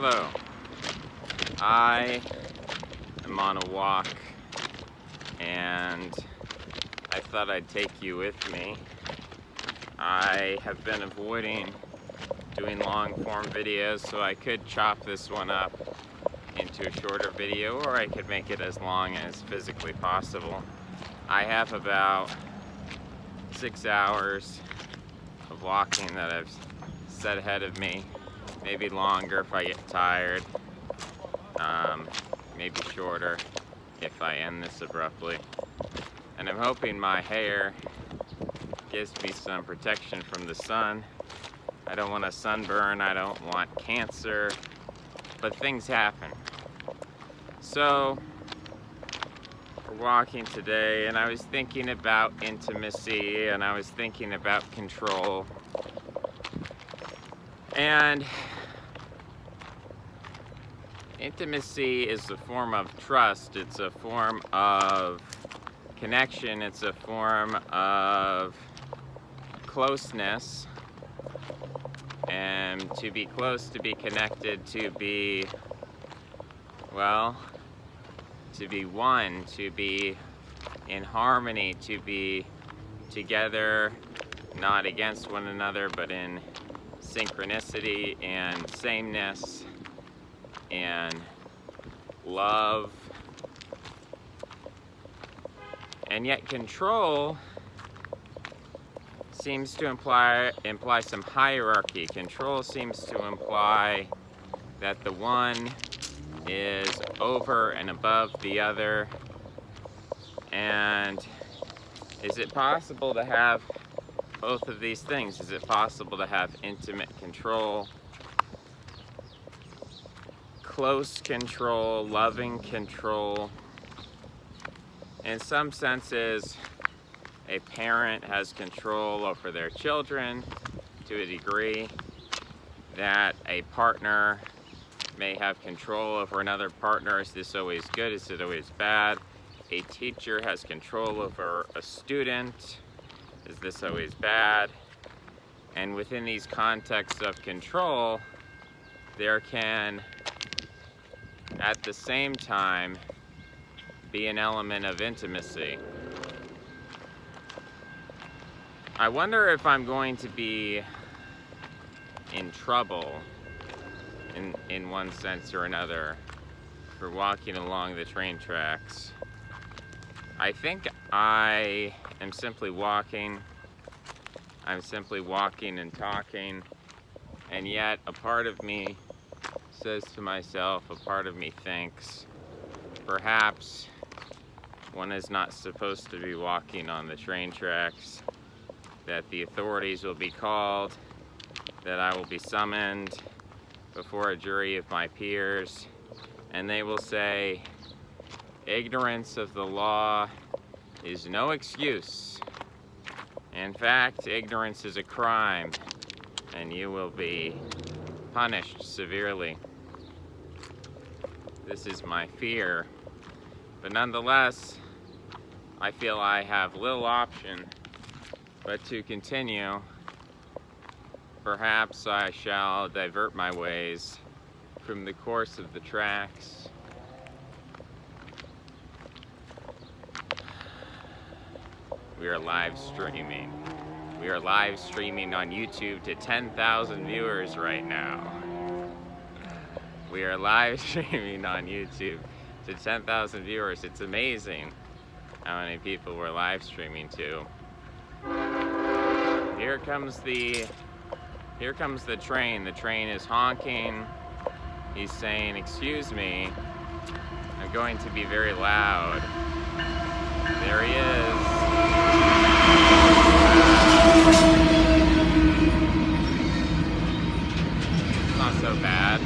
Hello. I am on a walk and I thought I'd take you with me. I have been avoiding doing long form videos, so I could chop this one up into a shorter video, or I could make it as long as physically possible. I have about 6 hours of walking that I've set ahead of me. Maybe longer if I get tired, maybe shorter if I end this abruptly. And I'm hoping my hair gives me some protection from the sun. I don't want a sunburn, I don't want cancer, but things happen. So, we're walking today, and I was thinking about intimacy, and I was thinking about control. And intimacy is a form of trust, it's a form of connection, it's a form of closeness. And to be close, to be connected, to be, well, to be one, to be in harmony, to be together, not against one another, but in synchronicity and sameness and love. And yet control seems to imply some hierarchy. Control seems to imply that the one is over and above the other. And is it possible to have both of these things? Is it possible to have intimate control, close control, loving control? In some senses, a parent has control over their children to a degree that a partner may have control over another partner. Is this always good? Is it always bad? A teacher has control over a student. Is this always bad? And within these contexts of control, there can, at the same time, be an element of intimacy. I wonder if I'm going to be in trouble in one sense or another for walking along the train tracks. I think I am simply walking. I'm simply walking and talking, and yet a part of me says to myself, a part of me thinks, perhaps one is not supposed to be walking on the train tracks, that the authorities will be called, that I will be summoned before a jury of my peers, and they will say, ignorance of the law is no excuse. In fact, ignorance is a crime, and you will be punished severely. This is my fear, but nonetheless, I feel I have little option but to continue. Perhaps I shall divert my ways from the course of the tracks. We are live streaming. We are live streaming on YouTube to 10,000 viewers right now. We are live streaming on YouTube to 10,000 viewers. It's amazing how many people we're live streaming to. Here comes the train. The train is honking. He's saying, excuse me, I'm going to be very loud. There he is. It's not so bad.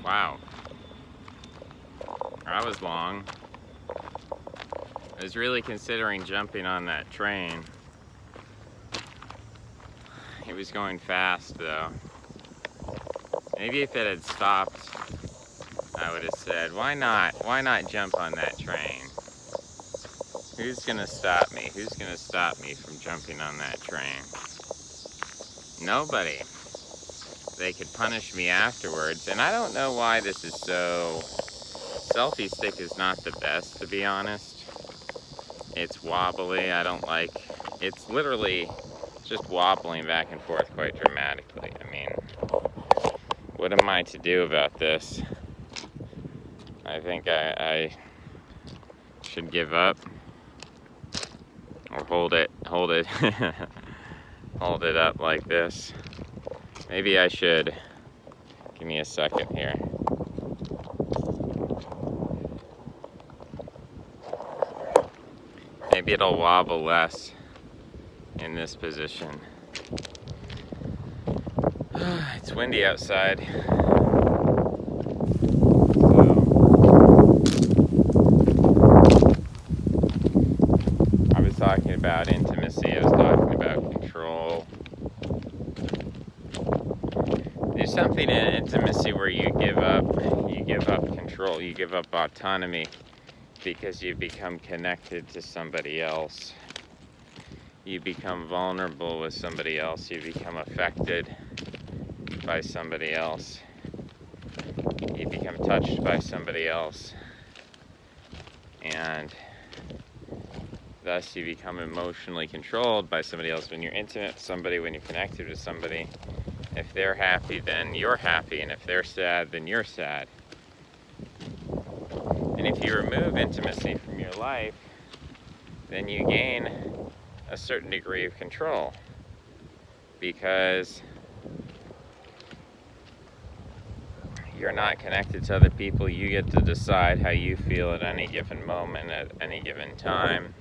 Wow. That was long. I was really considering jumping on that train. It was going fast though. Maybe if it had stopped, I would have said, why not jump on that train? Who's gonna stop me? Who's gonna stop me from jumping on that train? Nobody. They could punish me afterwards, and I don't know why this is so... Selfie stick is not the best, to be honest. It's wobbly, I don't like... It's literally just wobbling back and forth quite dramatically. I mean, what am I to do about this? I think I should give up. Or hold it, hold it up like this. Maybe I should. Give me a second here. Maybe it'll wobble less in this position. It's windy outside. I was talking about intimacy, I was talking about control. There's something in intimacy where you give up control, you give up autonomy because you become connected to somebody else. You become vulnerable with somebody else, you become affected by somebody else. You become touched by somebody else. And thus you become emotionally controlled by somebody else. When you're intimate with somebody, when you're connected with somebody, if they're happy, then you're happy, and if they're sad, then you're sad. And if you remove intimacy from your life, then you gain a certain degree of control, because you're not connected to other people. You get to decide how you feel at any given moment, at any given time,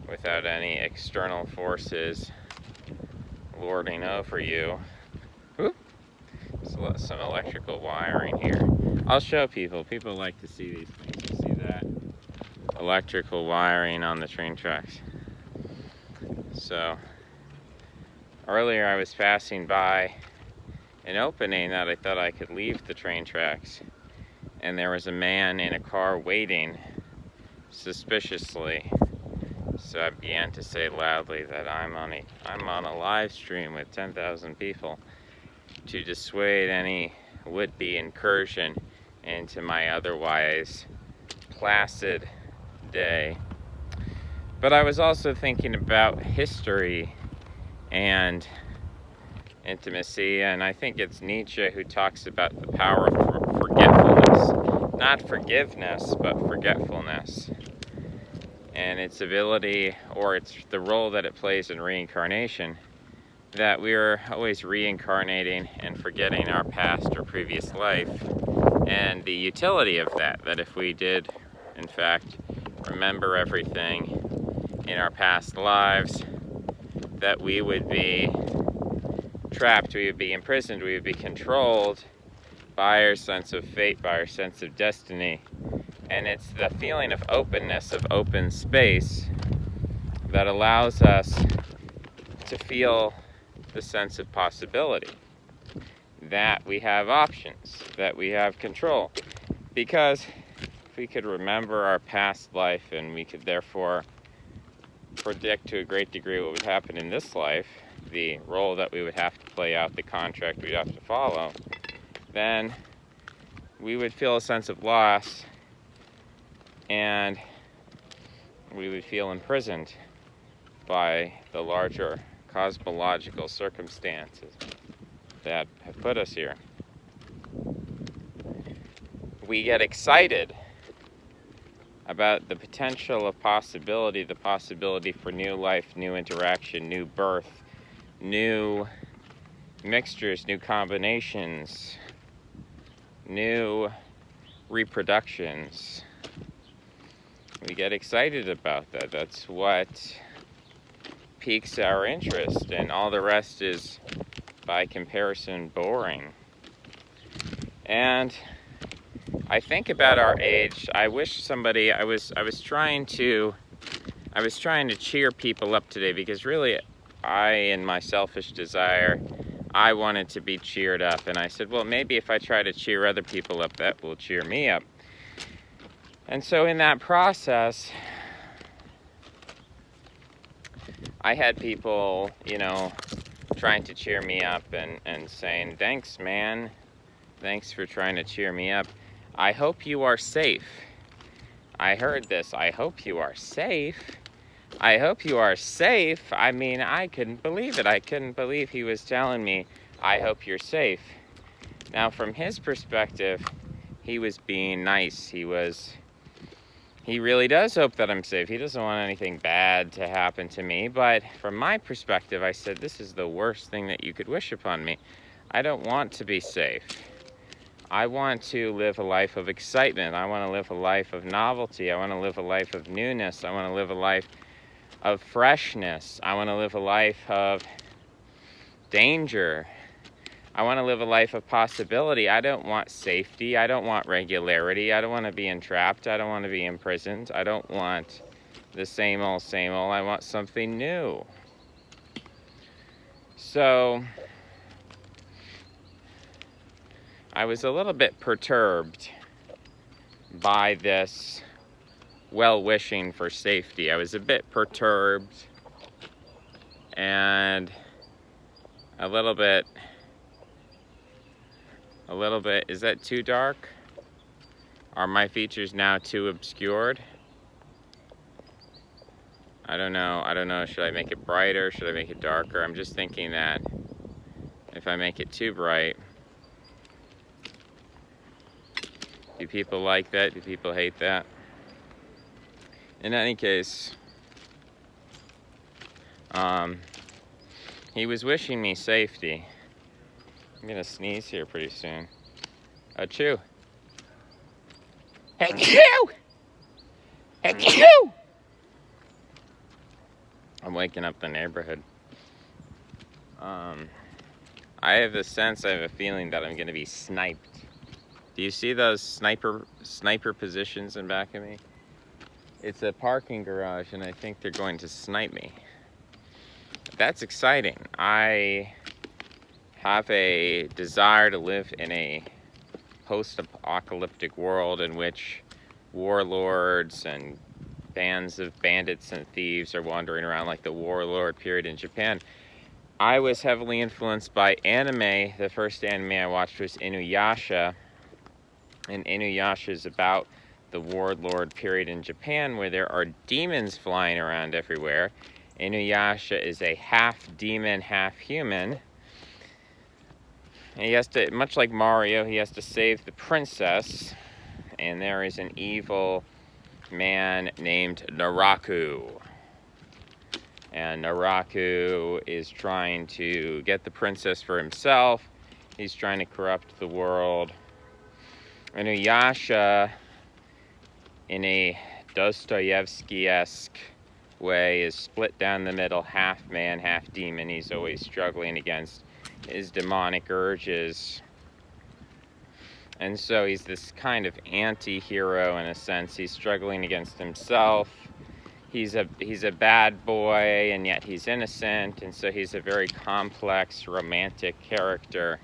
without any external forces lording over you. Whoop. There's some electrical wiring here. I'll show people. People like to see these things. You see that? Electrical wiring on the train tracks. So, earlier I was passing by an opening that I thought I could leave the train tracks, and there was a man in a car waiting suspiciously. So I began to say loudly that I'm on a live stream with 10,000 people to dissuade any would-be incursion into my otherwise placid day. But I was also thinking about history and intimacy, and I think it's Nietzsche who talks about the power of forgetfulness. Not forgiveness, but forgetfulness. And its ability, or it's the role that it plays in reincarnation, that we're always reincarnating and forgetting our past or previous life, and the utility of that if we did, in fact, remember everything in our past lives, that we would be trapped, we would be imprisoned, we would be controlled by our sense of fate, by our sense of destiny. And it's the feeling of openness, of open space, that allows us to feel the sense of possibility, that we have options, that we have control. Because if we could remember our past life, and we could therefore predict to a great degree what would happen in this life, the role that we would have to play out, the contract we'd have to follow, then we would feel a sense of loss, and we would feel imprisoned by the larger cosmological circumstances that have put us here. We get excited about the potential of possibility, the possibility for new life, new interaction, new birth, new mixtures, new combinations, new reproductions. We get excited about that. That's what piques our interest, and all the rest is, by comparison, boring. And I think about our age. I wish somebody, I was trying to cheer people up today, because really in my selfish desire, I wanted to be cheered up. And I said, well, maybe if I try to cheer other people up, that will cheer me up. And so in that process, I had people, trying to cheer me up and saying, thanks, man. Thanks for trying to cheer me up. I hope you are safe. I heard this. I hope you are safe. I hope you are safe. I mean, I couldn't believe it. I couldn't believe he was telling me, I hope you're safe. Now, from his perspective, he was being nice. He really does hope that I'm safe. He doesn't want anything bad to happen to me. But from my perspective, I said, this is the worst thing that you could wish upon me. I don't want to be safe. I want to live a life of excitement. I want to live a life of novelty. I want to live a life of newness. I want to live a life of freshness. I want to live a life of danger. I want to live a life of possibility. I don't want safety. I don't want regularity. I don't want to be entrapped. I don't want to be imprisoned. I don't want the same old, same old. I want something new. So I was a little bit perturbed by this well-wishing for safety. I was a bit perturbed and a little bit, is that too dark? Are my features now too obscured? I don't know, should I make it brighter? Should I make it darker? I'm just thinking that if I make it too bright, do people like that? Do people hate that? In any case, he was wishing me safety. I'm gonna sneeze here pretty soon. Achoo! Achoo! Achoo! I'm waking up the neighborhood. I have a feeling that I'm gonna be sniped. Do you see those sniper positions in back of me? It's a parking garage, and I think they're going to snipe me. That's exciting. I have a desire to live in a post-apocalyptic world in which warlords and bands of bandits and thieves are wandering around like the warlord period in Japan. I was heavily influenced by anime. The first anime I watched was Inuyasha. And Inuyasha is about the warlord period in Japan, where there are demons flying around everywhere. Inuyasha is a half demon, half human. And he has to, much like Mario, he has to save the princess. And there is an evil man named Naraku. And Naraku is trying to get the princess for himself. He's trying to corrupt the world. Inuyasha, in a Dostoevsky-esque way, is split down the middle, half man, half demon. He's always struggling against his demonic urges. And so he's this kind of anti-hero in a sense. He's struggling against himself. He's a bad boy, and yet he's innocent. And so he's a very complex, romantic character.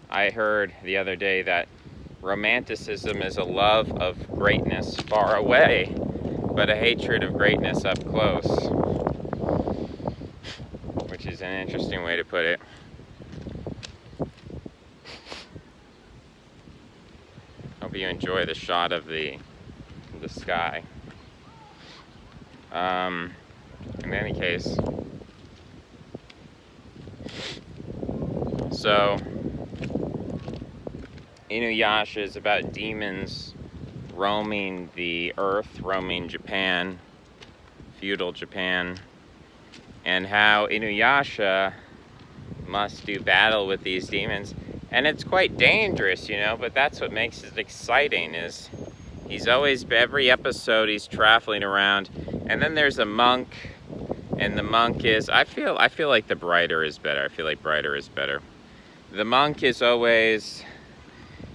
I heard the other day that romanticism is a love of greatness far away, but a hatred of greatness up close, which is an interesting way to put it. Hope you enjoy the shot of the sky. In any case, so Inuyasha is about demons roaming the earth, roaming Japan, feudal Japan, and how Inuyasha must do battle with these demons. And it's quite dangerous, but that's what makes it exciting, is he's always, every episode he's traveling around, and then there's a monk, and the monk is, I feel like the brighter is better. I feel like brighter is better. the monk is always,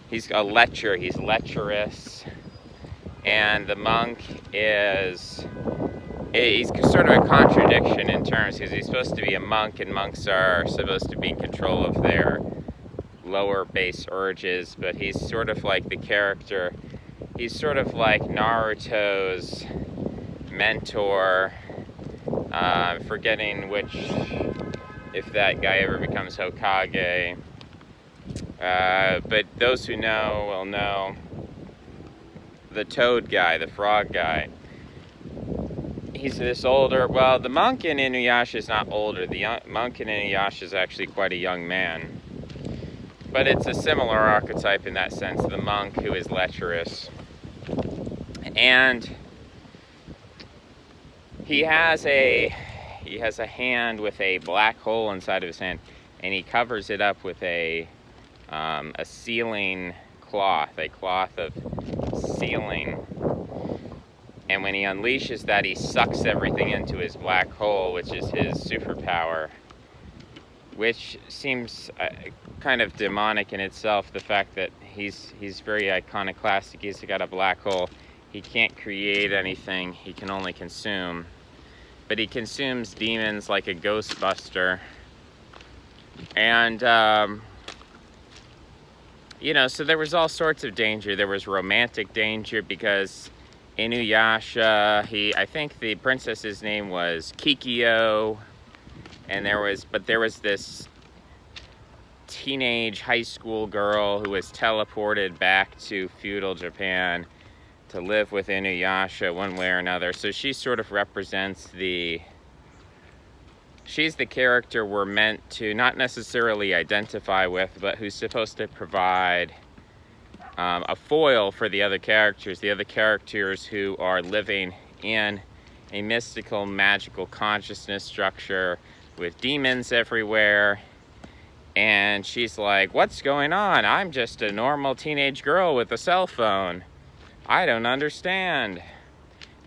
he's a lecher, he's lecherous, and the monk is, he's sort of a contradiction in terms, because he's supposed to be a monk, and monks are supposed to be in control of their lower base urges, but he's sort of like the character, he's sort of like Naruto's mentor, forgetting which, if that guy ever becomes Hokage, but those who know will know, the toad guy, the frog guy. He's this older, well, the monk in Inuyasha is not older, the monk in Inuyasha is actually quite a young man. But it's a similar archetype in that sense, the monk who is lecherous. And he has a hand with a black hole inside of his hand, and he covers it up with a sealing cloth, a cloth of sealing. And when he unleashes that, he sucks everything into his black hole, which is his superpower, which seems kind of demonic in itself, the fact that he's very iconoclastic. He's got a black hole. He can't create anything. He can only consume. But he consumes demons like a Ghostbuster. And, you know, so there was all sorts of danger. There was romantic danger because Inuyasha, I think the princess's name was Kikyo. And there was this teenage high school girl who was teleported back to feudal Japan to live with Inuyasha one way or another. So she sort of represents she's the character we're meant to not necessarily identify with, but who's supposed to provide a foil for the other characters who are living in a mystical, magical consciousness structure with demons everywhere. And she's like, what's going on? I'm just a normal teenage girl with a cell phone. I don't understand.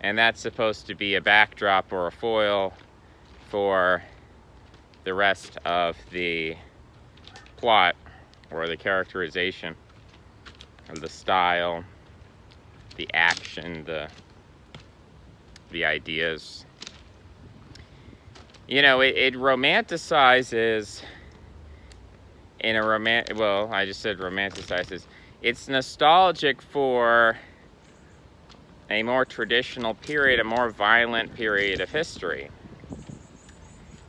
And that's supposed to be a backdrop or a foil for the rest of the plot, or the characterization, or the style, the action, the ideas. You know, it romanticizes in a I just said romanticizes. It's nostalgic for a more traditional period, a more violent period of history.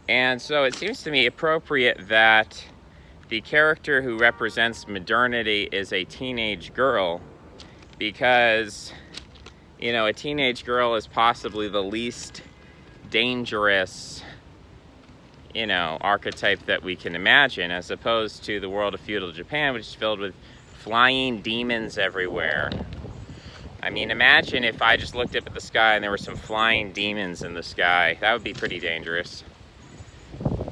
And so it seems to me appropriate that the character who represents modernity is a teenage girl, because, you know, a teenage girl is possibly the least dangerous, you know, archetype that we can imagine, as opposed to the world of feudal Japan, which is filled with flying demons everywhere. I mean, imagine if I just looked up at the sky and there were some flying demons in the sky. That would be pretty dangerous.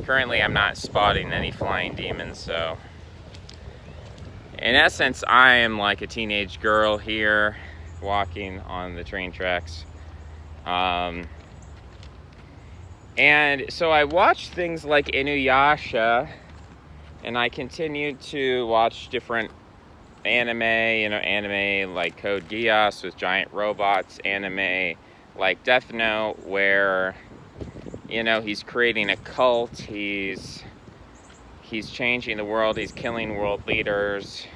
Currently, I'm not spotting any flying demons, so in essence, I am like a teenage girl here walking on the train tracks. And so I watched things like Inuyasha, and I continued to watch different anime like Code Geass with giant robots, anime like Death Note, where, you know, he's creating a cult, he's changing the world, he's killing world leaders,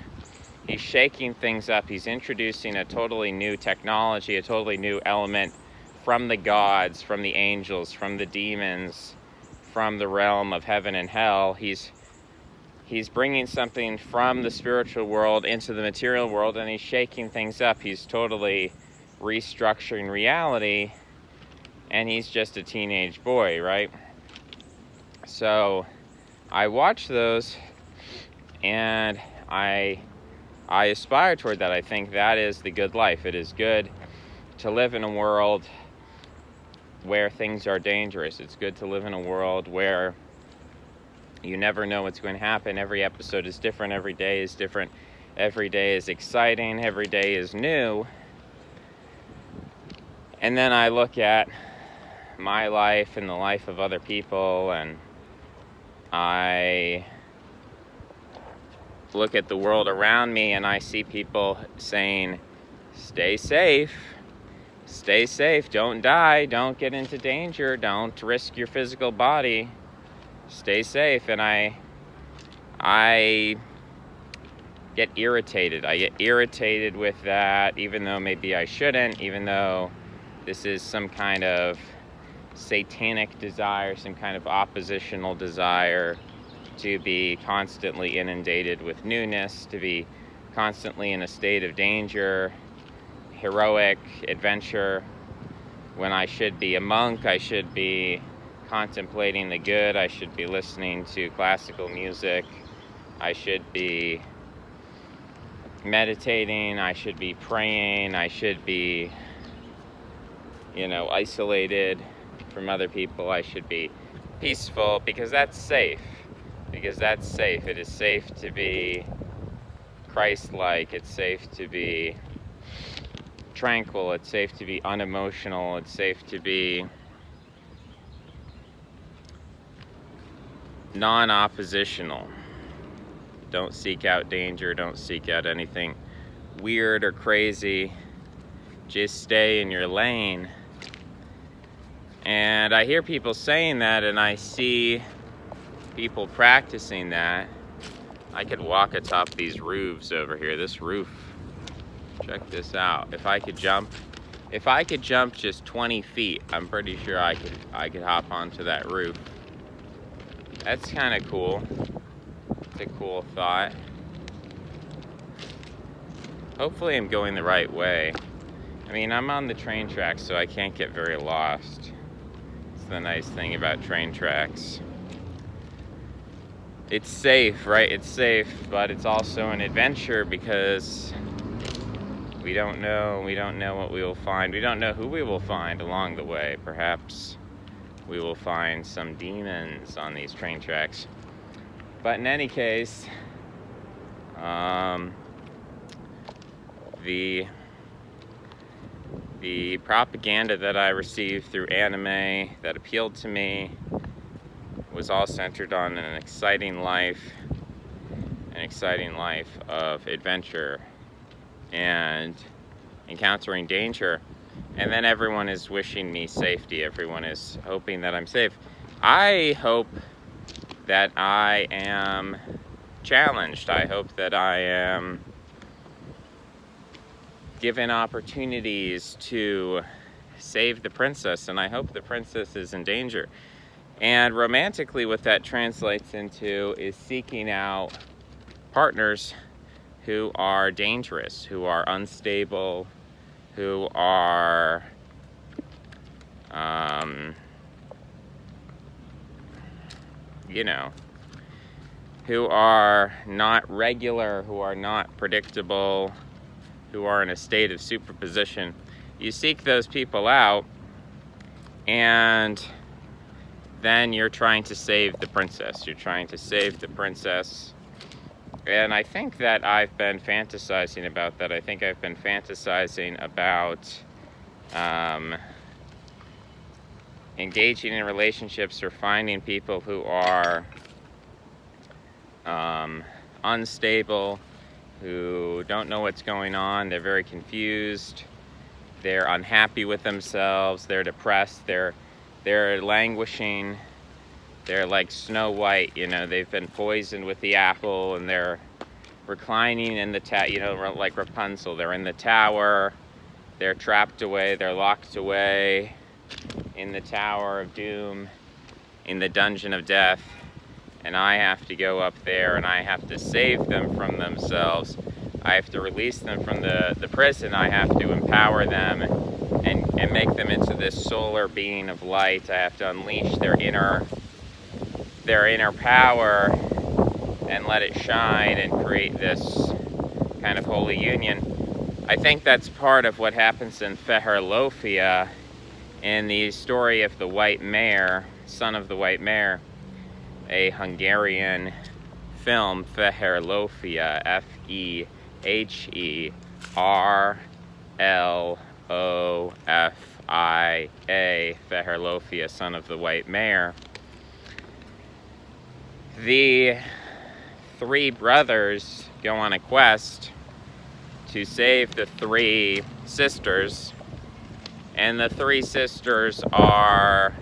he's shaking things up, he's introducing a totally new technology, a totally new element from the gods, from the angels, from the demons, from the realm of heaven and hell. He's bringing something from the spiritual world into the material world, and he's shaking things up. He's totally restructuring reality, and he's just a teenage boy, right? So I watch those, and I aspire toward that. I think that is the good life. It is good to live in a world where things are dangerous. It's good to live in a world where you never know what's going to happen. Every episode is different. Every day is different. Every day is exciting. Every day is new. And then I look at my life and the life of other people, and I look at the world around me and I see people saying, stay safe, don't die, don't get into danger, don't risk your physical body, stay safe. And I get irritated. I get irritated with that, even though maybe I shouldn't, even though this is some kind of satanic desire, some kind of oppositional desire to be constantly inundated with newness, to be constantly in a state of danger, heroic adventure, when I should be a monk, I should be contemplating the good, I should be listening to classical music, I should be meditating, I should be praying, I should be, isolated from other people, I should be peaceful, because that's safe. It is safe to be Christ-like, it's safe to be tranquil, it's safe to be unemotional, it's safe to be non-oppositional. Don't seek out danger, don't seek out anything weird or crazy, just stay in your lane. And I hear people saying that, and I see people practicing that. I could walk atop these roofs over here. This roof, check this out. If I could jump just 20 feet, I'm pretty sure I could hop onto that roof. That's kind of cool. It's a cool thought. Hopefully I'm going the right way. I mean, I'm on the train tracks, so I can't get very lost. It's the nice thing about train tracks. It's safe, right? It's safe, but it's also an adventure, because we don't know what we will find. We don't know who we will find along the way. Perhaps we will find some demons on these train tracks. But in any case, the propaganda that I received through anime that appealed to me was all centered on an exciting life of adventure and encountering danger. And then everyone is wishing me safety. Everyone is hoping that I'm safe. I hope that I am challenged. I hope that I am given opportunities to save the princess, and I hope the princess is in danger. And romantically, what that translates into is seeking out partners who are dangerous, who are unstable, who are who are not regular, who are not predictable, who are in a state of superposition. You seek those people out, and then you're trying to save the princess. You're trying to save the princess. And I think that I've been fantasizing about that. I think I've been fantasizing about engaging in relationships or finding people who are unstable, who don't know what's going on. They're very confused. They're unhappy with themselves. They're depressed. They're languishing. They're like Snow White, they've been poisoned with the apple, and they're reclining in the like Rapunzel. They're in the tower. They're trapped away. They're locked away in the Tower of Doom, in the Dungeon of Death. And I have to go up there, and I have to save them from themselves. I have to release them from the prison. I have to empower them and make them into this solar being of light. I have to unleash their inner power and let it shine and create this kind of holy union. I think that's part of what happens in Feherlofia, in the story of the White Mare, Son of the White Mare, a Hungarian film, Feherlofia, Feherlofia, Feherlofia, Son of the White Mare. The three brothers go on a quest to save the three sisters, and the three sisters are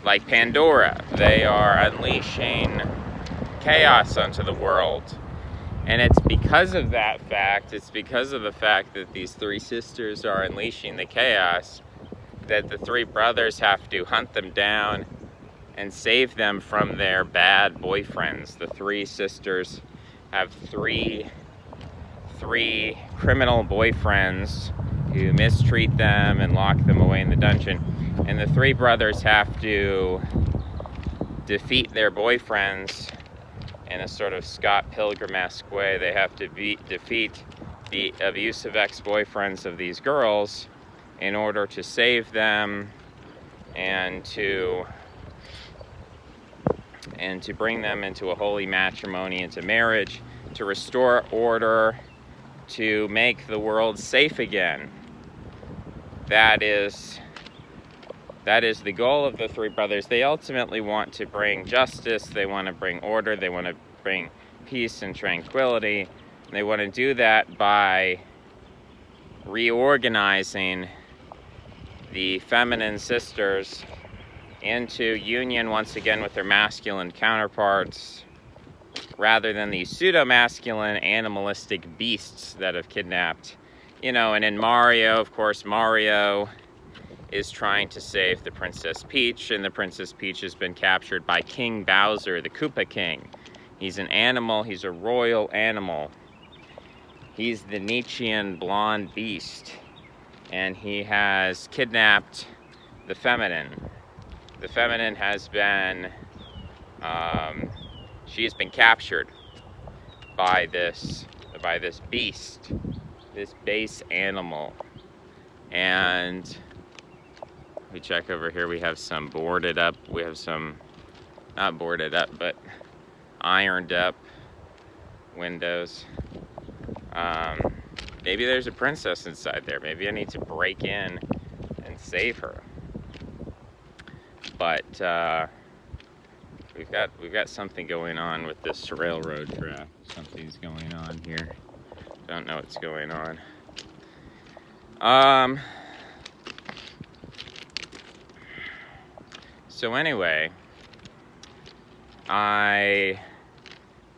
like Pandora. They are unleashing chaos onto the world. And it's because of that fact, it's because of the fact that these three sisters are unleashing the chaos, that the three brothers have to hunt them down and save them from their bad boyfriends. The three sisters have three criminal boyfriends who mistreat them and lock them away in the dungeon. And the three brothers have to defeat their boyfriends in a sort of Scott Pilgrim-esque way. They have to defeat the abusive ex-boyfriends of these girls in order to save them and to bring them into a holy matrimony, into marriage, to restore order, to make the world safe again. That is the goal of the three brothers. They ultimately want to bring justice, they want to bring order, they want to bring peace and tranquility. They want to do that by reorganizing the feminine sisters into union once again with their masculine counterparts, rather than the pseudo-masculine animalistic beasts that have kidnapped. You know, and in Mario, of course, Mario is trying to save the Princess Peach, and the Princess Peach has been captured by King Bowser, the Koopa King. He's an animal, he's a royal animal. He's the Nietzschean blonde beast, and he has kidnapped the feminine. The feminine has been, she has been captured by this beast, this base animal. And we check over here, we have some boarded up, we have some, not boarded up, but ironed up windows. Maybe there's a princess inside there. Maybe I need to break in and save her. But we've got something going on with this railroad track. Something's going on here. Don't know what's going on. So anyway, I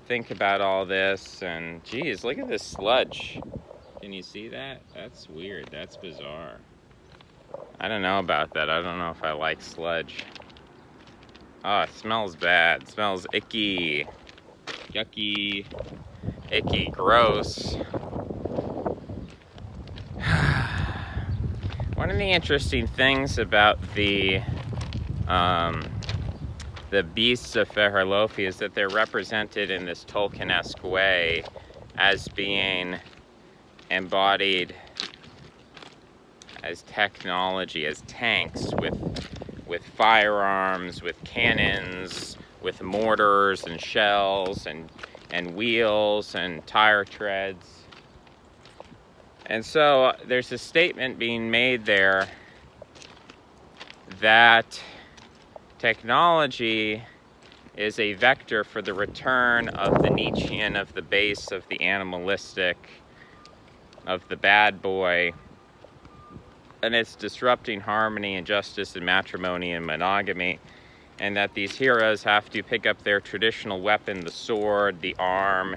think about all this, and geez, look at this sludge. Can you see that? That's weird. That's bizarre. I don't know about that. I don't know if I like sludge. Oh, it smells bad. It smells icky. Yucky. Icky. Gross. One of the interesting things about the beasts of Feherlofi is that they're represented in this Tolkien-esque way as being embodied as technology, as tanks with firearms, with cannons, with mortars and shells and wheels and tire treads. And so there's a statement being made there that technology is a vector for the return of the Nietzschean, of the base, of the animalistic, of the bad boy, and it's disrupting harmony and justice and matrimony and monogamy, and that these heroes have to pick up their traditional weapon, the sword, the arm,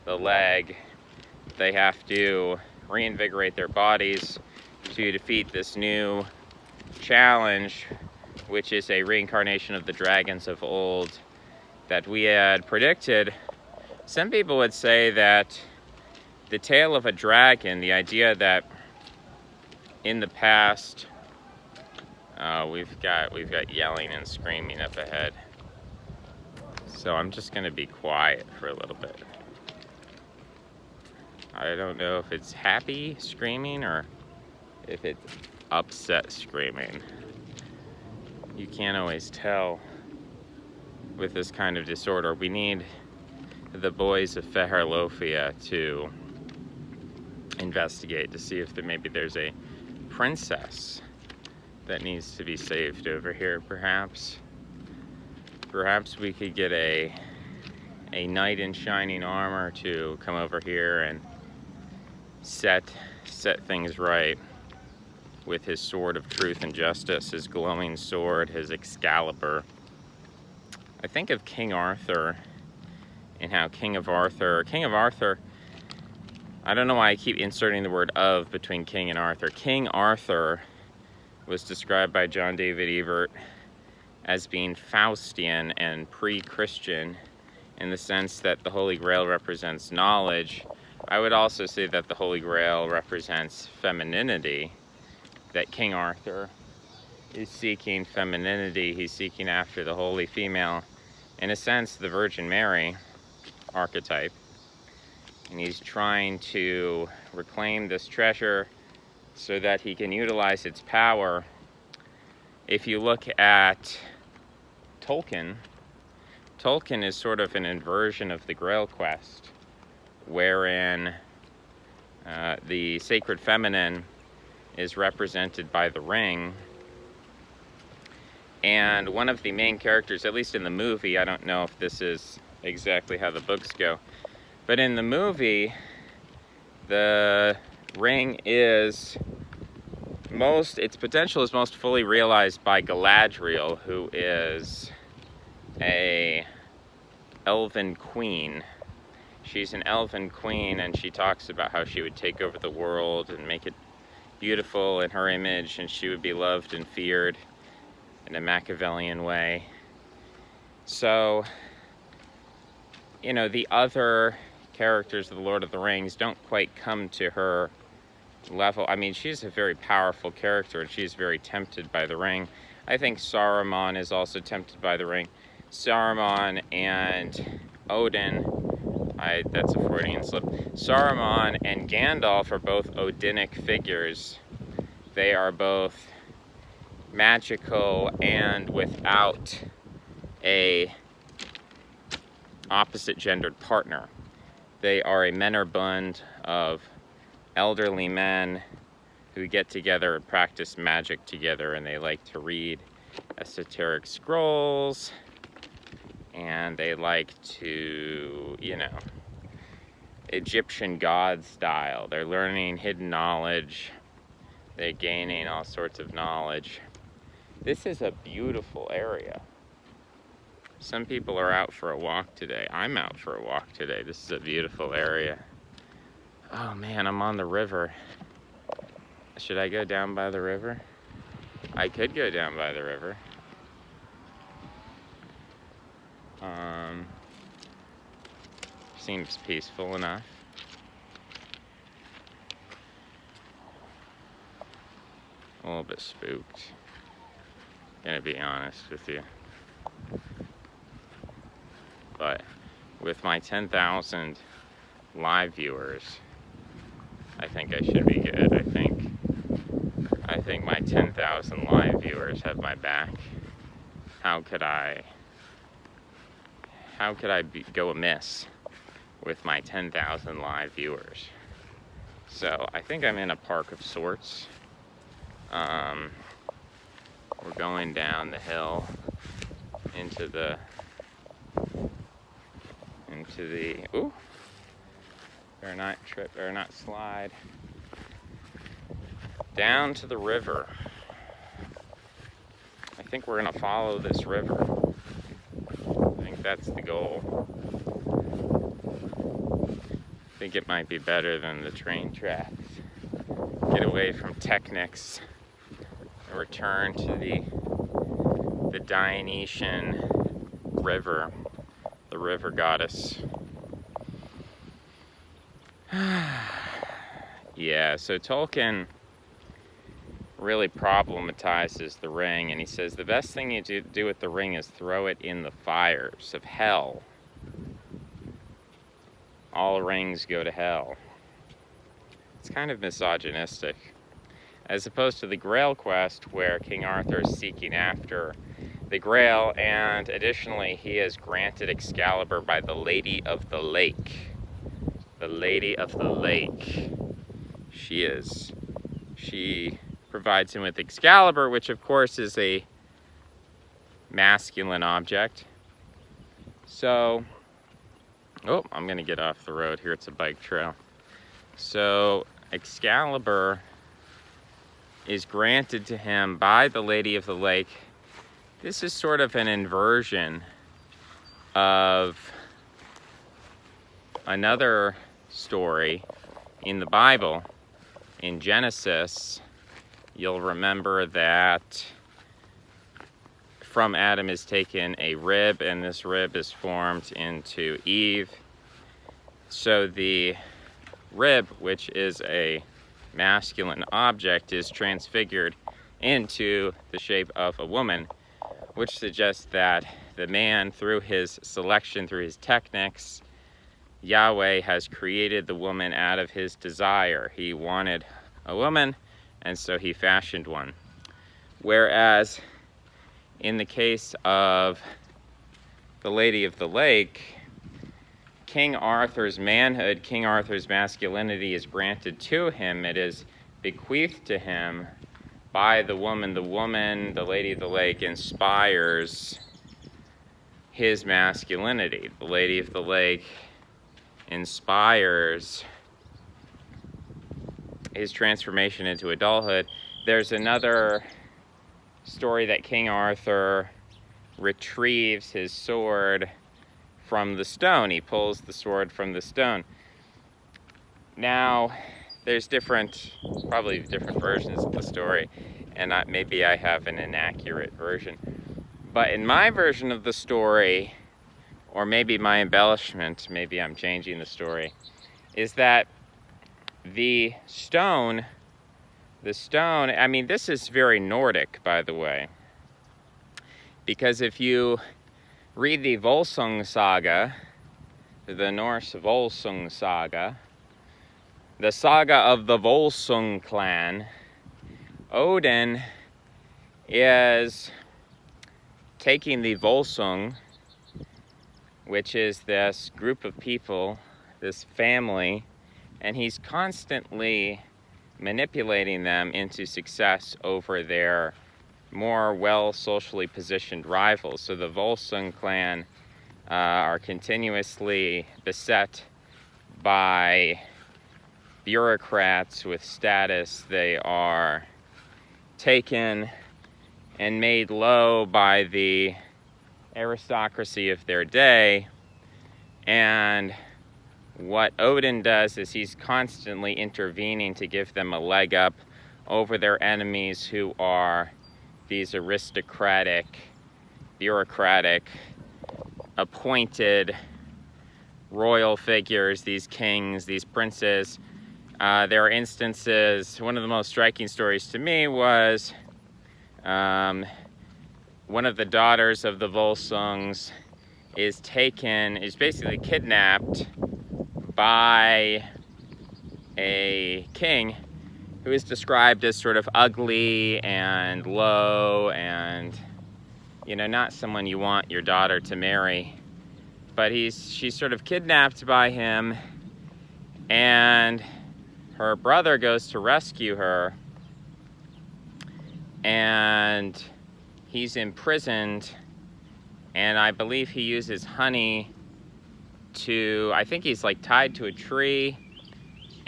the leg. They have to reinvigorate their bodies to defeat this new challenge, which is a reincarnation of the dragons of old that we had predicted. Some people would say that the tale of a dragon, the idea that in the past, we've got yelling and screaming up ahead. So I'm just gonna be quiet for a little bit. I don't know if it's happy screaming or if it's upset screaming. You can't always tell with this kind of disorder. We need the boys of Feherlofia to investigate to see if maybe there's a princess that needs to be saved over here, perhaps. Perhaps we could get a knight in shining armor to come over here and set things right with his sword of truth and justice, his glowing sword, his Excalibur. I think of King Arthur and how King Arthur, I don't know why I keep inserting the word of between King and Arthur. King Arthur was described by John David Evert as being Faustian and pre-Christian in the sense that the Holy Grail represents knowledge. I would also say that the Holy Grail represents femininity, that King Arthur is seeking femininity. He's seeking after the holy female, in a sense, the Virgin Mary archetype. And he's trying to reclaim this treasure so that he can utilize its power. If you look at Tolkien is sort of an inversion of the Grail quest, wherein the sacred feminine is represented by the ring. And one of the main characters, at least in the movie, I don't know if this is exactly how the books go, but in the movie, the ring is its potential is most fully realized by Galadriel, who is a elven queen. She's an elven queen, and she talks about how she would take over the world and make it beautiful in her image, and she would be loved and feared in a Machiavellian way. So, you know, the other characters of the Lord of the Rings don't quite come to her level. I mean, she's a very powerful character, and she's very tempted by the ring. I think Saruman is also tempted by the ring. Saruman and Odin, that's a Freudian slip. Saruman and Gandalf are both Odinic figures. They are both magical and without a opposite gendered partner. They are a Mennerbund of elderly men who get together and practice magic together, and they like to read esoteric scrolls, and they like to, you know, Egyptian god style. They're learning hidden knowledge. They're gaining all sorts of knowledge. This is a beautiful area. Some people are out for a walk today. I'm out for a walk today. This is a beautiful area. Oh man, I'm on the river. Should I go down by the river? I could go down by the river. Seems peaceful enough. A little bit spooked, gonna be honest with you. But with my 10,000 live viewers, I think I should be good. I think my 10,000 live viewers have my back. How could I go amiss with my 10,000 live viewers? So I think I'm in a park of sorts. We're going down the hill into the ooh, better not slide down to the river. I think we're gonna follow this river. I think that's the goal. I think it might be better than the train tracks. Get away from Technics and return to the Dionysian river, the river goddess. Yeah, so Tolkien really problematizes the ring, and he says the best thing you do with the ring is throw it in the fires of hell. All rings go to hell. It's kind of misogynistic, as opposed to the Grail quest, where King Arthur is seeking after the Grail, and additionally he is granted Excalibur by the Lady of the Lake. The Lady of the Lake. She provides him with Excalibur, which of course is a masculine object. So Oh, I'm gonna get off the road here. It's a bike trail. So Excalibur is granted to him by the Lady of the Lake. This is sort of an inversion of another story in the Bible. In Genesis, you'll remember that from Adam is taken a rib, and this rib is formed into Eve. So the rib, which is a masculine object, is transfigured into the shape of a woman, which suggests that the man, through his selection, through his techniques, Yahweh has created the woman out of his desire. He wanted a woman, and so he fashioned one. Whereas in the case of the Lady of the Lake, King Arthur's manhood, King Arthur's masculinity is granted to him. It is bequeathed to him by the woman. The woman, the Lady of the Lake, inspires his masculinity. The Lady of the Lake inspires his transformation into adulthood. There's another story that King Arthur retrieves his sword from the stone. He pulls the sword from the stone. Now, there's probably different versions of the story, and maybe I have an inaccurate version. But in my version of the story, or maybe my embellishment, maybe I'm changing the story, is that the stone, I mean, this is very Nordic, by the way, because if you read the Volsung Saga, the Norse Volsung Saga, the saga of the Volsung clan, Odin is taking the Volsung, which is this group of people, this family, and he's constantly manipulating them into success over their more socially positioned rivals. So the Volsung clan are continuously beset by bureaucrats with status. They are taken and made low by the aristocracy of their day. And what Odin does is he's constantly intervening to give them a leg up over their enemies, who are these aristocratic, bureaucratic, appointed royal figures, these kings, these princes. There are instances, one of the most striking stories to me was one of the daughters of the Volsungs is basically kidnapped by a king who is described as sort of ugly and low and, not someone you want your daughter to marry. But she's sort of kidnapped by him, and her brother goes to rescue her, and he's imprisoned, and I believe he uses honey I think he's tied to a tree,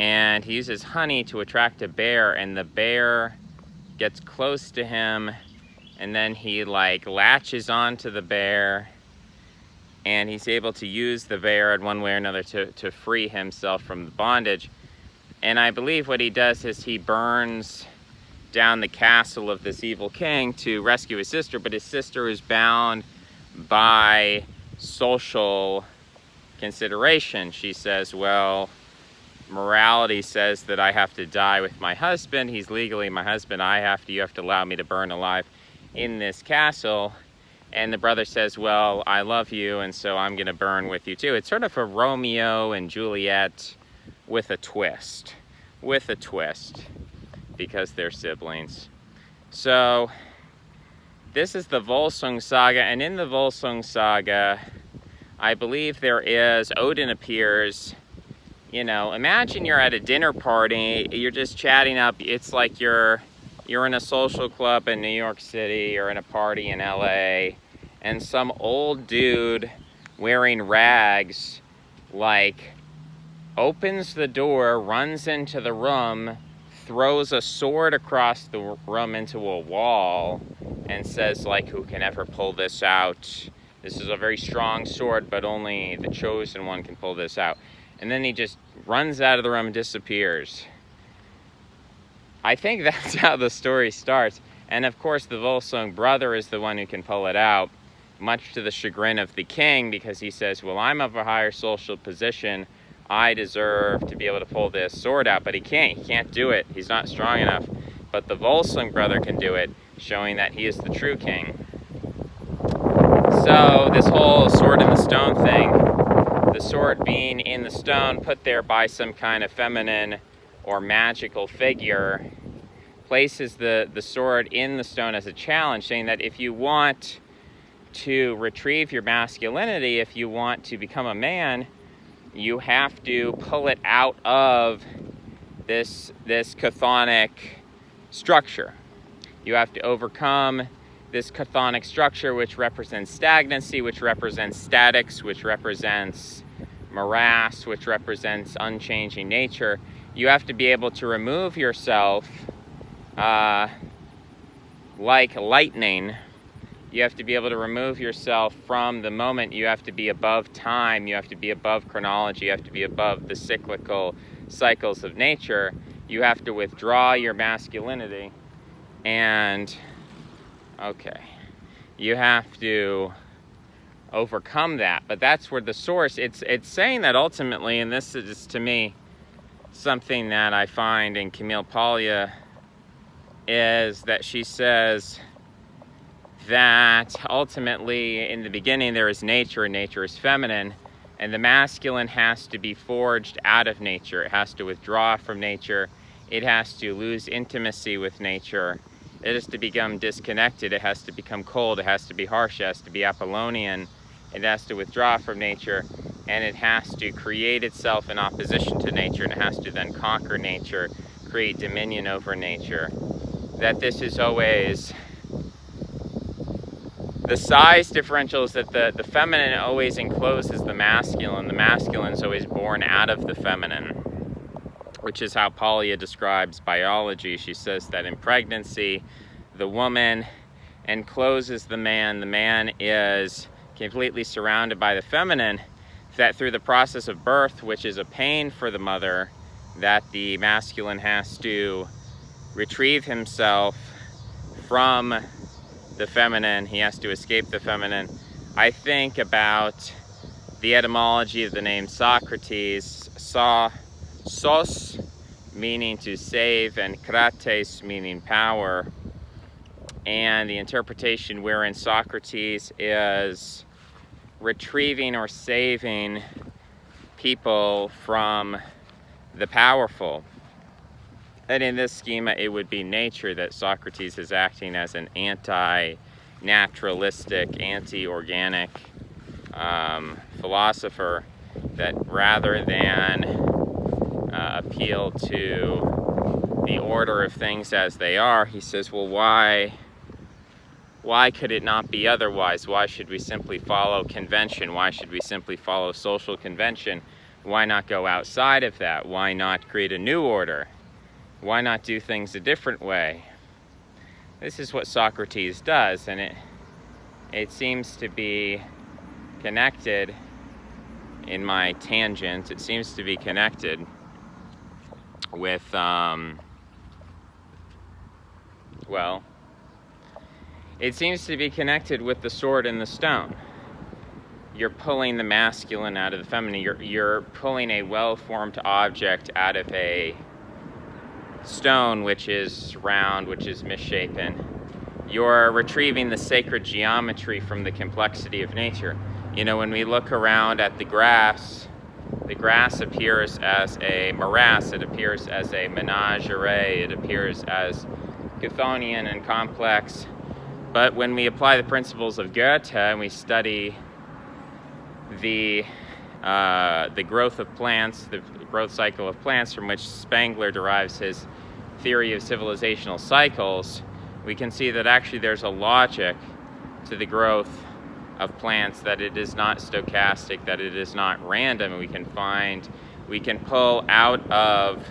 and he uses honey to attract a bear, and the bear gets close to him, and then he latches onto the bear, and he's able to use the bear in one way or another to free himself from the bondage. And I believe what he does is he burns down the castle of this evil king to rescue his sister, but his sister is bound by social consideration. She says, well, morality says that I have to die with my husband. He's legally my husband. You have to allow me to burn alive in this castle. And the brother says, well, I love you, and so I'm going to burn with you too. It's sort of a Romeo and Juliet with a twist, because they're siblings. So this is the Volsung Saga, and in the Volsung Saga, I believe Odin appears. Imagine you're at a dinner party, you're just chatting up. It's like you're in a social club in New York City or in a party in LA, and some old dude wearing rags like, opens the door, runs into the room, throws a sword across the room into a wall, and says, like, who can ever pull this out? This is a very strong sword, but only the chosen one can pull this out. And then he just runs out of the room and disappears. I think that's how the story starts. And of course, the Volsung brother is the one who can pull it out, much to the chagrin of the king, because he says, well, I'm of a higher social position. I deserve to be able to pull this sword out, but he can't. He can't do it. He's not strong enough. But the Volsung brother can do it, showing that he is the true king. So this whole sword in the stone thing, the sword being in the stone, put there by some kind of feminine or magical figure, places the sword in the stone as a challenge, saying that if you want to retrieve your masculinity, if you want to become a man, you have to pull it out of this chthonic structure. You have to overcome this chthonic structure, which represents stagnancy, which represents statics, which represents morass, which represents unchanging nature. You have to be able to remove yourself like lightning. You have to be able to remove yourself from the moment. You have to be above time. You have to be above chronology. You have to be above the cyclical cycles of nature. You have to withdraw your masculinity. And, okay, you have to overcome that. But that's where the source, it's saying that ultimately, and this is to me something that I find in Camille Paglia, is that she says that ultimately in the beginning there is nature, and nature is feminine, and the masculine has to be forged out of nature. It has to withdraw from nature. It has to lose intimacy with nature. It has to become disconnected. It has to become cold. It has to be harsh. It has to be Apollonian. It has to withdraw from nature, and it has to create itself in opposition to nature, and it has to then conquer nature, create dominion over nature. That this is always the size differential, is that the feminine always encloses the masculine. The masculine is always born out of the feminine, which is how Paglia describes biology. She says that in pregnancy, the woman encloses the man. The man is completely surrounded by the feminine, that through the process of birth, which is a pain for the mother, that the masculine has to retrieve himself from the feminine. He has to escape the feminine. I think about the etymology of the name Socrates. Sos meaning to save, and krates meaning power, and the interpretation wherein Socrates is retrieving or saving people from the powerful. And in this schema, it would be nature, that Socrates is acting as an anti-naturalistic, anti-organic philosopher, that rather than appeal to the order of things as they are, he says, well, why could it not be otherwise? Why should we simply follow convention? Why should we simply follow social convention? Why not go outside of that? Why not create a new order? Why not do things a different way? This is what Socrates does, and it seems to be connected in my tangent. It seems to be connected with, well, it seems to be connected with the sword and the stone. You're pulling the masculine out of the feminine. You're pulling a well-formed object out of a stone which is round, which is misshapen. You're retrieving the sacred geometry from the complexity of nature. You know, when we look around at the grass appears as a morass, it appears as a menagerie, it appears as Chthonian and complex. But when we apply the principles of Goethe and we study the growth of plants, the growth cycle of plants, from which Spengler derives his theory of civilizational cycles, we can see that actually there's a logic to the growth of plants, that it is not stochastic, that it is not random. We can pull out of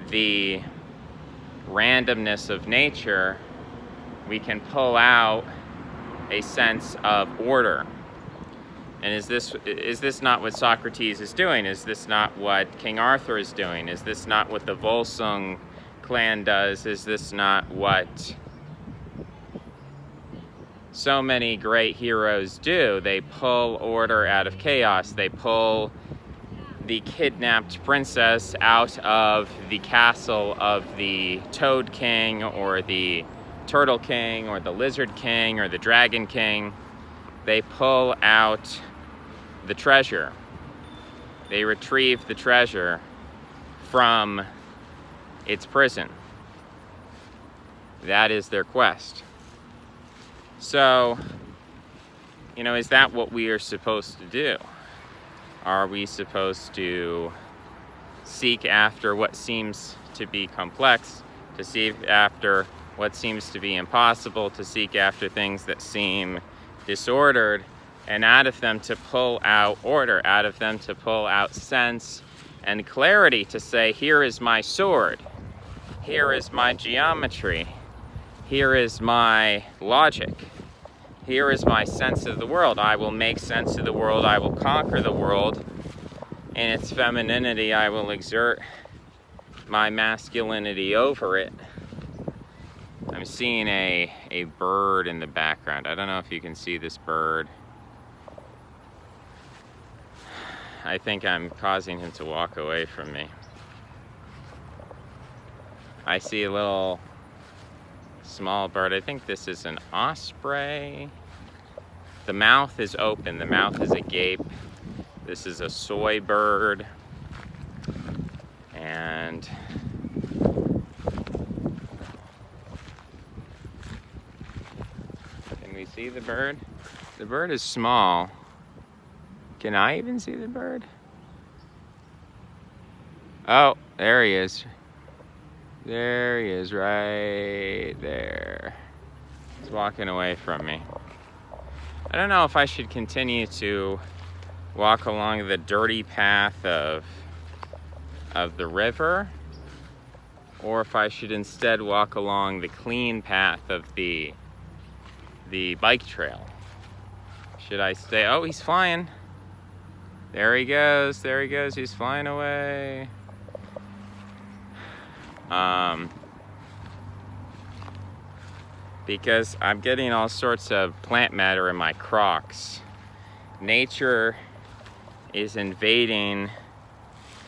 the randomness of nature, we can pull out a sense of order. And is this not what Socrates is doing? Is this not what King Arthur is doing? Is this not what the Volsung clan does? Is this not what so many great heroes do? They pull order out of chaos. They pull the kidnapped princess out of the castle of the Toad King, or the Turtle King, or the Lizard King, or the Dragon King. They pull out the treasure. They retrieve the treasure from its prison. That is their quest. So, is that what we are supposed to do? Are we supposed to seek after what seems to be complex, to seek after what seems to be impossible, to seek after things that seem disordered, and out of them to pull out order, out of them to pull out sense and clarity, to say, here is my sword, here is my geometry, here is my logic, here is my sense of the world. I will make sense of the world. I will conquer the world. In its femininity, I will exert my masculinity over it. I'm seeing a bird in the background. I don't know if you can see this bird. I think I'm causing him to walk away from me. I see a little small bird. I think this is an osprey. The mouth is open. The mouth is agape. This is a soy bird. And can we see the bird? The bird is small. Can I even see the bird? Oh, there he is. There he is, right there. He's walking away from me. I don't know if I should continue to walk along the dirty path of the river, or if I should instead walk along the clean path of the bike trail. Should I stay? Oh, he's flying. There he goes. There he goes. He's flying away. Because I'm getting all sorts of plant matter in my Crocs. Nature is invading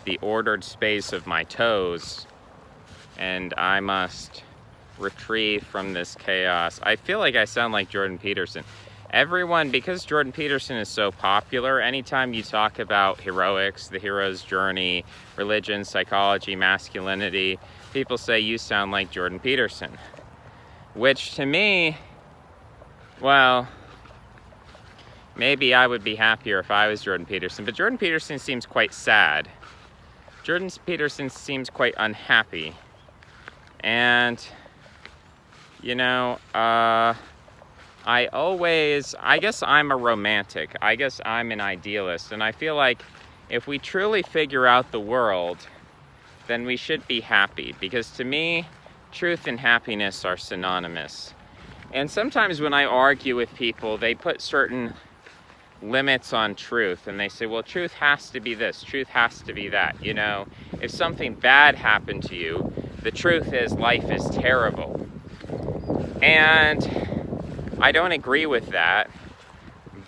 the ordered space of my toes, and I must retrieve from this chaos. I feel like I sound like Jordan Peterson. Everyone, because Jordan Peterson is so popular, anytime you talk about heroics, the hero's journey, religion, psychology, masculinity, people say you sound like Jordan Peterson. Which to me, well, maybe I would be happier if I was Jordan Peterson, but Jordan Peterson seems quite sad. Jordan Peterson seems quite unhappy. And, I guess I'm a romantic. I guess I'm an idealist. And I feel like if we truly figure out the world, then we should be happy. Because to me, truth and happiness are synonymous. And sometimes when I argue with people, they put certain limits on truth. And they say, well, truth has to be this. Truth has to be that. If something bad happened to you, the truth is life is terrible. And I don't agree with that,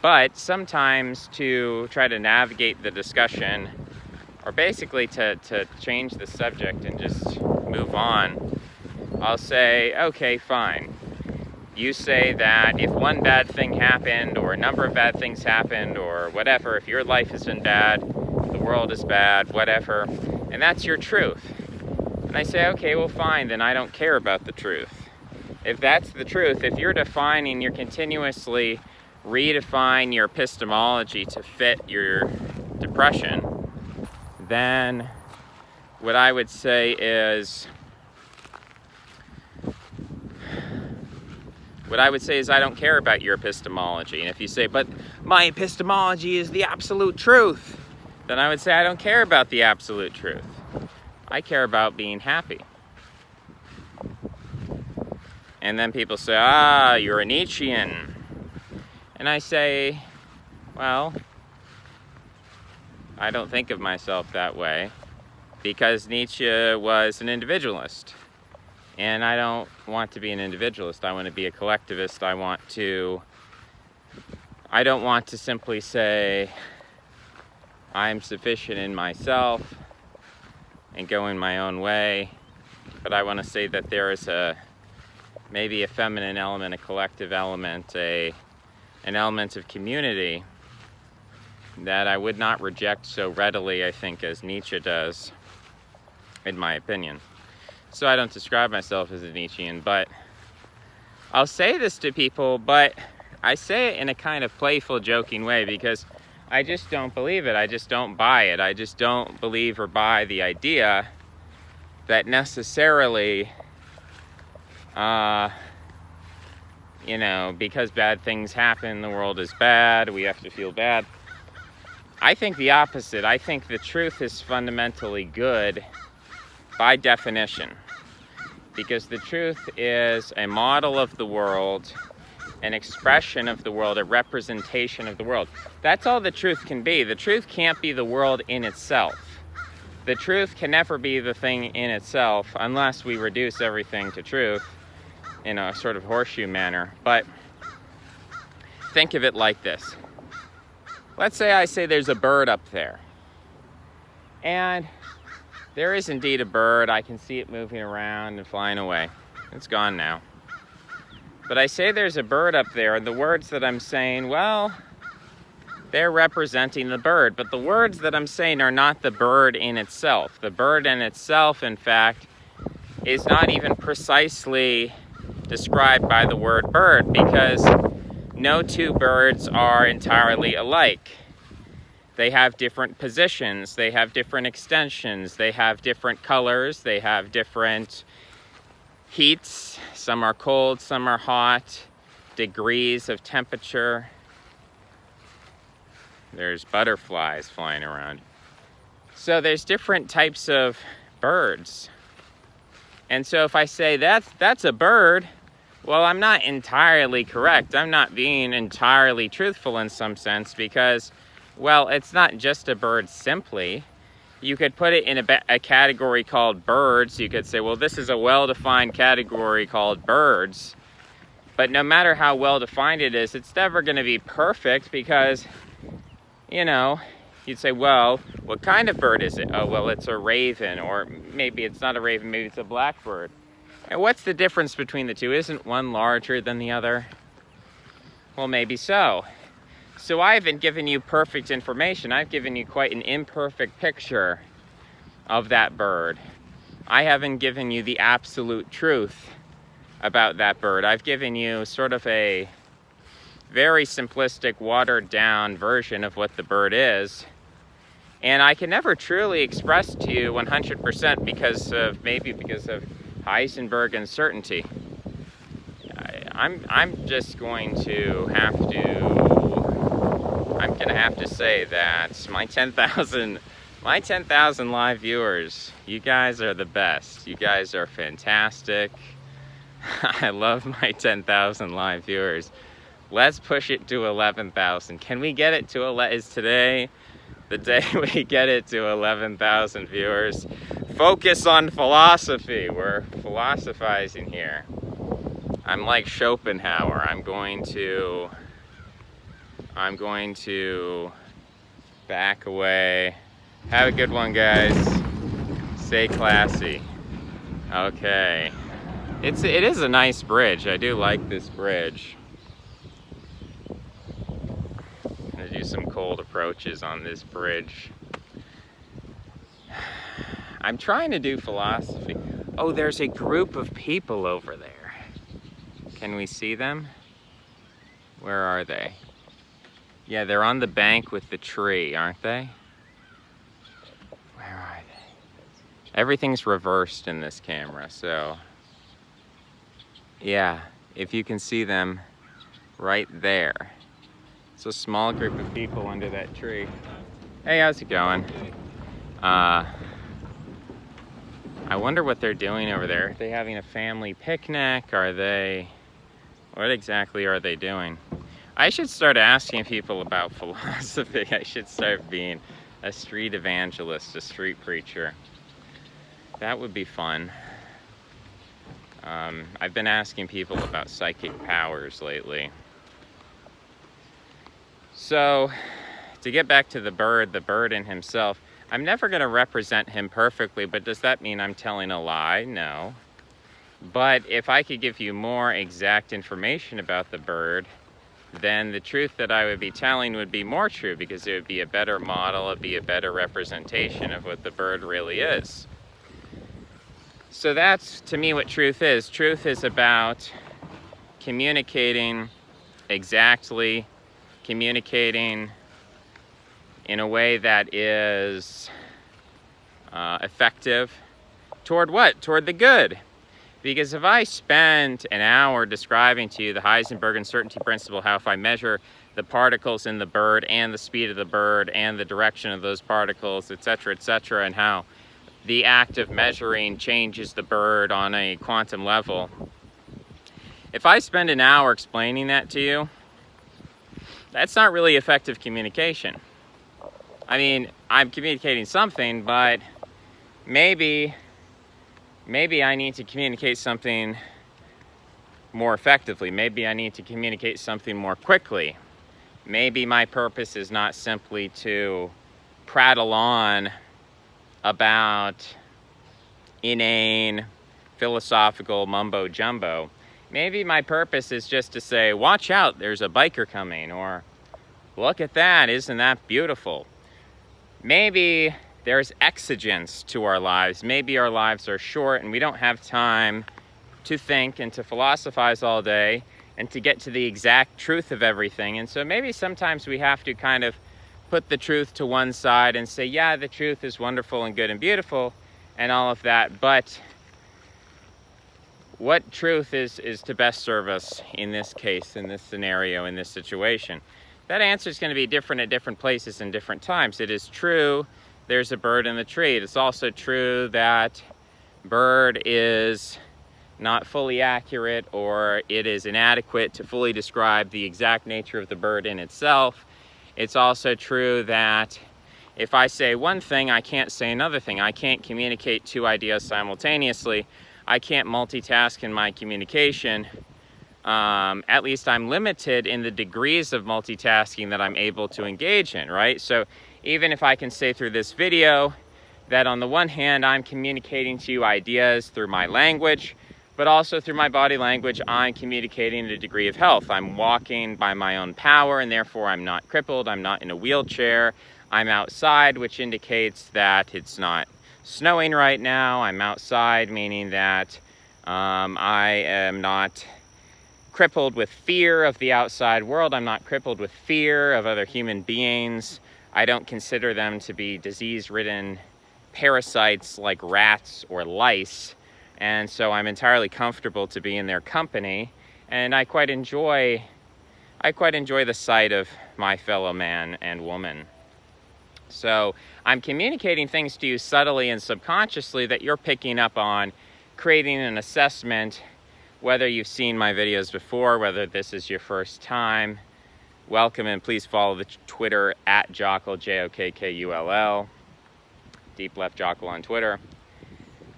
but sometimes to try to navigate the discussion, or basically to change the subject and just move on, I'll say, okay, fine. You say that if one bad thing happened, or a number of bad things happened, or whatever, if your life has been bad, the world is bad, whatever, and that's your truth. And I say, okay, well, fine, then I don't care about the truth. If that's the truth, if you're continuously redefine your epistemology to fit your depression, then what I would say is, What I would say is I don't care about your epistemology. And if you say, but my epistemology is the absolute truth, then I would say I don't care about the absolute truth. I care about being happy. And then people say, ah, you're a Nietzschean. And I say, well, I don't think of myself that way because Nietzsche was an individualist. And I don't want to be an individualist. I want to be a collectivist. I don't want to simply say I'm sufficient in myself and go in my own way. But I want to say that there is maybe a feminine element, a collective element, an element of community that I would not reject so readily, I think, as Nietzsche does, in my opinion. So I don't describe myself as a Nietzschean, but I'll say this to people, but I say it in a kind of playful, joking way because I just don't believe it. I just don't buy it. I just don't believe or buy the idea that necessarily, because bad things happen, the world is bad, we have to feel bad. I think the opposite. I think the truth is fundamentally good by definition, because the truth is a model of the world, an expression of the world, a representation of the world. That's all the truth can be. The truth can't be the world in itself. The truth can never be the thing in itself unless we reduce everything to truth in a sort of horseshoe manner. But think of it like this. Let's say I say there's a bird up there. And there is indeed a bird. I can see it moving around and flying away. It's gone now. But I say there's a bird up there, and the words that I'm saying, well, they're representing the bird. But the words that I'm saying are not the bird in itself. The bird in itself, in fact, is not even precisely described by the word bird, because no two birds are entirely alike. They have different positions, they have different extensions, they have different colors, they have different heats. Some are cold, some are hot, degrees of temperature. There's butterflies flying around. So there's different types of birds. And so if I say that's a bird, well, I'm not entirely correct. I'm not being entirely truthful in some sense because, well, it's not just a bird simply. You could put it in a category called birds. You could say, well, this is a well-defined category called birds. But no matter how well-defined it is, it's never going to be perfect because, you'd say, well, what kind of bird is it? Oh, well, it's a raven, or maybe it's not a raven, maybe it's a blackbird. And what's the difference between the two? Isn't one larger than the other? Well, maybe so. So I haven't given you perfect information. I've given you quite an imperfect picture of that bird. I haven't given you the absolute truth about that bird. I've given you sort of a very simplistic, watered-down version of what the bird is. And I can never truly express to you 100% because of Heisenberg uncertainty. I'm just going to have to say that my 10,000 live viewers, you guys are the best. You guys are fantastic. I love my 10,000 live viewers. Let's push it to 11,000. Can we get it to 11? Is today the day we get it to 11,000 viewers? Focus on philosophy. We're philosophizing here. I'm like Schopenhauer. I'm going to back away. Have a good one, guys. Stay classy. Okay. It is a nice bridge. I do like this bridge. I'm gonna do some cold approaches on this bridge. I'm trying to do philosophy. Oh, there's a group of people over there. Can we see them? Where are they? Yeah, they're on the bank with the tree, aren't they? Where are they? Everything's reversed in this camera, so... yeah, if you can see them right there. It's a small group of people under that tree. Hey, how's it going? I wonder what they're doing over there. Are they having a family picnic? What exactly are they doing? I should start asking people about philosophy. I should start being a street evangelist, a street preacher. That would be fun. I've been asking people about psychic powers lately. So, to get back to the bird in himself, I'm never going to represent him perfectly, but does that mean I'm telling a lie? No. But if I could give you more exact information about the bird, then the truth that I would be telling would be more true, because it would be a better model, it would be a better representation of what the bird really is. So that's, to me, what truth is. Truth is about communicating exactly, communicating in a way that is effective toward what? Toward the good. Because if I spend an hour describing to you the Heisenberg uncertainty principle, how if I measure the particles in the bird and the speed of the bird and the direction of those particles, etc., and how the act of measuring changes the bird on a quantum level, if I spend an hour explaining that to you, that's not really effective communication. I mean, I'm communicating something, but maybe I need to communicate something more effectively. Maybe I need to communicate something more quickly. Maybe my purpose is not simply to prattle on about inane philosophical mumbo jumbo. Maybe my purpose is just to say, watch out, there's a biker coming, or look at that, isn't that beautiful? Maybe there's exigence to our lives. Maybe our lives are short and we don't have time to think and to philosophize all day and to get to the exact truth of everything. And so maybe sometimes we have to kind of put the truth to one side and say, yeah, the truth is wonderful and good and beautiful and all of that, but what truth is to best serve us in this case, in this scenario, in this situation? That answer is going to be different at different places and different times. It is true there's a bird in the tree. It's also true that bird is not fully accurate, or it is inadequate to fully describe the exact nature of the bird in itself. It's also true that if I say one thing, I can't say another thing. I can't communicate two ideas simultaneously. I can't multitask in my communication. At least I'm limited in the degrees of multitasking that I'm able to engage in, right? So even if I can say through this video that on the one hand, I'm communicating to you ideas through my language, but also through my body language, I'm communicating a degree of health. I'm walking by my own power, and therefore I'm not crippled. I'm not in a wheelchair. I'm outside, which indicates that it's not snowing right now. I'm outside, meaning that I am not crippled with fear of the outside world. I'm not crippled with fear of other human beings. I don't consider them to be disease-ridden parasites like rats or lice. And so I'm entirely comfortable to be in their company. And I quite enjoy the sight of my fellow man and woman. So I'm communicating things to you subtly and subconsciously that you're picking up on, creating an assessment, whether you've seen my videos before, whether this is your first time. Welcome, and please follow the Twitter at Jokkull, Jokkull, Deep Left Jokkull on Twitter,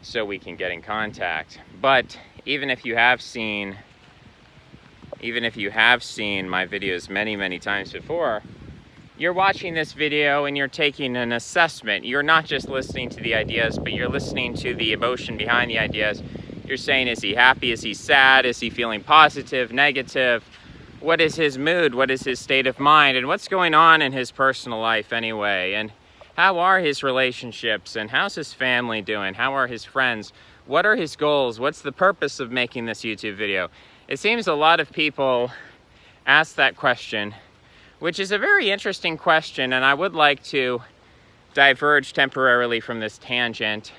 so we can get in contact. But even if you have seen my videos many times before, you're watching this video and you're taking an assessment. You're not just listening to the ideas, but you're listening to the emotion behind the ideas. You're saying, is he happy? Is he sad? Is he feeling positive, negative? What is his mood? What is his state of mind? And what's going on in his personal life anyway? And how are his relationships? And how's his family doing? How are his friends? What are his goals? What's the purpose of making this YouTube video? It seems a lot of people ask that question, which is a very interesting question, and I would like to diverge temporarily from this tangent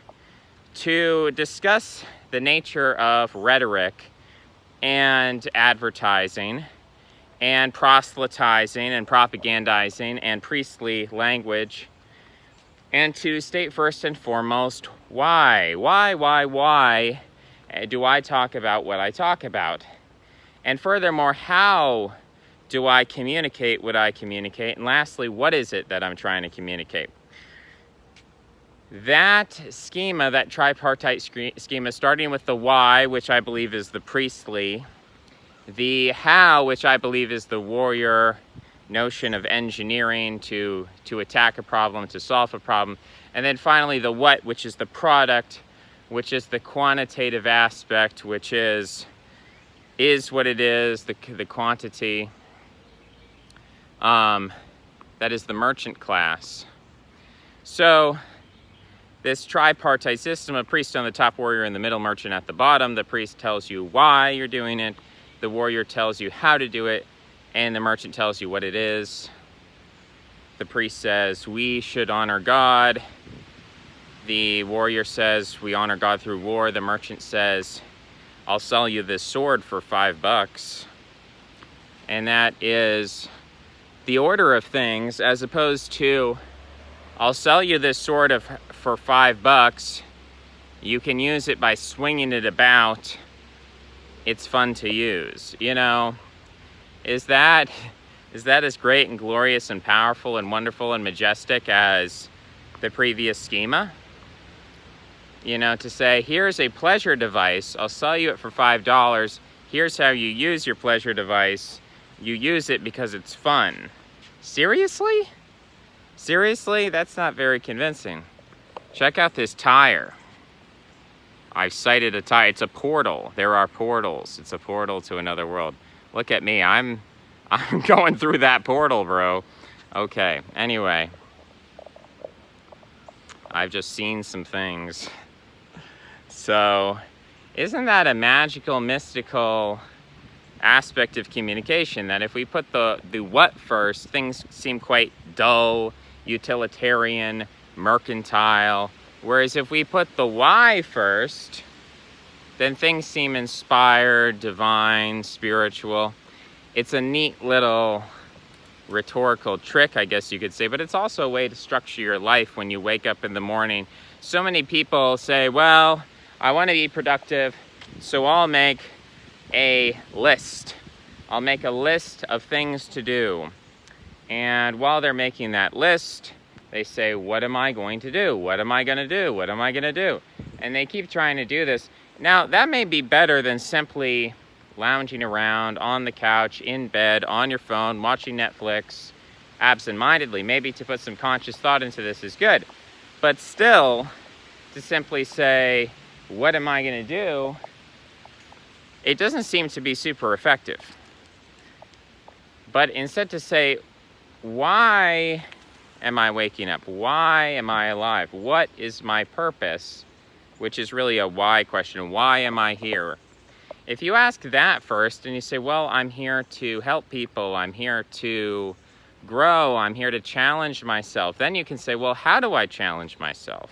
to discuss the nature of rhetoric and advertising and proselytizing and propagandizing and priestly language, and to state first and foremost, why do I talk about what I talk about? And furthermore, how do I communicate what I communicate? And lastly, what is it that I'm trying to communicate? That schema, that tripartite schema, starting with the why, which I believe is the priestly, the how, which I believe is the warrior notion of engineering to attack a problem, to solve a problem, and then finally the what, which is the product, which is the quantitative aspect, which is what it is, the quantity. That is the merchant class. So this tripartite system, a priest on the top, warrior in the middle, merchant at the bottom. The priest tells you why you're doing it, the warrior tells you how to do it, and the merchant tells you what it is. The priest says, we should honor God. The warrior says, we honor God through war. The merchant says, I'll sell you this sword for $5. And that is the order of things, as opposed to, I'll sell you this sword for $5. You can use it by swinging it about. It's fun to use. You know, is that as great and glorious and powerful and wonderful and majestic as the previous schema? You know, to say, here's a pleasure device, I'll sell you it for $5. Here's how you use your pleasure device. You use it because it's fun. Seriously? Seriously? That's not very convincing. Check out this tire. I've sighted a tire. It's a portal. There are portals. It's a portal to another world. Look at me. I'm going through that portal, bro. Okay. Anyway. I've just seen some things. So, isn't that a magical, mystical aspect of communication, that if we put the what first, things seem quite dull, utilitarian, mercantile, whereas if we put the why first, then things seem inspired, divine, spiritual. It's a neat little rhetorical trick, I guess you could say, but it's also a way to structure your life when you wake up in the morning. So many people say, well, I want to be productive, so I'll make a list. I'll make a list of things to do. And while they're making that list, they say, what am I going to do? What am I going to do? What am I going to do? And they keep trying to do this. Now, that may be better than simply lounging around on the couch, in bed, on your phone, watching Netflix, absent-mindedly. Maybe to put some conscious thought into this is good. But still, to simply say, what am I going to do? It doesn't seem to be super effective. But instead to say, why am I waking up? Why am I alive? What is my purpose? Which is really a why question. Why am I here? If you ask that first and you say, well, I'm here to help people, I'm here to grow, I'm here to challenge myself, then you can say, well, how do I challenge myself?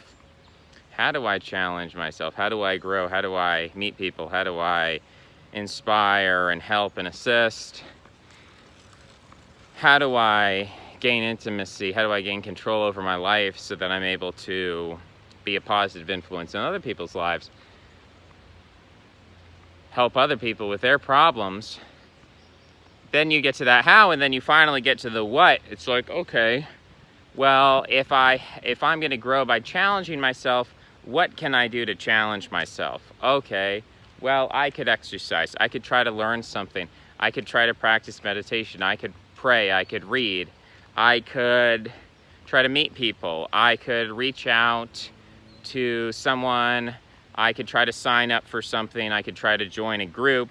How do I challenge myself? How do I grow? How do I meet people? How do I inspire and help and assist? How do I gain intimacy? How do I gain control over my life so that I'm able to be a positive influence in other people's lives? Help other people with their problems. Then you get to that how, and then you finally get to the what. It's like, okay, well, if I'm going to grow by challenging myself, what can I do to challenge myself? Okay, well, I could exercise. I could try to learn something. I could try to practice meditation. I could pray. I could read. I could try to meet people. I could reach out to someone. I could try to sign up for something. I could try to join a group.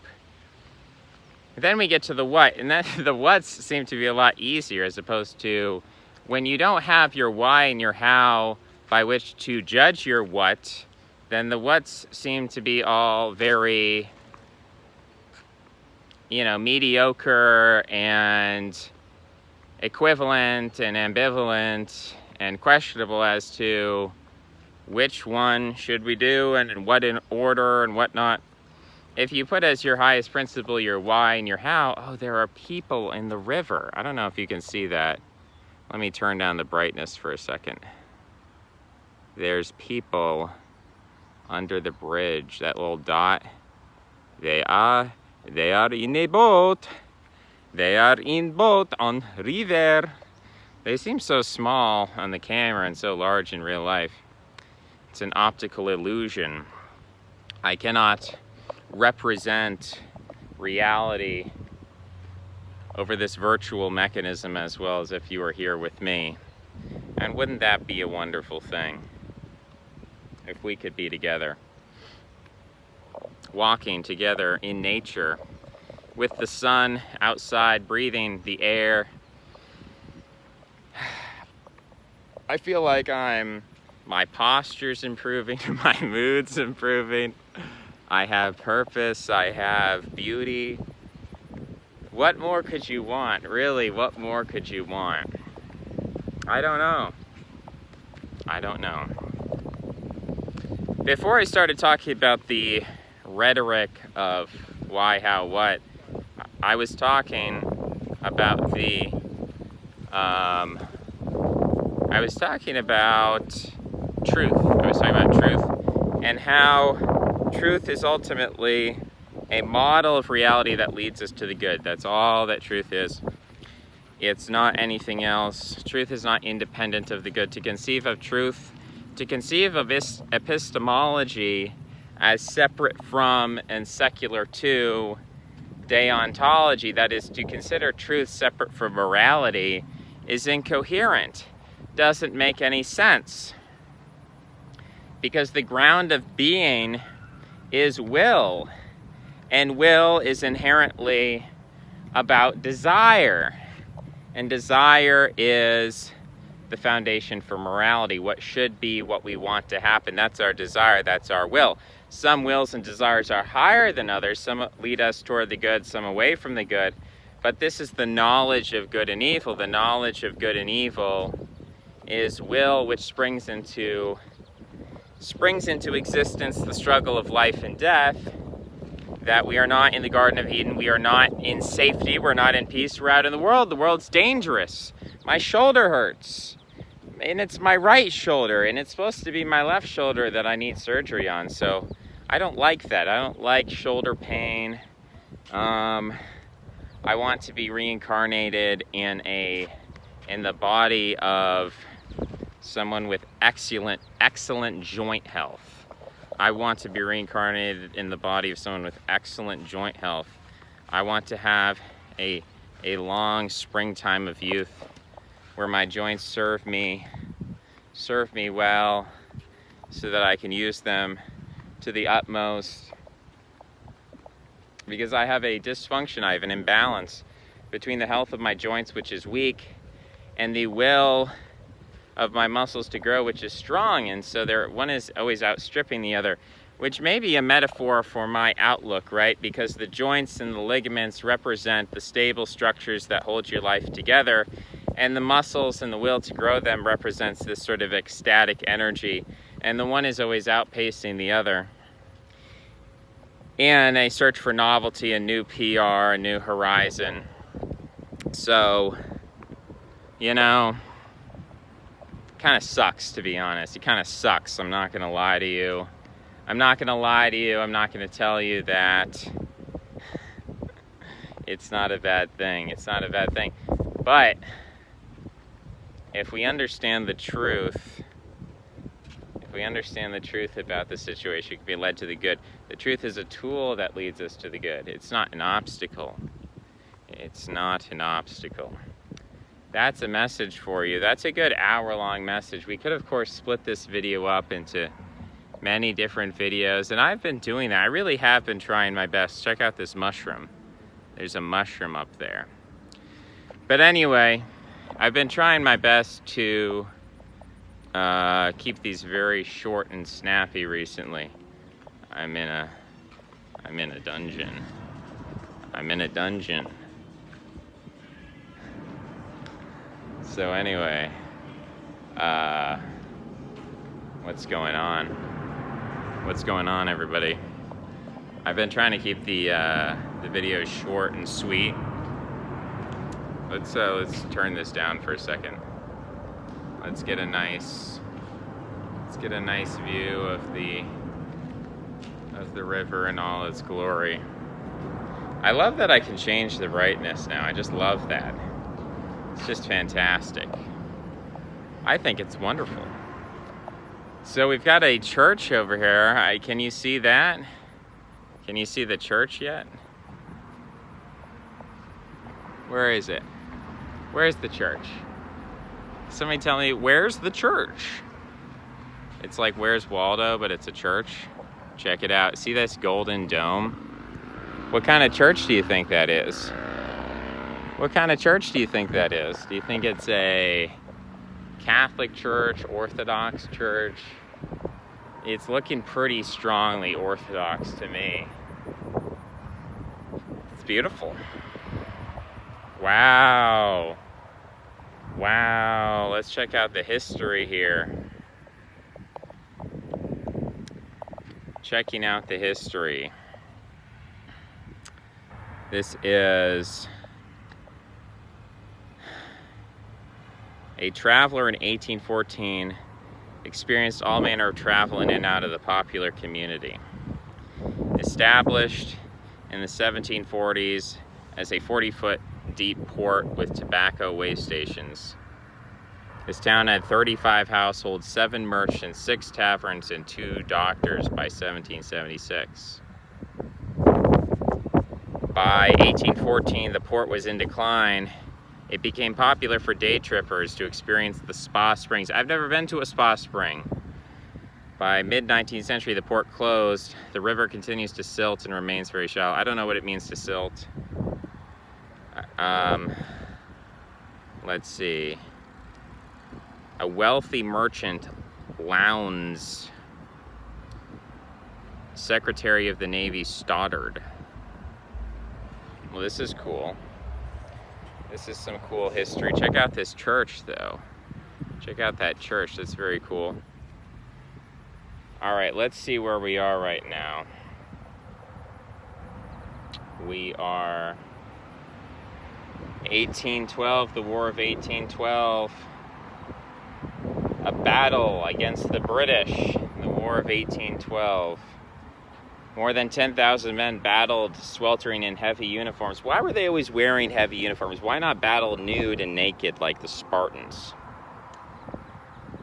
Then we get to the what, and then the whats seem to be a lot easier, as opposed to when you don't have your why and your how by which to judge your what, then the whats seem to be all very, mediocre and equivalent and ambivalent and questionable as to which one should we do and in what in order and whatnot. if you put as your highest principle your why and your how, oh, there are people in the river. I don't know if you can see that. Let me turn down the brightness for a second. There's people under the bridge, that little dot. They are in a boat. They are in boat on river. They seem so small on the camera and so large in real life. It's an optical illusion. I cannot represent reality over this virtual mechanism as well as if you were here with me. And wouldn't that be a wonderful thing if we could be together, walking together in nature with the sun outside, breathing the air. I feel like my posture's improving, my mood's improving. I have purpose, I have beauty. What more could you want? Really, what more could you want? I don't know. I don't know. Before I started talking about the rhetoric of why, how, what, I was talking about truth. I was talking about truth and how truth is ultimately a model of reality that leads us to the good. That's all that truth is. It's not anything else. Truth is not independent of the good. To conceive of truth, to conceive of epistemology as separate from and secular to deontology, that is, to consider truth separate from morality, is incoherent. Doesn't make any sense. Because the ground of being is will. And will is inherently about desire. And desire is the foundation for morality. What should be, what we want to happen. That's our desire, that's our will. Some wills and desires are higher than others. Some lead us toward the good, some away from the good. But this is the knowledge of good and evil. The knowledge of good and evil is will, which springs into existence the struggle of life and death. That we are not in the Garden of Eden. We are not in safety. We're not in peace. We're out in the world. The world's dangerous. My shoulder hurts. And it's my right shoulder. And it's supposed to be my left shoulder that I need surgery on. So I don't like that. I don't like shoulder pain. I want to be reincarnated in the body of someone with excellent joint health. I want to be reincarnated in the body of someone with excellent joint health. I want to have a long springtime of youth where my joints serve me well so that I can use them to the utmost. Because I have a dysfunction, I have an imbalance between the health of my joints, which is weak, and the will of my muscles to grow, which is strong. And so one is always outstripping the other, which may be a metaphor for my outlook, right? Because the joints and the ligaments represent the stable structures that hold your life together, and the muscles and the will to grow them represents this sort of ecstatic energy, and the one is always outpacing the other. And a search for novelty, a new PR, a new horizon. So, you know, kind of sucks, to be honest. It kind of sucks. I'm not going to lie to you. I'm not going to tell you that it's not a bad thing. It's not a bad thing. But if we understand the truth, about the situation, it can be led to the good. The truth is a tool that leads us to the good. It's not an obstacle. It's not an obstacle. That's a message for you. That's a good hour-long message. We could, of course, split this video up into many different videos, and I've been doing that. I really have been trying my best. Check out this mushroom. There's a mushroom up there. But anyway, I've been trying my best to keep these very short and snappy recently. I'm in a dungeon. So anyway, what's going on? What's going on, everybody? I've been trying to keep the videos short and sweet. Let's turn this down for a second. Let's get a nice view of the river in all its glory. I love that I can change the brightness now. I just love that. It's just fantastic. I think it's wonderful. So we've got a church over here. Can you see that? Can you see the church yet? Where is it? Where's the church? Somebody tell me, where's the church? It's like Where's Waldo, but it's a church. Check it out. See this golden dome? What kind of church do you think that is? What kind of church do you think that is? Do you think it's a Catholic church, Orthodox church? It's looking pretty strongly Orthodox to me. It's beautiful. Wow. Wow. Let's check out the history here. Checking out the history. This is a traveler in 1814 experienced all manner of travel in and out of the popular community. Established in the 1740s as a 40-foot deep port with tobacco way stations. This town had 35 households, 7 merchants, 6 taverns, and 2 doctors by 1776. By 1814, the port was in decline. It became popular for day trippers to experience the spa springs. I've never been to a spa spring. By mid-19th century, the port closed. The river continues to silt and remains very shallow. I don't know what it means to silt. Let's see. A wealthy merchant, Lowndes, Secretary of the Navy, Stoddard. Well, this is cool. This is some cool history. Check out this church, though. Check out that church. That's very cool. All right, let's see where we are right now. We are 1812, the War of 1812. A battle against the British, the War of 1812. More than 10,000 men battled, sweltering in heavy uniforms. Why were they always wearing heavy uniforms? Why not battle nude and naked like the Spartans?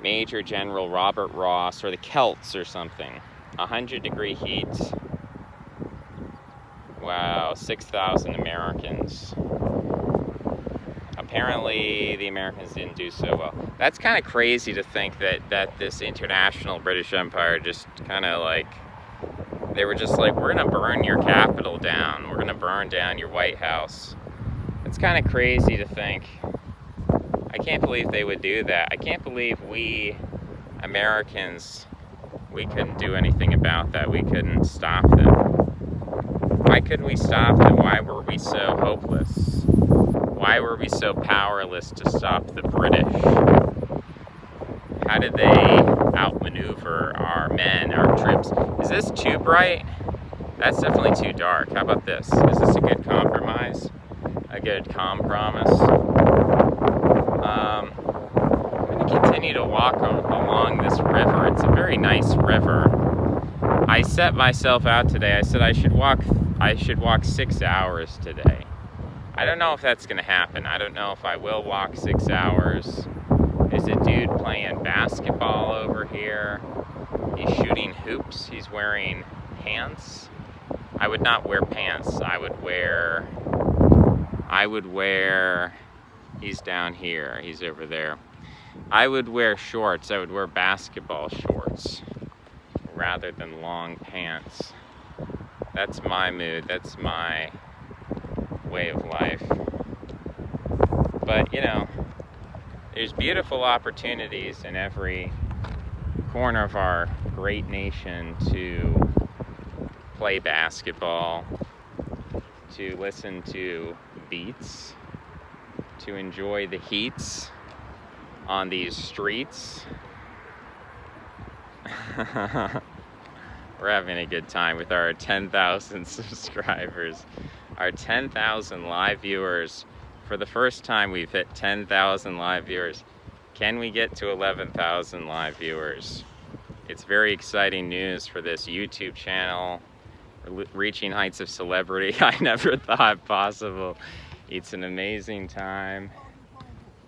Major General Robert Ross, or the Celts or something. 100-degree heat. Wow, 6,000 Americans. Apparently, the Americans didn't do so well. That's kind of crazy to think that this international British Empire just kind of like, they were just like, we're going to burn your capital down. We're going to burn down your White House. It's kind of crazy to think. I can't believe they would do that. I can't believe we Americans, we couldn't do anything about that. We couldn't stop them. Why couldn't we stop them? Why were we so hopeless? Why were we so powerless to stop the British? How did they outmaneuver our men, our troops? Is this too bright? That's definitely too dark. How about this? Is this a good compromise? A good compromise? I'm going to continue to walk along this river. It's a very nice river. I set myself out today. I said I should walk 6 hours today. I don't know if that's going to happen. I don't know if I will walk 6 hours. There's a dude playing basketball over here. He's shooting hoops. He's wearing pants. I would not wear pants. I would wear, he's down here. He's over there. I would wear shorts. I would wear basketball shorts rather than long pants. That's my mood. That's my way of life. But, you know, there's beautiful opportunities in every corner of our great nation to play basketball, to listen to beats, to enjoy the heats on these streets. We're having a good time with our 10,000 subscribers. Our 10,000 live viewers. For the first time, we've hit 10,000 live viewers. Can we get to 11,000 live viewers? It's very exciting news for this YouTube channel. We're reaching heights of celebrity I never thought possible. It's an amazing time.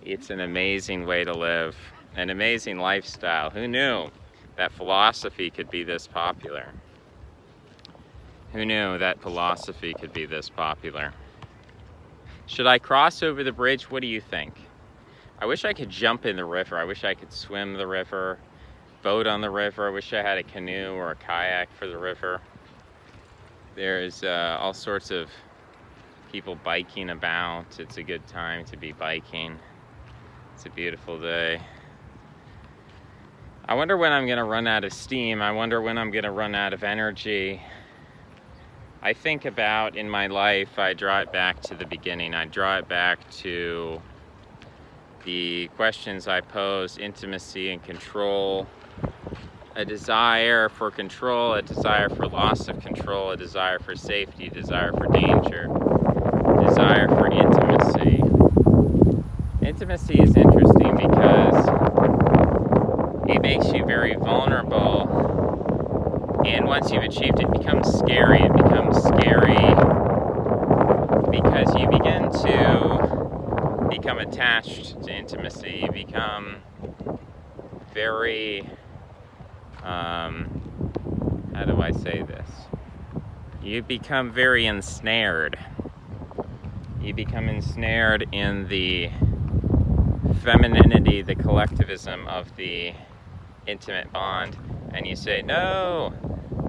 It's an amazing way to live. An amazing lifestyle. Who knew that philosophy could be this popular? Who knew that philosophy could be this popular? Should I cross over the bridge? What do you think? I wish I could jump in the river. I wish I could swim the river, boat on the river. I wish I had a canoe or a kayak for the river. There's all sorts of people biking about. It's a good time to be biking. It's a beautiful day. I wonder when I'm going to run out of steam. I wonder when I'm going to run out of energy. I think about in my life, I draw it back to the beginning. I draw it back to the questions I pose: intimacy and control, a desire for control, a desire for loss of control, a desire for safety, a desire for danger, a desire for intimacy. Intimacy is interesting because it makes you very vulnerable, and once you've achieved it, it becomes scary. It becomes scary because you begin to become attached to intimacy. You become very, how do I say this? You become very ensnared. You become ensnared in the femininity, the collectivism of the intimate bond. And you say, no,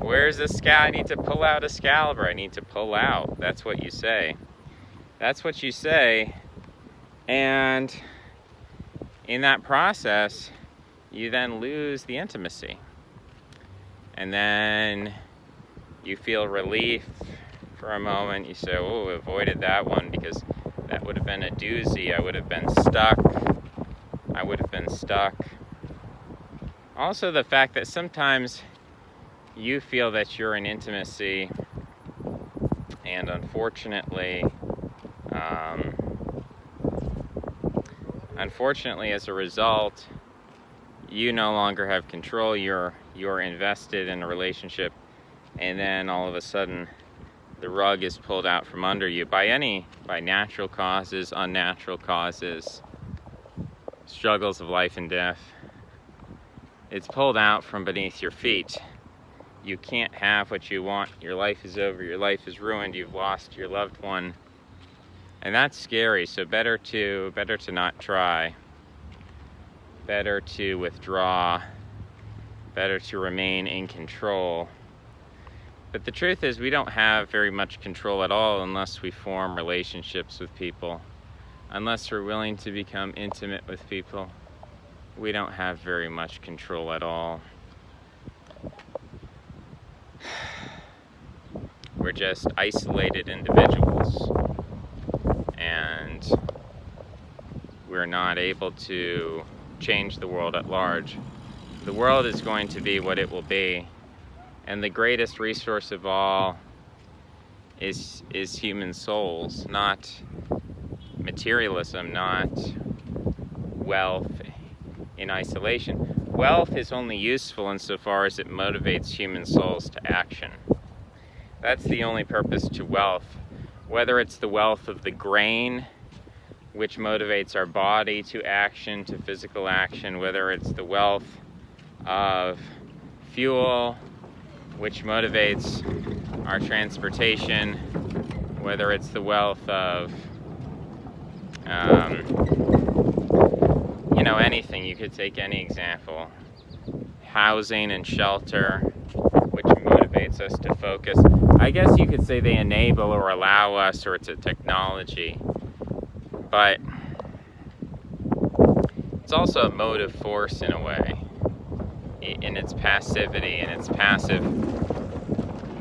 where's the I need to pull out Excalibur. I need to pull out. That's what you say. That's what you say. And in that process, you then lose the intimacy. And then you feel relief for a moment. You say, oh, avoided that one because that would have been a doozy. I would have been stuck. I would have been stuck. Also, the fact that sometimes you feel that you're in intimacy, and unfortunately, as a result, you no longer have control. You're invested in a relationship, and then all of a sudden, the rug is pulled out from under you by natural causes, unnatural causes, struggles of life and death. It's pulled out from beneath your feet. You can't have what you want. Your life is over. Your life is ruined. You've lost your loved one. And that's scary. So better to not try. Better to withdraw. Better to remain in control. But the truth is, we don't have very much control at all unless we form relationships with people. Unless we're willing to become intimate with people, we don't have very much control at all. We're just isolated individuals, and we're not able to change the world at large. The world is going to be what it will be, and the greatest resource of all is human souls, not materialism, not wealth in isolation. Wealth is only useful insofar as it motivates human souls to action. That's the only purpose to wealth. Whether it's the wealth of the grain, which motivates our body to action, to physical action, whether it's the wealth of fuel, which motivates our transportation, whether it's the wealth of anything. You could take any example. Housing and shelter, which motivates us to focus. I guess you could say they enable or allow us, or it's a technology. But it's also a motive force in a way, in its passivity and its passive.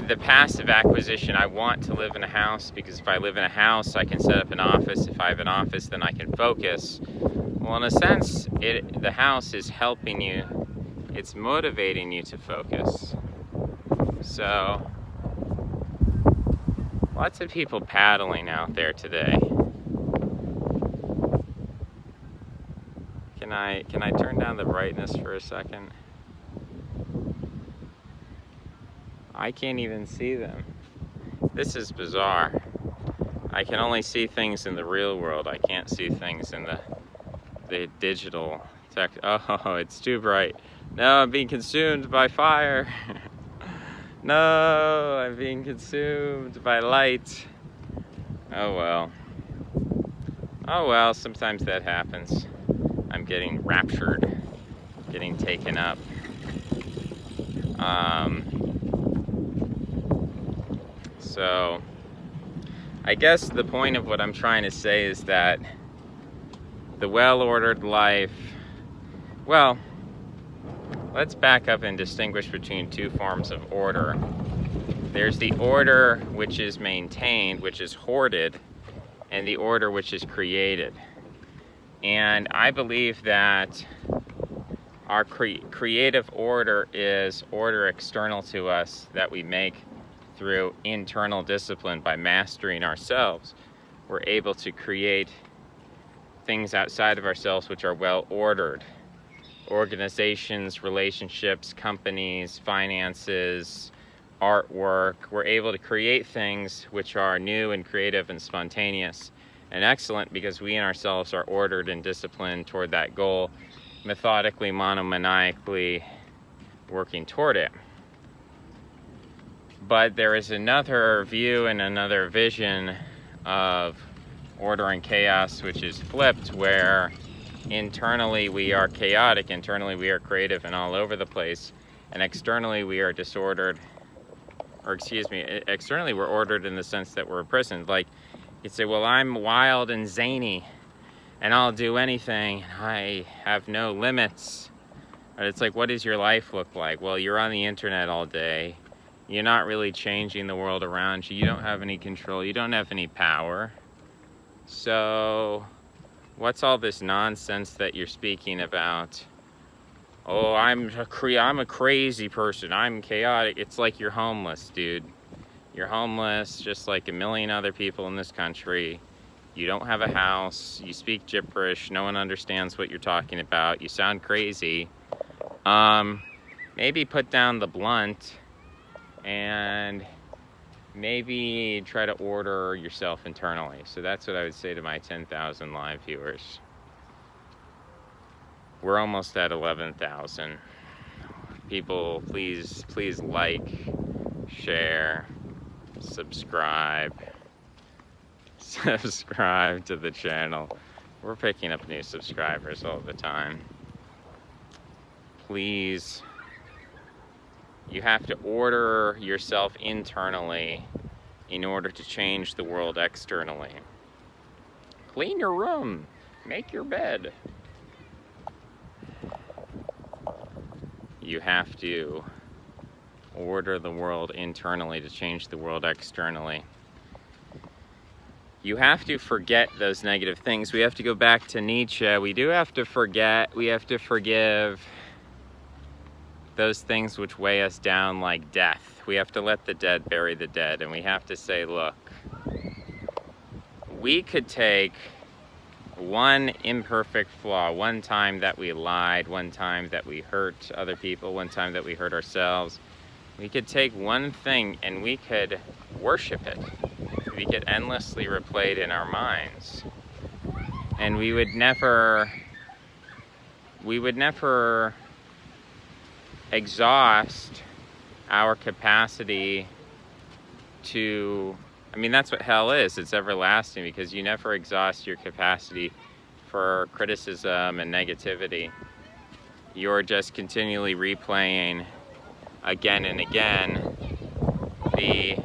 The passive acquisition. I want to live in a house because if I live in a house, I can set up an office. If I have an office, then I can focus. Well, in a sense, the house is helping you. It's motivating you to focus. So, lots of people paddling out there today. Can I turn down the brightness for a second? I can't even see them. This is bizarre. I can only see things in the real world. I can't see things in the digital tech. Oh, it's too bright. No, I'm being consumed by fire. No, I'm being consumed by light. Oh well. Oh well, sometimes that happens. I'm getting raptured, getting taken up. So, I guess the point of what I'm trying to say is that the well-ordered life, well, let's back up and distinguish between two forms of order. There's the order which is maintained, which is hoarded, and the order which is created. And I believe that our creative order is order external to us that we make through internal discipline. By mastering ourselves, we're able to create things outside of ourselves which are well ordered. Organizations, relationships, companies, finances, artwork. We're able to create things which are new and creative and spontaneous and excellent because we in ourselves are ordered and disciplined toward that goal, methodically, monomaniacally working toward it. But there is another view and another vision of order and chaos which is flipped, where internally we are chaotic, internally we are creative and all over the place, and externally we are disordered, or externally we're ordered in the sense that we're imprisoned. Like, you'd say, well, I'm wild and zany and I'll do anything, I have no limits. But it's like, what does your life look like? Well, you're on the internet all day. You're not really changing the world around you. You don't have any control. You don't have any power. So what's all this nonsense that you're speaking about? Oh, I'm a crazy person. I'm chaotic. It's like you're homeless, dude. You're homeless just like a million other people in this country. You don't have a house. You speak gibberish. No one understands what you're talking about. You sound crazy. Maybe put down the blunt and maybe try to order yourself internally. So that's what I would say to my 10,000 live viewers. We're almost at 11,000. People, please like, share, subscribe to the channel. We're picking up new subscribers all the time. Please, you have to order yourself internally in order to change the world externally. Clean your room, make your bed. You have to order the world internally to change the world externally. You have to forget those negative things. We have to go back to Nietzsche. We do have to forget, we have to forgive those things which weigh us down like death. We have to let the dead bury the dead, and we have to say, look, we could take one imperfect flaw, one time that we lied, one time that we hurt other people, one time that we hurt ourselves. We could take one thing and we could worship it. We could endlessly replay it in our minds. And we would never exhaust our capacity to, I mean, that's what hell is. It's everlasting, because you never exhaust your capacity for criticism and negativity. You're just continually replaying again and again the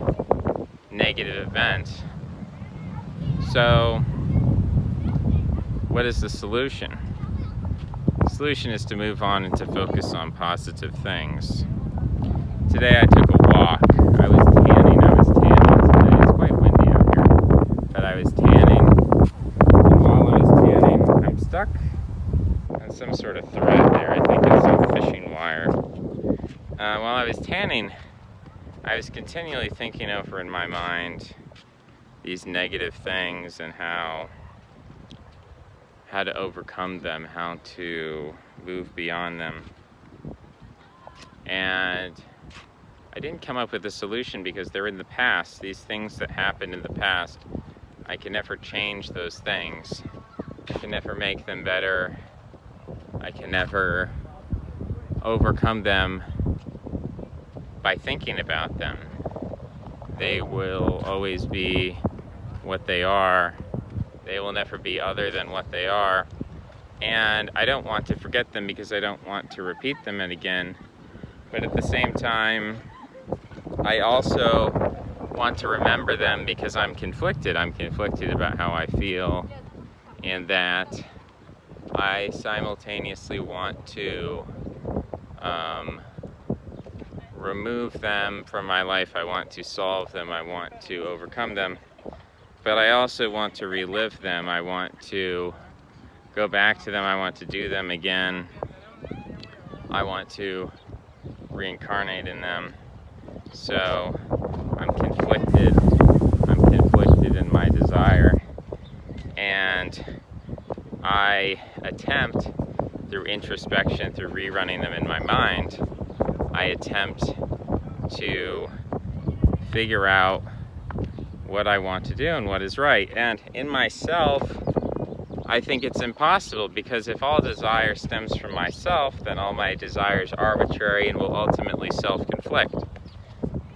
negative event. So what is the solution? The solution is to move on and to focus on positive things. Today I took a walk. I was tanning today. It's quite windy out here. But I was tanning. And while I was tanning, I'm stuck on some sort of thread there. I think it's some fishing wire. While I was tanning, I was continually thinking over in my mind these negative things and how to overcome them, how to move beyond them. And I didn't come up with a solution because they're in the past. These things that happened in the past, I can never change those things. I can never make them better. I can never overcome them by thinking about them. They will always be what they are. They will never be other than what they are. And I don't want to forget them because I don't want to repeat them again. But at the same time, I also want to remember them because I'm conflicted. I'm conflicted about how I feel, and that I simultaneously want to remove them from my life. I want to solve them. I want to overcome them. But I also want to relive them. I want to go back to them. I want to do them again. I want to reincarnate in them. So I'm conflicted. I'm conflicted in my desire. And I attempt, through introspection, through rerunning them in my mind, I attempt to figure out what I want to do and what is right. And in myself, I think it's impossible, because if all desire stems from myself, then all my desires are arbitrary and will ultimately self-conflict.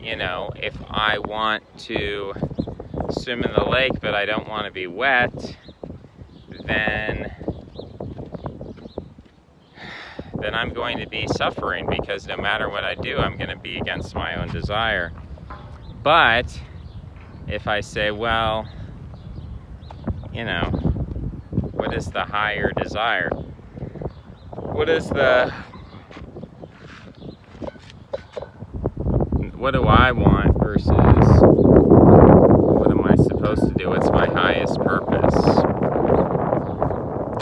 You know, if I want to swim in the lake but I don't want to be wet, then I'm going to be suffering, because no matter what I do, I'm going to be against my own desire. But if I say, well, you know, what is the higher desire? What do I want versus what am I supposed to do? What's my highest purpose?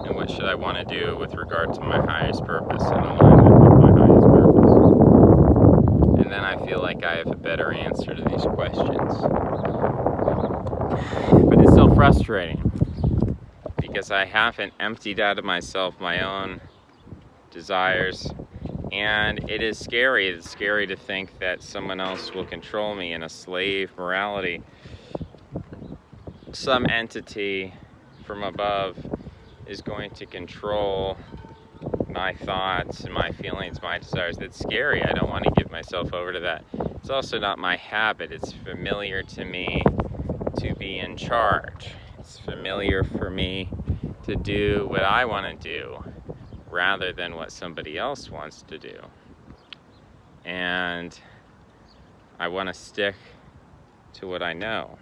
And what should I want to do with regard to my highest purpose in alignment with my highest purpose? And then I feel like I have a better answer to these questions. But it's so frustrating, because I haven't emptied out of myself my own desires, and it is scary. It's scary to think that someone else will control me in a slave morality. Some entity from above is going to control my thoughts and my feelings, my desires. That's scary. I don't want to give myself over to that. It's also not my habit. It's familiar to me to be in charge. It's familiar for me to do what I want to do rather than what somebody else wants to do. And I want to stick to what I know.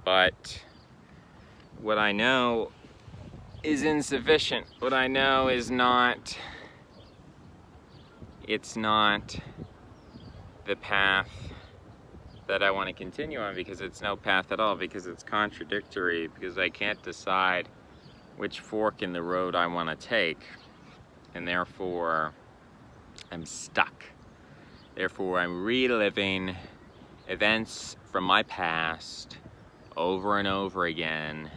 But what I know is insufficient. What I know is not, it's not the path that I want to continue on, because it's no path at all, because it's contradictory, because I can't decide which fork in the road I want to take, and therefore I'm stuck. Therefore I'm reliving events from my past over and over again,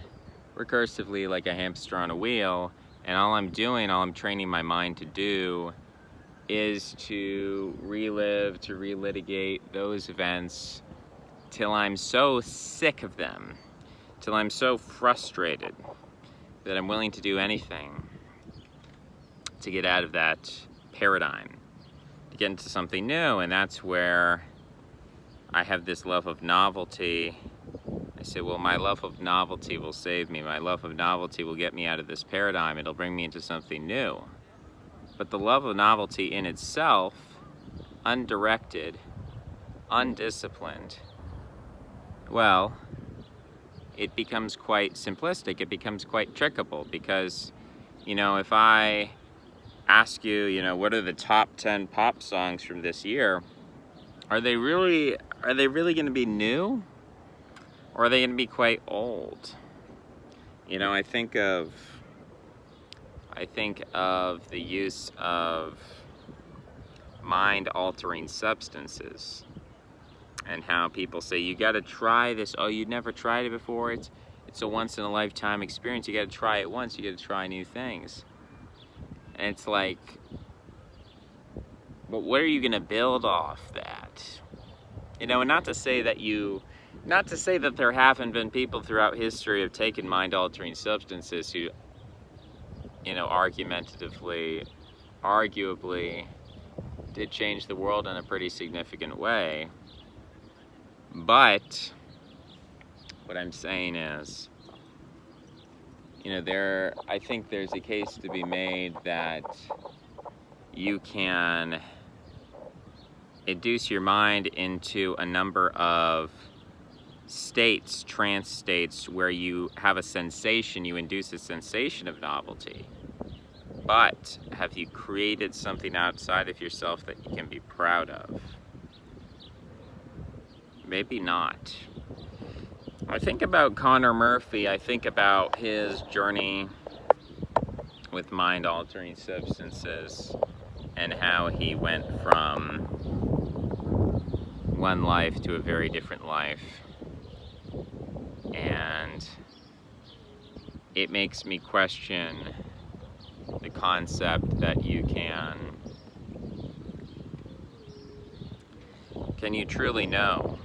recursively, like a hamster on a wheel, and all I'm training my mind to do is to relive, to relitigate those events till I'm so sick of them, till I'm so frustrated that I'm willing to do anything to get out of that paradigm, to get into something new. And that's where I have this love of novelty. I say, well, my love of novelty will save me. My love of novelty will get me out of this paradigm. It'll bring me into something new. But the love of novelty in itself, undirected, undisciplined, well, it becomes quite simplistic. It becomes quite trickable, because, you know, if I ask you, you know, what are the top 10 pop songs from this year, are they really going to be new? Or are they going to be quite old? You know, I think of the use of mind-altering substances. and how people say, you got to try this. Oh, you'd never tried it before? It's a once-in-a-lifetime experience. You got to try it once. You got to try new things. And it's like, but what are you going to build off that? You know, and not to say that there haven't been people throughout history who have taken mind-altering substances who, you know, arguably did change the world in a pretty significant way. But what I'm saying is, you know, I think there's a case to be made that you can induce your mind into a number of states, trance states, where you have a sensation, you induce a sensation of novelty. But have you created something outside of yourself that you can be proud of? Maybe not. I think about Connor Murphy. I think about his journey with mind-altering substances and how he went from one life to a very different life. And it makes me question the concept that you can you truly know?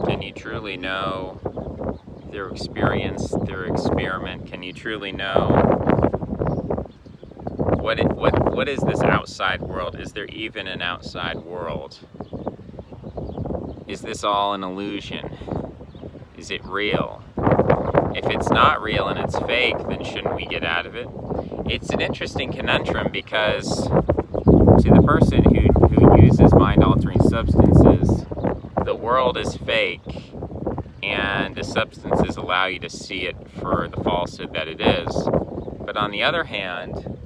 Can you truly know through experience, through experiment? Can you truly know what is this outside world? Is there even an outside world? Is this all an illusion? Is it real? If it's not real and it's fake, then shouldn't we get out of it? It's an interesting conundrum, because to the person who uses mind-altering substances, the world is fake, and the substances allow you to see it for the falsehood that it is. But on the other hand,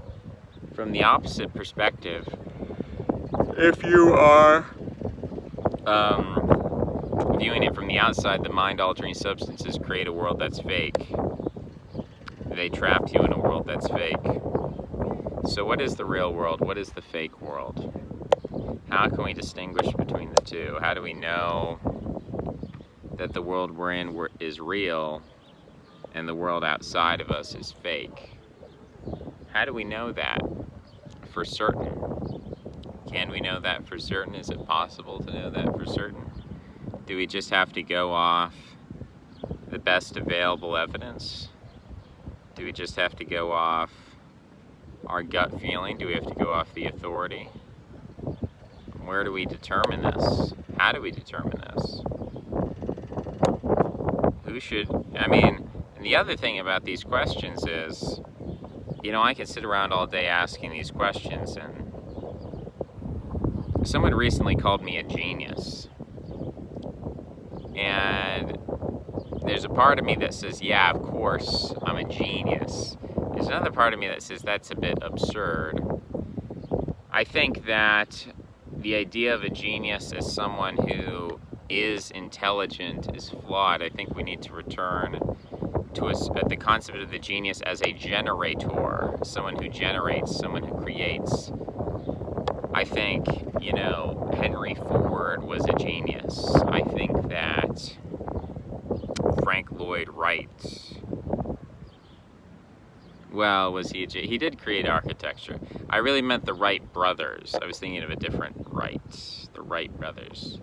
from the opposite perspective, if you are viewing it from the outside, the mind-altering substances create a world that's fake. They trapped you in a world that's fake. So what is the real world? What is the fake world? How can we distinguish between the two? How do we know that the world we're in is real and the world outside of us is fake? How do we know that for certain? Can we know that for certain? Is it possible to know that for certain? Do we just have to go off the best available evidence? Do we just have to go off our gut feeling? Do we have to go off the authority? Where do we determine this? How do we determine this? Who should, I mean, and the other thing about these questions is, you know, I can sit around all day asking these questions, and someone recently called me a genius. And there's a part of me that says, yeah, of course, I'm a genius. There's another part of me that says that's a bit absurd. I think that the idea of a genius as someone who is intelligent is flawed. I think we need to return to the concept of the genius as a generator, someone who generates, someone who creates. I think, you know, Henry Ford was a genius. I think that Frank Lloyd Wright, well, was he he did create architecture. I really meant the Wright brothers. I was thinking of a different Wright, the Wright brothers.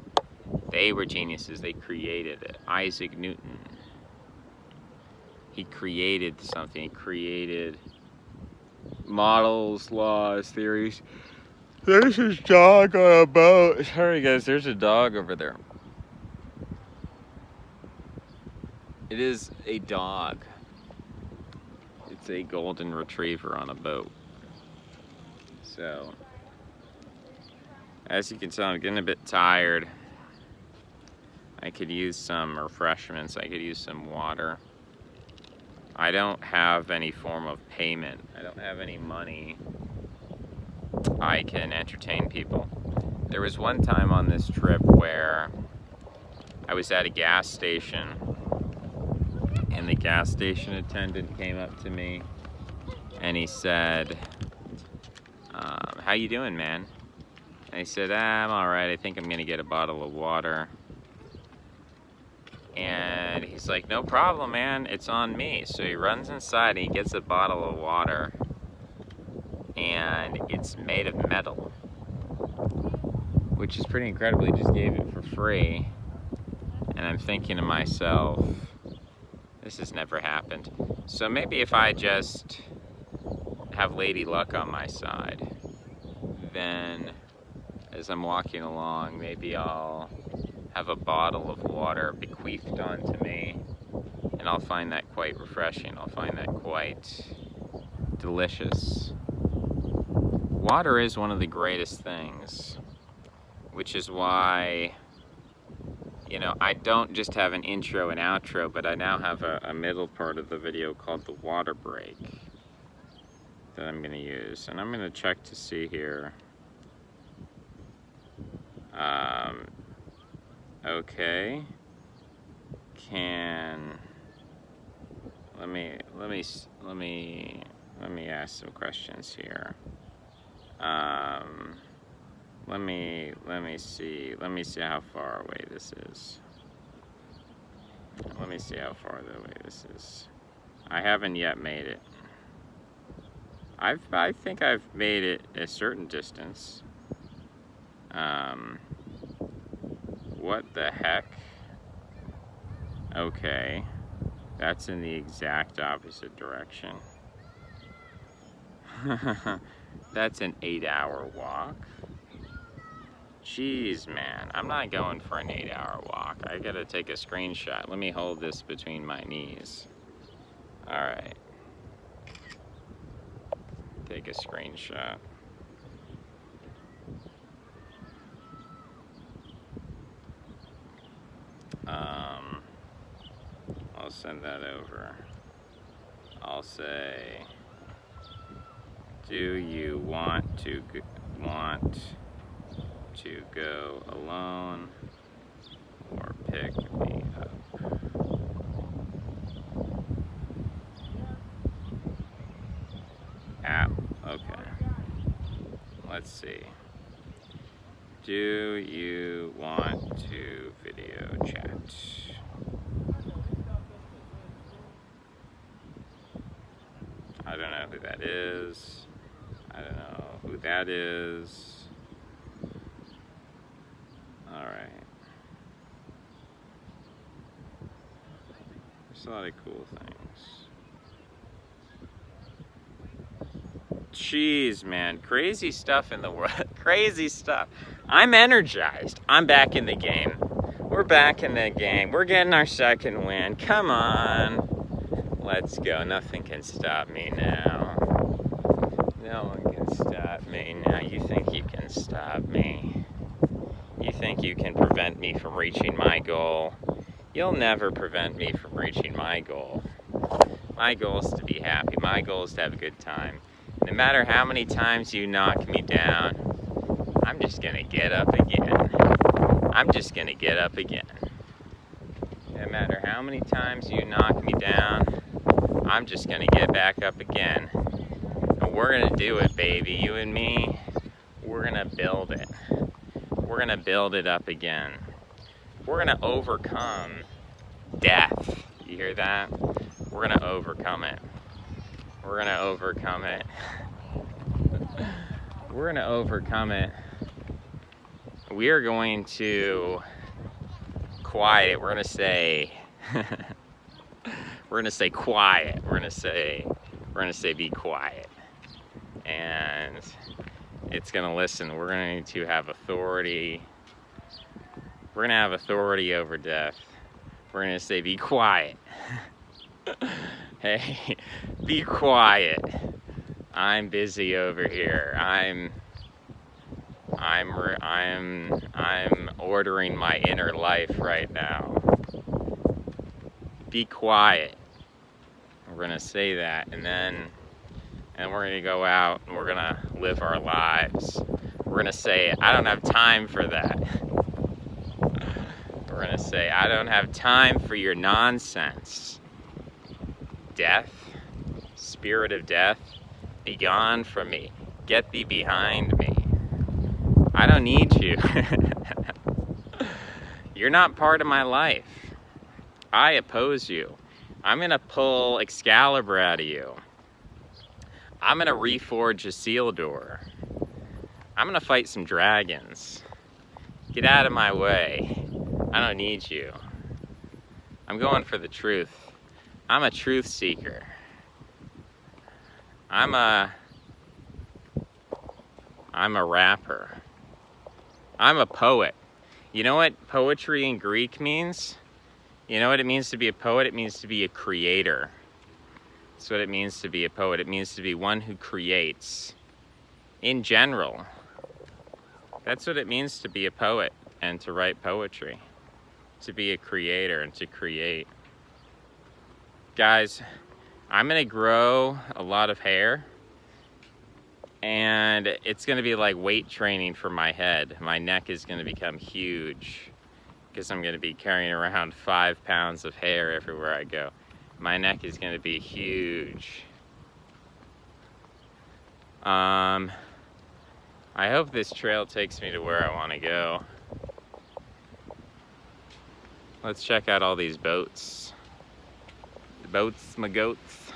They were geniuses. They created it. Isaac Newton, he created something. He created models, laws, theories. There's this dog on a boat. Sorry guys, there's a dog over there. It is a dog. It's a golden retriever on a boat. So, as you can tell, I'm getting a bit tired. I could use some refreshments. I could use some water. I don't have any form of payment. I don't have any money. I can entertain people. There was one time on this trip where I was at a gas station, and the gas station attendant came up to me and he said, how you doing, man? And I said, I'm all right. I think I'm gonna get a bottle of water. And he's like, no problem, man, it's on me. So he runs inside and he gets a bottle of water, and it's made of metal, which is pretty incredible. He just gave it for free. And I'm thinking to myself, this has never happened. So maybe if I just have Lady Luck on my side, then as I'm walking along, maybe I'll have a bottle of water bequeathed onto me, and I'll find that quite refreshing. I'll find that quite delicious. Water is one of the greatest things, which is why, you know, I don't just have an intro and outro, but I now have a middle part of the video called the water break that I'm going to use. And I'm going to check to see here. Okay. Let me ask some questions here. Let me see how far away this is. Let me see how far away this is. I haven't yet made it. I think I've made it a certain distance. What the heck? Okay, that's in the exact opposite direction. That's an 8-hour walk. Jeez, man, I'm not going for an 8-hour walk. I gotta take a screenshot. Let me hold this between my knees. All right. Take a screenshot. I'll send that over. I'll say, do you want to go alone or pick me up? App, okay. Let's see. Do you want to video chat? I don't know who that is. I don't know who that is. All right. There's a lot of cool things. Jeez, man, crazy stuff in the world. Crazy stuff. I'm energized. I'm back in the game. We're back in the game. We're getting our second win. Come on. Let's go. Nothing can stop me now. No one can stop me now. You think you can stop me? You think you can prevent me from reaching my goal? You'll never prevent me from reaching my goal. My goal is to be happy. My goal is to have a good time. No matter how many times you knock me down, I'm just gonna get up again. I'm just gonna get up again. No matter how many times you knock me down, I'm just gonna get back up again. And we're gonna do it, baby. You and me, we're gonna build it. We're gonna build it up again. We're gonna overcome death. You hear that? We're gonna overcome it. We're gonna overcome it. We're gonna overcome it. We are going to quiet it. We're gonna say we're gonna say quiet. We're gonna say be quiet. And it's gonna listen. We're going to have authority. We're gonna have authority over death. We're gonna say be quiet. Hey, be quiet. I'm busy over here. I'm ordering my inner life right now. Be quiet. We're gonna say that, and we're gonna go out and we're gonna live our lives. We're gonna say, I don't have time for that. We're gonna say, I don't have time for your nonsense. Death, spirit of death, be gone from me. Get thee behind me. I don't need you. You're not part of my life. I oppose you. I'm gonna pull Excalibur out of you. I'm gonna reforge Isildur. I'm gonna fight some dragons. Get out of my way. I don't need you. I'm going for the truth. I'm a truth seeker. I'm a rapper. I'm a poet. You know what poetry in Greek means? You know what it means to be a poet? It means to be a creator. That's what it means to be a poet. It means to be one who creates. In general, that's what it means to be a poet and to write poetry. To be a creator and to create. Guys, I'm gonna grow a lot of hair, and it's gonna be like weight training for my head. My neck is gonna become huge because I'm gonna be carrying around 5 pounds of hair everywhere I go. My neck is gonna be huge. I hope this trail takes me to where I wanna go. Let's check out all these boats. Boats, my goats.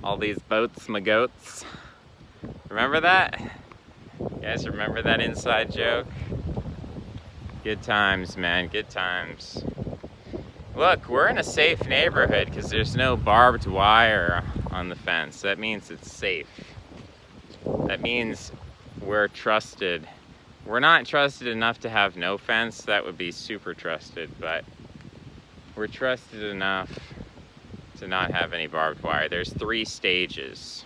All these boats, my goats. Remember that? You guys remember that inside joke? Good times, man, good times. Look, we're in a safe neighborhood because there's no barbed wire on the fence. That means it's safe. That means we're trusted. We're not trusted enough to have no fence. That would be super trusted, but we're trusted enough to not have any barbed wire. There's 3 stages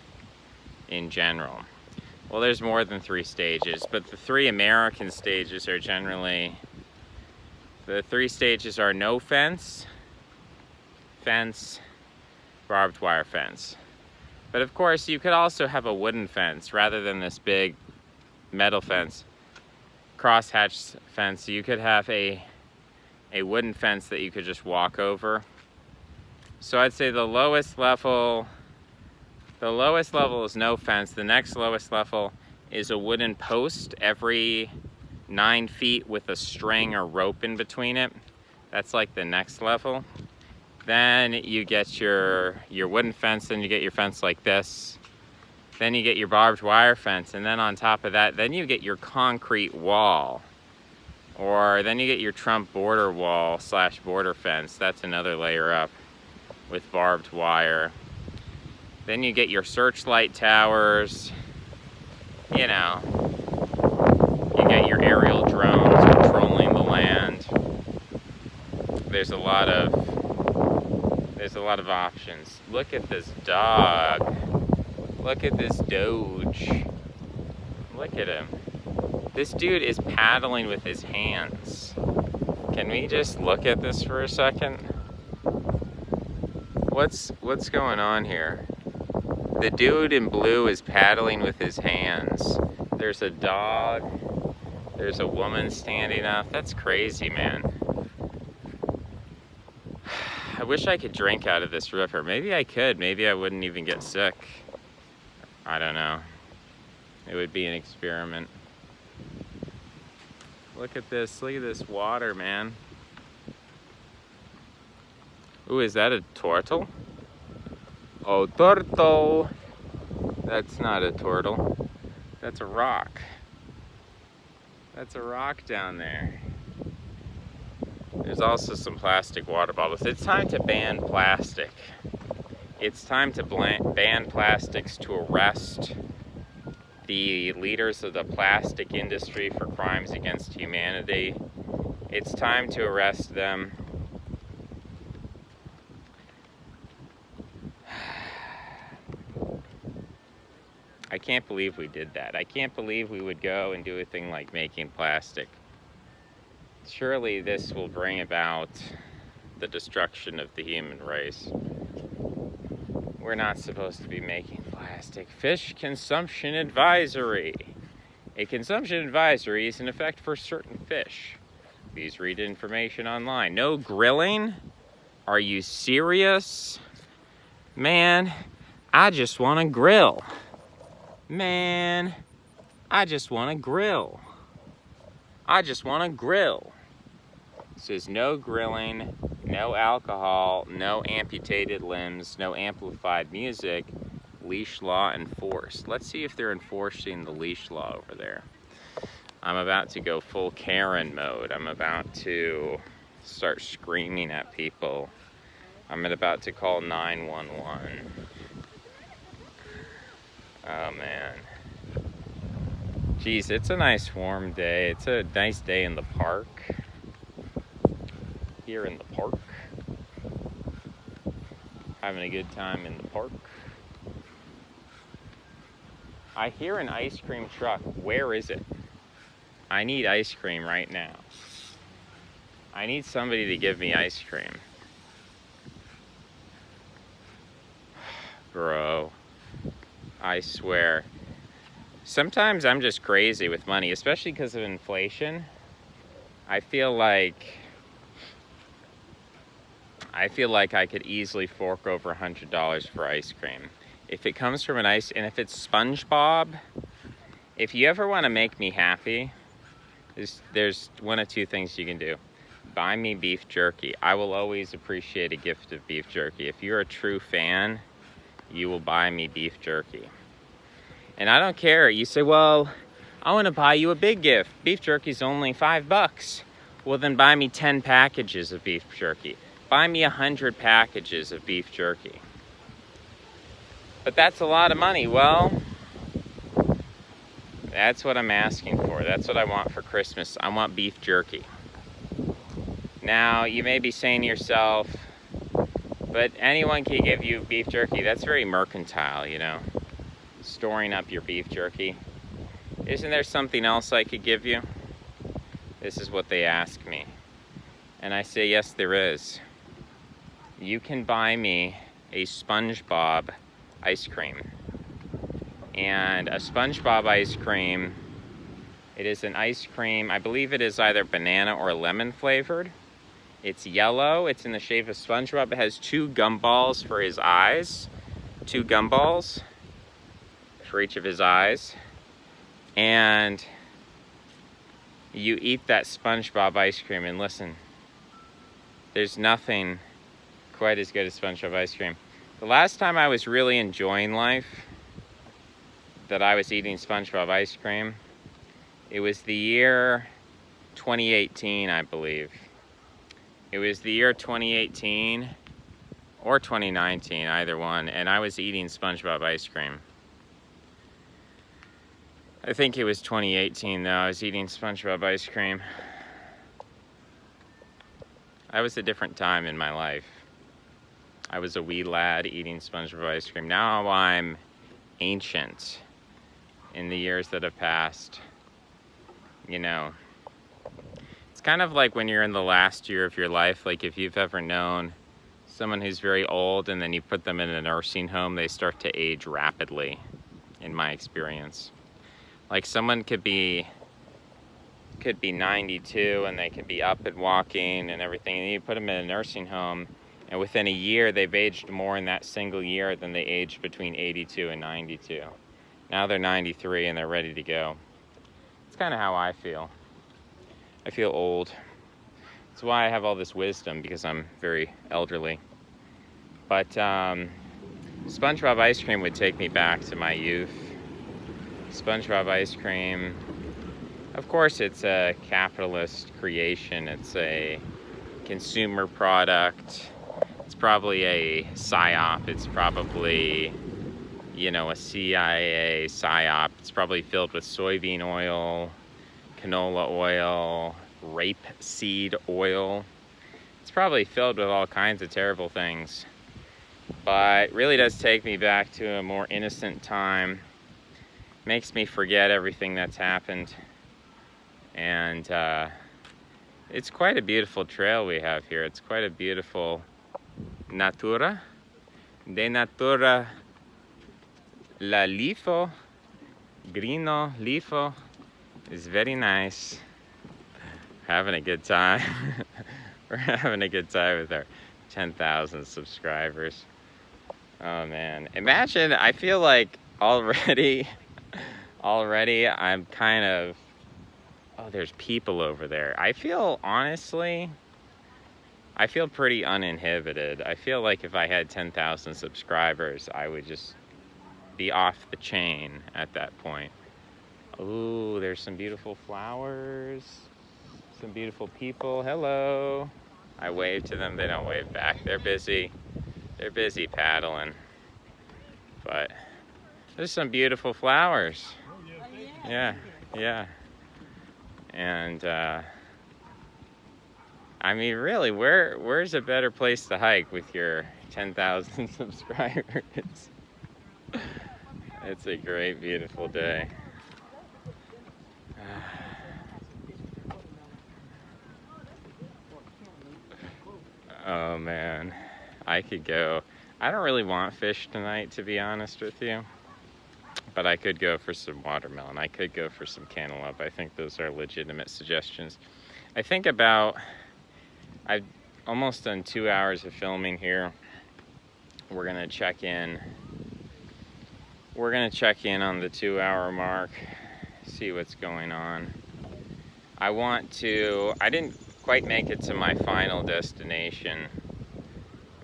in general. Well, there's more than 3 stages, but the 3 American stages are generally, the 3 stages are no fence, fence, barbed wire fence. But of course, you could also have a wooden fence rather than this big metal fence, crosshatch fence. You could have a wooden fence that you could just walk over. So I'd say the lowest level is no fence. The next lowest level is a wooden post every 9 feet with a string or rope in between it. That's like the next level. Then you get your wooden fence, then you get your fence like this. Then you get your barbed wire fence, and then on top of that, then you get your concrete wall. Or then you get your Trump border wall / border fence. That's another layer up with barbed wire. Then you get your searchlight towers. You know, you get your aerial drones patrolling the land. There's a lot of options. Look at this dog. Look at this Doge. Look at him. This dude is paddling with his hands. Can we just look at this for a second? What's going on here? The dude in blue is paddling with his hands. There's a dog. There's a woman standing up. That's crazy, man. I wish I could drink out of this river. Maybe I could. Maybe I wouldn't even get sick. I don't know. It would be an experiment. Look at this. Look at this water, man. Ooh, is that a turtle? Oh, turtle. That's not a turtle. That's a rock. That's a rock down there. There's also some plastic water bottles. It's time to ban plastic. It's time to ban plastics to arrest the leaders of the plastic industry for crimes against humanity. It's time to arrest them. I can't believe we did that. I can't believe we would go and do a thing like making plastic. Surely this will bring about the destruction of the human race. We're not supposed to be making plastic. Fish consumption advisory. A consumption advisory is in effect for certain fish. Please read information online. No grilling? Are you serious? Man, I just want to grill. Man, I just want to grill. I just want to grill. It says no grilling, no alcohol, no amputated limbs, no amplified music, leash law enforced. Let's see if they're enforcing the leash law over there. I'm about to go full Karen mode. I'm about to start screaming at people. I'm about to call 911. Oh man. Geez, it's a nice warm day. It's a nice day in the park. Here in the park. Having a good time in the park. I hear an ice cream truck. Where is it? I need ice cream right now. I need somebody to give me ice cream. Bro, I swear. Sometimes I'm just crazy with money, especially because of inflation. I feel like I could easily fork over $100 for ice cream. If it comes from and if it's SpongeBob, if you ever want to make me happy, there's one of two things you can do. Buy me beef jerky. I will always appreciate a gift of beef jerky. If you're a true fan, you will buy me beef jerky. And I don't care. You say, well, I want to buy you a big gift. Beef jerky's only $5. Well, then buy me 10 packages of beef jerky. Buy me 100 packages of beef jerky. But that's a lot of money. Well, that's what I'm asking for. That's what I want for Christmas. I want beef jerky. Now, you may be saying to yourself, but anyone can give you beef jerky. That's very mercantile, you know, storing up your beef jerky. Isn't there something else I could give you? This is what they ask me. And I say, yes, there is. You can buy me a SpongeBob ice cream. And a SpongeBob ice cream, it is an ice cream, I believe it is either banana or lemon flavored. It's yellow, it's in the shape of SpongeBob. It has 2 gumballs for his eyes. 2 gumballs for each of his eyes. And you eat that SpongeBob ice cream, and listen, there's nothing quite as good as SpongeBob ice cream. The last time I was really enjoying life, that I was eating SpongeBob ice cream, it was the year 2018, I believe. It was the year 2018 or 2019, either one, and I was eating SpongeBob ice cream. I think it was 2018 though, I was eating SpongeBob ice cream. That was a different time in my life. I was a wee lad eating SpongeBob ice cream. Now I'm ancient in the years that have passed. You know, it's kind of like when you're in the last year of your life, like if you've ever known someone who's very old and then you put them in a nursing home, they start to age rapidly, in my experience. Like someone could be 92 and they could be up and walking and everything, and you put them in a nursing home, and within a year they've aged more in that single year than they aged between 82 and 92. Now they're 93 and they're ready to go. It's kind of how I feel. I feel old. That's why I have all this wisdom, because I'm very elderly. But SpongeBob ice cream would take me back to my youth. SpongeBob ice cream, of course it's a capitalist creation. It's a consumer product. It's probably a PSYOP. It's probably, you know, a CIA PSYOP. It's probably filled with soybean oil, canola oil, rapeseed oil. It's probably filled with all kinds of terrible things. But it really does take me back to a more innocent time. Makes me forget everything that's happened. And it's quite a beautiful trail we have here. It's quite a beautiful natura. De natura la lifo, grino lifo is very nice. Having a good time. We're having a good time with our 10,000 subscribers. Oh man, imagine, I feel like already I'm kind of, oh, there's people over there. I feel, honestly, I feel pretty uninhibited. I feel like if I had 10,000 subscribers, I would just be off the chain at that point. Ooh, there's some beautiful flowers, some beautiful people. Hello. I wave to them, they don't wave back. They're busy paddling. But there's some beautiful flowers. Yeah. And I mean, really, where's a better place to hike with your 10,000 subscribers? It's a great, beautiful day. Oh man, I could go. I don't really want fish tonight, to be honest with you. But I could go for some watermelon. I could go for some cantaloupe. I think those are legitimate suggestions. I think I've almost done 2 hours of filming here. We're gonna check in. We're gonna check in on the 2-hour mark, see what's going on. I didn't quite make it to my final destination,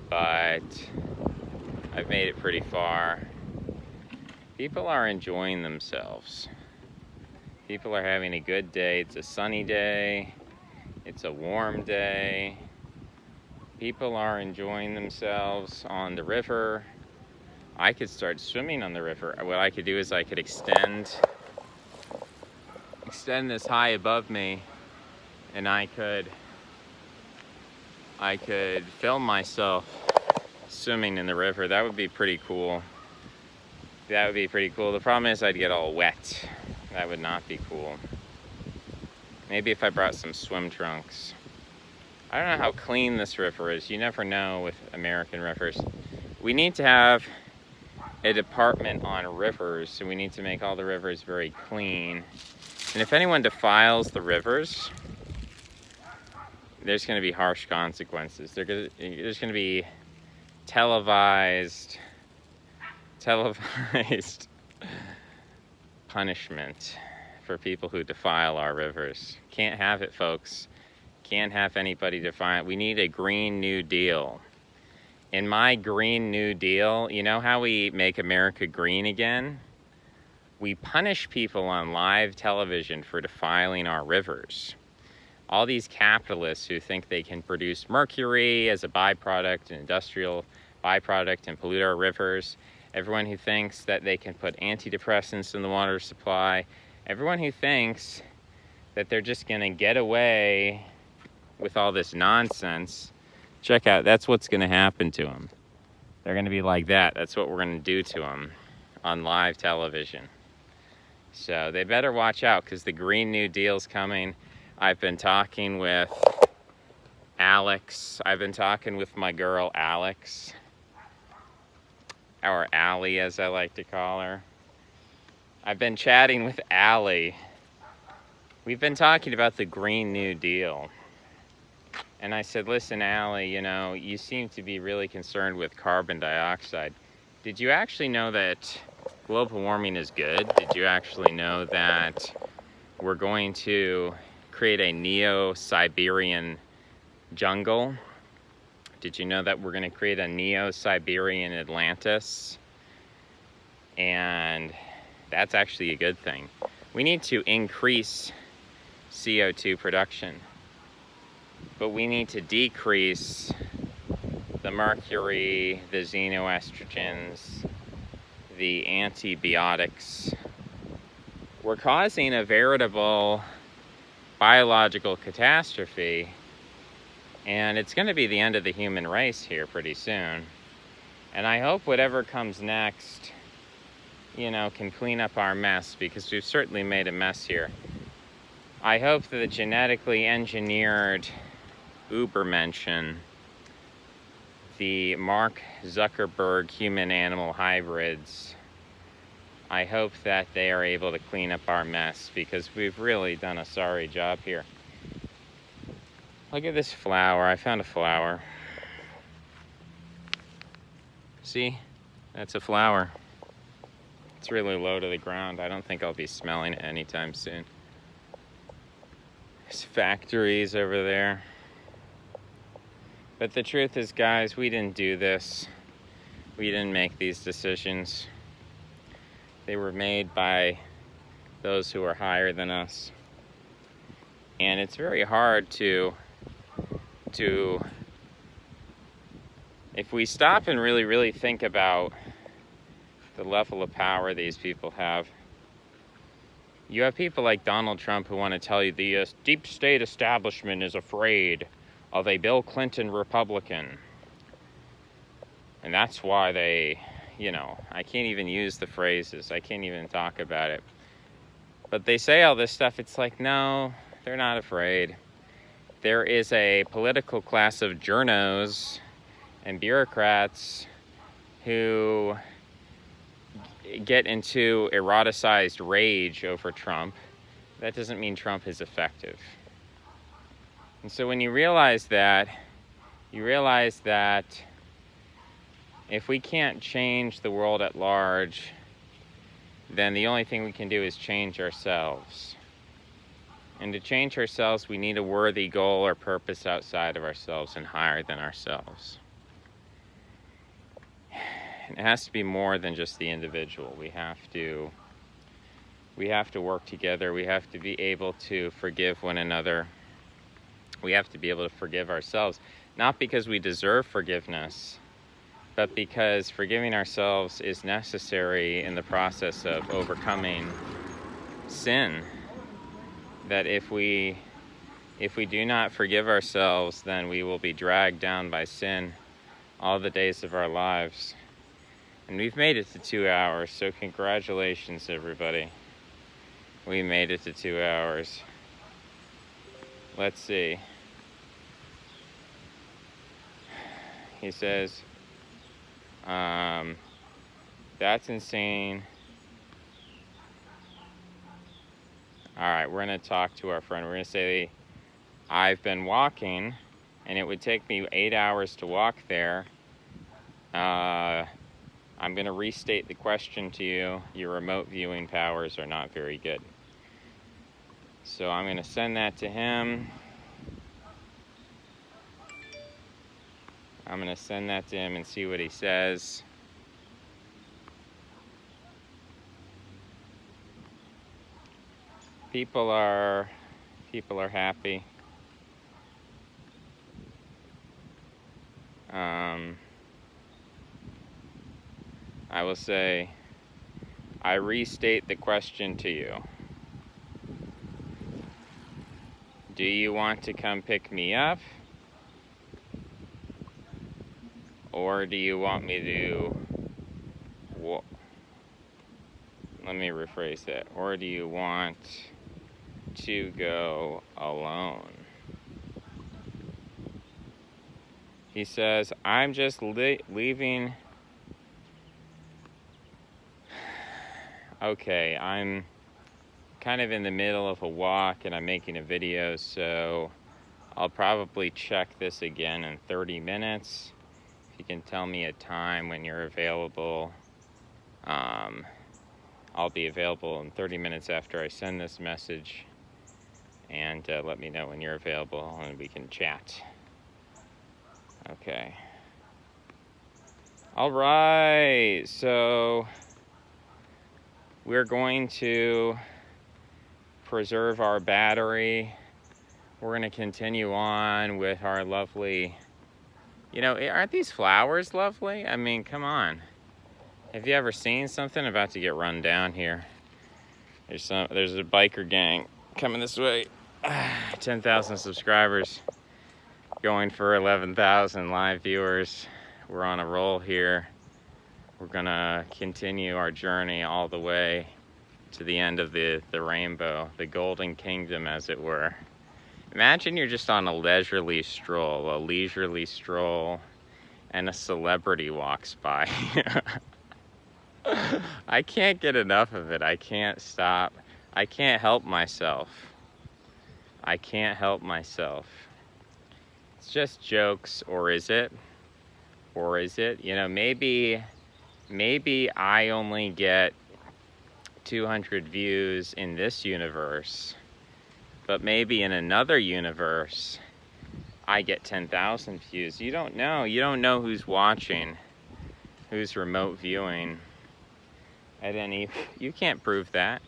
but I've made it pretty far. People are enjoying themselves. People are having a good day. It's a sunny day. It's a warm day. People are enjoying themselves on the river. I could start swimming on the river. What I could do is I could extend this high above me, and I could film myself swimming in the river. That would be pretty cool. That would be pretty cool. The problem is I'd get all wet. That would not be cool. Maybe if I brought some swim trunks. I don't know how clean this river is. You never know with American rivers. We need to have a department on rivers, so we need to make all the rivers very clean. And if anyone defiles the rivers, there's going to be harsh consequences. There's going to be televised punishment for people who defile our rivers. Can't have it, folks. Can't have anybody defile it. We need a Green New Deal. In my Green New Deal, you know how we make America green again? We punish people on live television for defiling our rivers. All these capitalists who think they can produce mercury as a byproduct, an industrial byproduct, and pollute our rivers. Everyone who thinks that they can put antidepressants in the water supply. Everyone who thinks that they're just going to get away with all this nonsense. Check out, that's what's going to happen to them. They're going to be like that. That's what we're going to do to them on live television. So they better watch out, because the Green New Deal's coming. I've been talking with Alex. I've been talking with my girl, Alex. Or Allie, as I like to call her. I've been chatting with Allie. We've been talking about the Green New Deal. And I said, listen, Allie, you know, you seem to be really concerned with carbon dioxide. Did you actually know that global warming is good? Did you actually know that we're going to create a Neo-Siberian jungle? Did you know that we're going to create a Neo-Siberian Atlantis? And that's actually a good thing. We need to increase CO2 production, but we need to decrease the mercury, the xenoestrogens, the antibiotics. We're causing a veritable biological catastrophe, and it's going to be the end of the human race here pretty soon. And I hope whatever comes next, you know, can clean up our mess, because we've certainly made a mess here. I hope that the genetically engineered Ubermenschen, the Mark Zuckerberg human-animal hybrids, I hope that they are able to clean up our mess, because we've really done a sorry job here. Look at this flower. I found a flower. See? That's a flower. It's really low to the ground. I don't think I'll be smelling it anytime soon. There's factories over there. But the truth is, guys, we didn't do this. We didn't make these decisions. They were made by those who are higher than us. And it's very hard to if we stop and really think about the level of power these people have. You have people like Donald Trump who want to tell you the deep state establishment is afraid of a Bill Clinton Republican. And that's why they, I can't even use the phrases. I can't even talk about it. But they say all this stuff. It's like, no, they're not afraid. There is a political class of journos and bureaucrats who get into eroticized rage over Trump. That doesn't mean Trump is effective. And so when you realize that if we can't change the world at large, then the only thing we can do is change ourselves. And to change ourselves, we need a worthy goal or purpose outside of ourselves and higher than ourselves. It has to be more than just the individual. We have to work together. We have to be able to forgive one another. We have to be able to forgive ourselves, not because we deserve forgiveness, but because forgiving ourselves is necessary in the process of overcoming sin. That if we do not forgive ourselves, then we will be dragged down by sin all the days of our lives. And we've made it to 2 hours, so congratulations, everybody. We made it to 2 hours. Let's see. He says, that's insane. All right, we're going to talk to our friend. We're going to say, I've been walking, and it would take me 8 hours to walk there. I'm going to restate the question to you. Your remote viewing powers are not very good. So I'm going to send that to him. I'm going to send that to him and see what he says. People are happy. I will say, I restate the question to you. Do you want to come pick me up? Or do you want me to... Let me rephrase that. Or do you want to go alone? He says, I'm just leaving... Okay, I'm kind of in the middle of a walk and I'm making a video, so I'll probably check this again in 30 minutes. If you can tell me a time when you're available, I'll be available in 30 minutes after I send this message, and let me know when you're available and we can chat. Okay. All right, so we're going to preserve our battery. We're going to continue on with our lovely, aren't these flowers lovely? I mean, come on. Have you ever seen something? About to get run down here. There's a biker gang coming this way. 10,000 subscribers, going for 11,000 live viewers. We're on a roll here. We're gonna continue our journey all the way to the end of the rainbow, the golden kingdom, as it were. Imagine you're just on a leisurely stroll, and a celebrity walks by. I can't get enough of it. I can't stop. I can't help myself. I can't help myself. It's just jokes, or is it? Or is it? Maybe I only get 200 views in this universe, but maybe in another universe, I get 10,000 views. You don't know. You don't know who's watching, who's remote viewing at any. You can't prove that.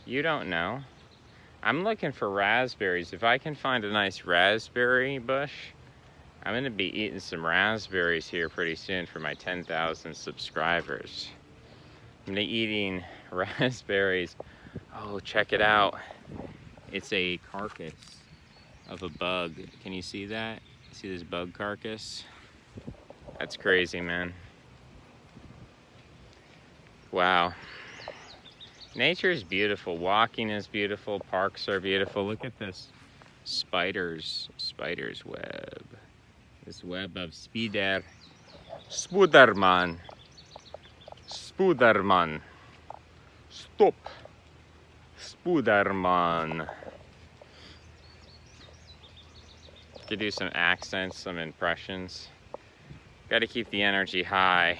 You don't know. I'm looking for raspberries. If I can find a nice raspberry bush, I'm going to be eating some raspberries here pretty soon for my 10,000 subscribers. I'm going to be eating raspberries. Oh, check it out. It's a carcass of a bug. Can you see that? See this bug carcass? That's crazy, man. Wow. Nature is beautiful. Walking is beautiful. Parks are beautiful. Look at this spider's web. This web of Spooderman. Stop. Spooderman. Could do some accents, some impressions. Got to keep the energy high.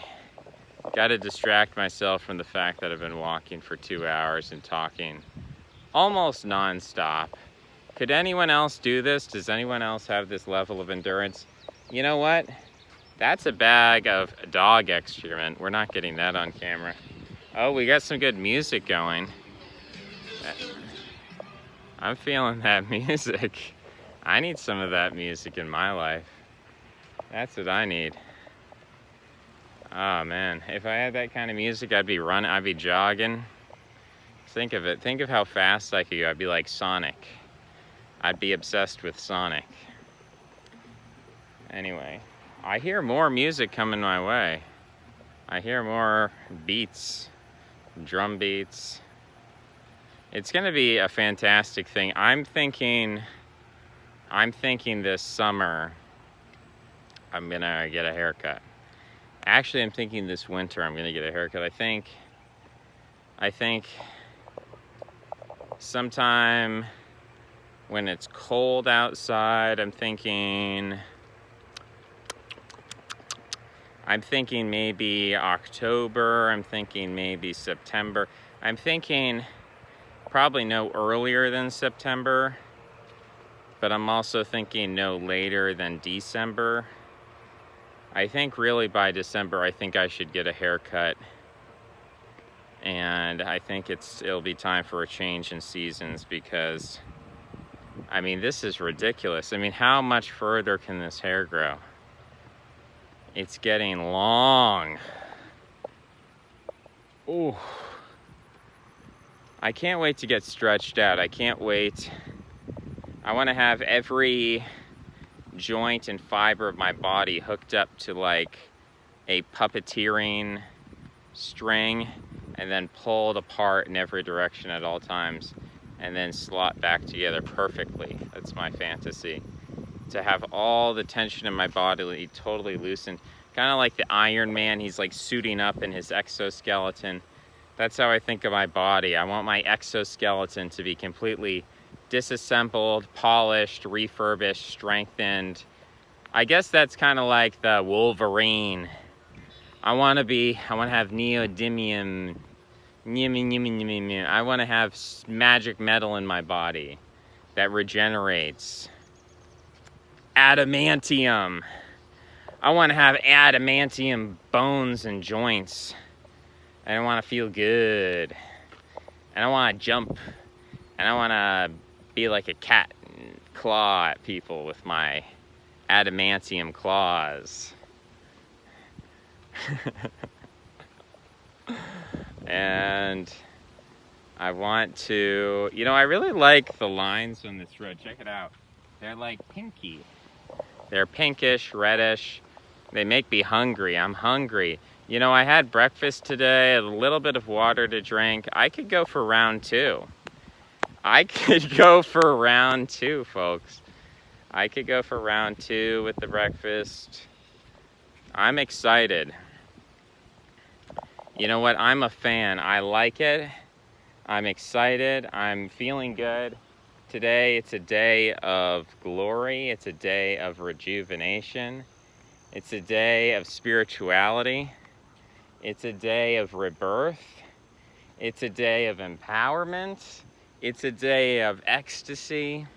Got to distract myself from the fact that I've been walking for 2 hours and talking almost non-stop. Could anyone else do this? Does anyone else have this level of endurance? You know what? That's a bag of dog excrement. We're not getting that on camera. Oh, we got some good music going. I'm feeling that music. I need some of that music in my life. That's what I need. Oh man, if I had that kind of music, I'd be running, I'd be jogging. Think of it. Think of how fast I could go. I'd be like Sonic. I'd be obsessed with Sonic. Anyway, I hear more music coming my way. I hear more beats, drum beats. It's gonna be a fantastic thing. I'm thinking this summer I'm gonna get a haircut. Actually, I'm thinking this winter I'm gonna get a haircut. I think sometime when it's cold outside, I'm thinking maybe October, I'm thinking maybe September. I'm thinking probably no earlier than September, but I'm also thinking no later than December. I think really by December, I think I should get a haircut. And I think it'll be time for a change in seasons because, I mean, this is ridiculous. I mean, how much further can this hair grow? It's getting long. Ooh. I can't wait to get stretched out. I can't wait. I want to have every joint and fiber of my body hooked up to like a puppeteering string and then pulled apart in every direction at all times and then slot back together perfectly. That's my fantasy. To have all the tension in my body totally loosened. Kind of like the Iron Man, he's like suiting up in his exoskeleton. That's how I think of my body. I want my exoskeleton to be completely disassembled, polished, refurbished, strengthened. I guess that's kind of like the Wolverine. I want to have neodymium. I want to have magic metal in my body that regenerates. Adamantium. I want to have adamantium bones and joints. And I want to feel good. And I want to jump. And I want to be like a cat and claw at people with my adamantium claws. And I want to, you know, I really like the lines on this road. Check it out. They're like pinky. They're pinkish, reddish. They make me hungry. I'm hungry. You know, I had breakfast today, a little bit of water to drink. I could go for round two. I could go for round two, folks. I could go for round two with the breakfast. I'm excited. You know what? I'm a fan. I like it. I'm excited. I'm feeling good. Today, it's a day of glory. It's a day of rejuvenation. It's a day of spirituality. It's a day of rebirth. It's a day of empowerment. It's a day of ecstasy.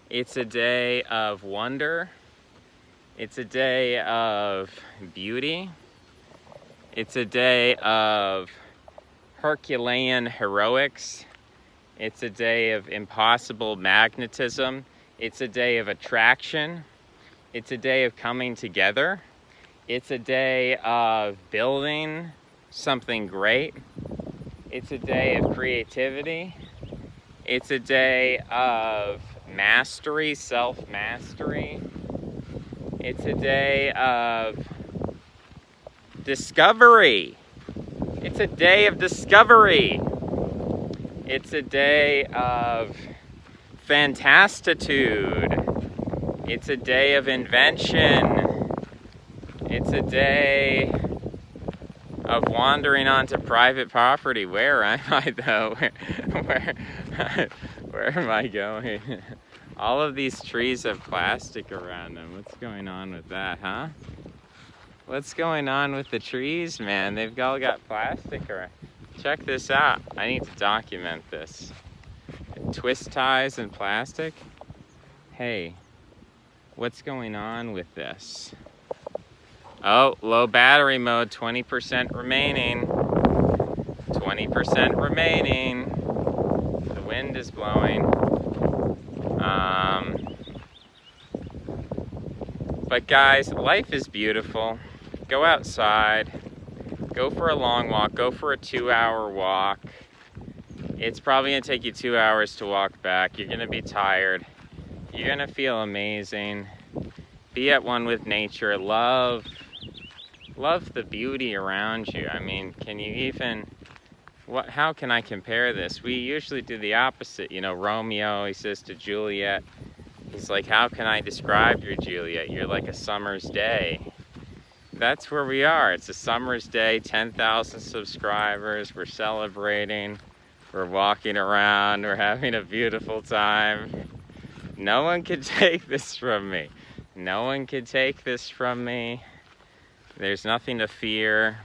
It's a day of wonder. It's a day of beauty. It's a day of Herculean heroics. It's a day of impossible magnetism. It's a day of attraction. It's a day of coming together. It's a day of building something great. It's a day of creativity. It's a day of mastery, self-mastery. It's a day of discovery. It's a day of discovery. It's a day of fantastitude. It's a day of invention. It's a day of wandering onto private property. Where am I though? Where am I going? All of these trees have plastic around them. What's going on with that, huh? What's going on with the trees, man? They've all got plastic around. Check this out. I need to document this. Twist ties and plastic? Hey, what's going on with this? Oh, low battery mode, 20% remaining. 20% remaining. The wind is blowing. But guys, life is beautiful. Go outside. Go for a long walk. Go for a 2-hour walk. It's probably gonna take you 2 hours to walk back. You're gonna be tired. You're gonna feel amazing. Be at one with nature. Love the beauty around you. I mean, can you even, how can I compare this? We usually do the opposite. You know, Romeo, he says to Juliet, he's like, how can I describe your Juliet? You're like a summer's day. That's where we are. It's a summer's day, 10,000 subscribers. We're celebrating. We're walking around. We're having a beautiful time. No one can take this from me. No one can take this from me. There's nothing to fear.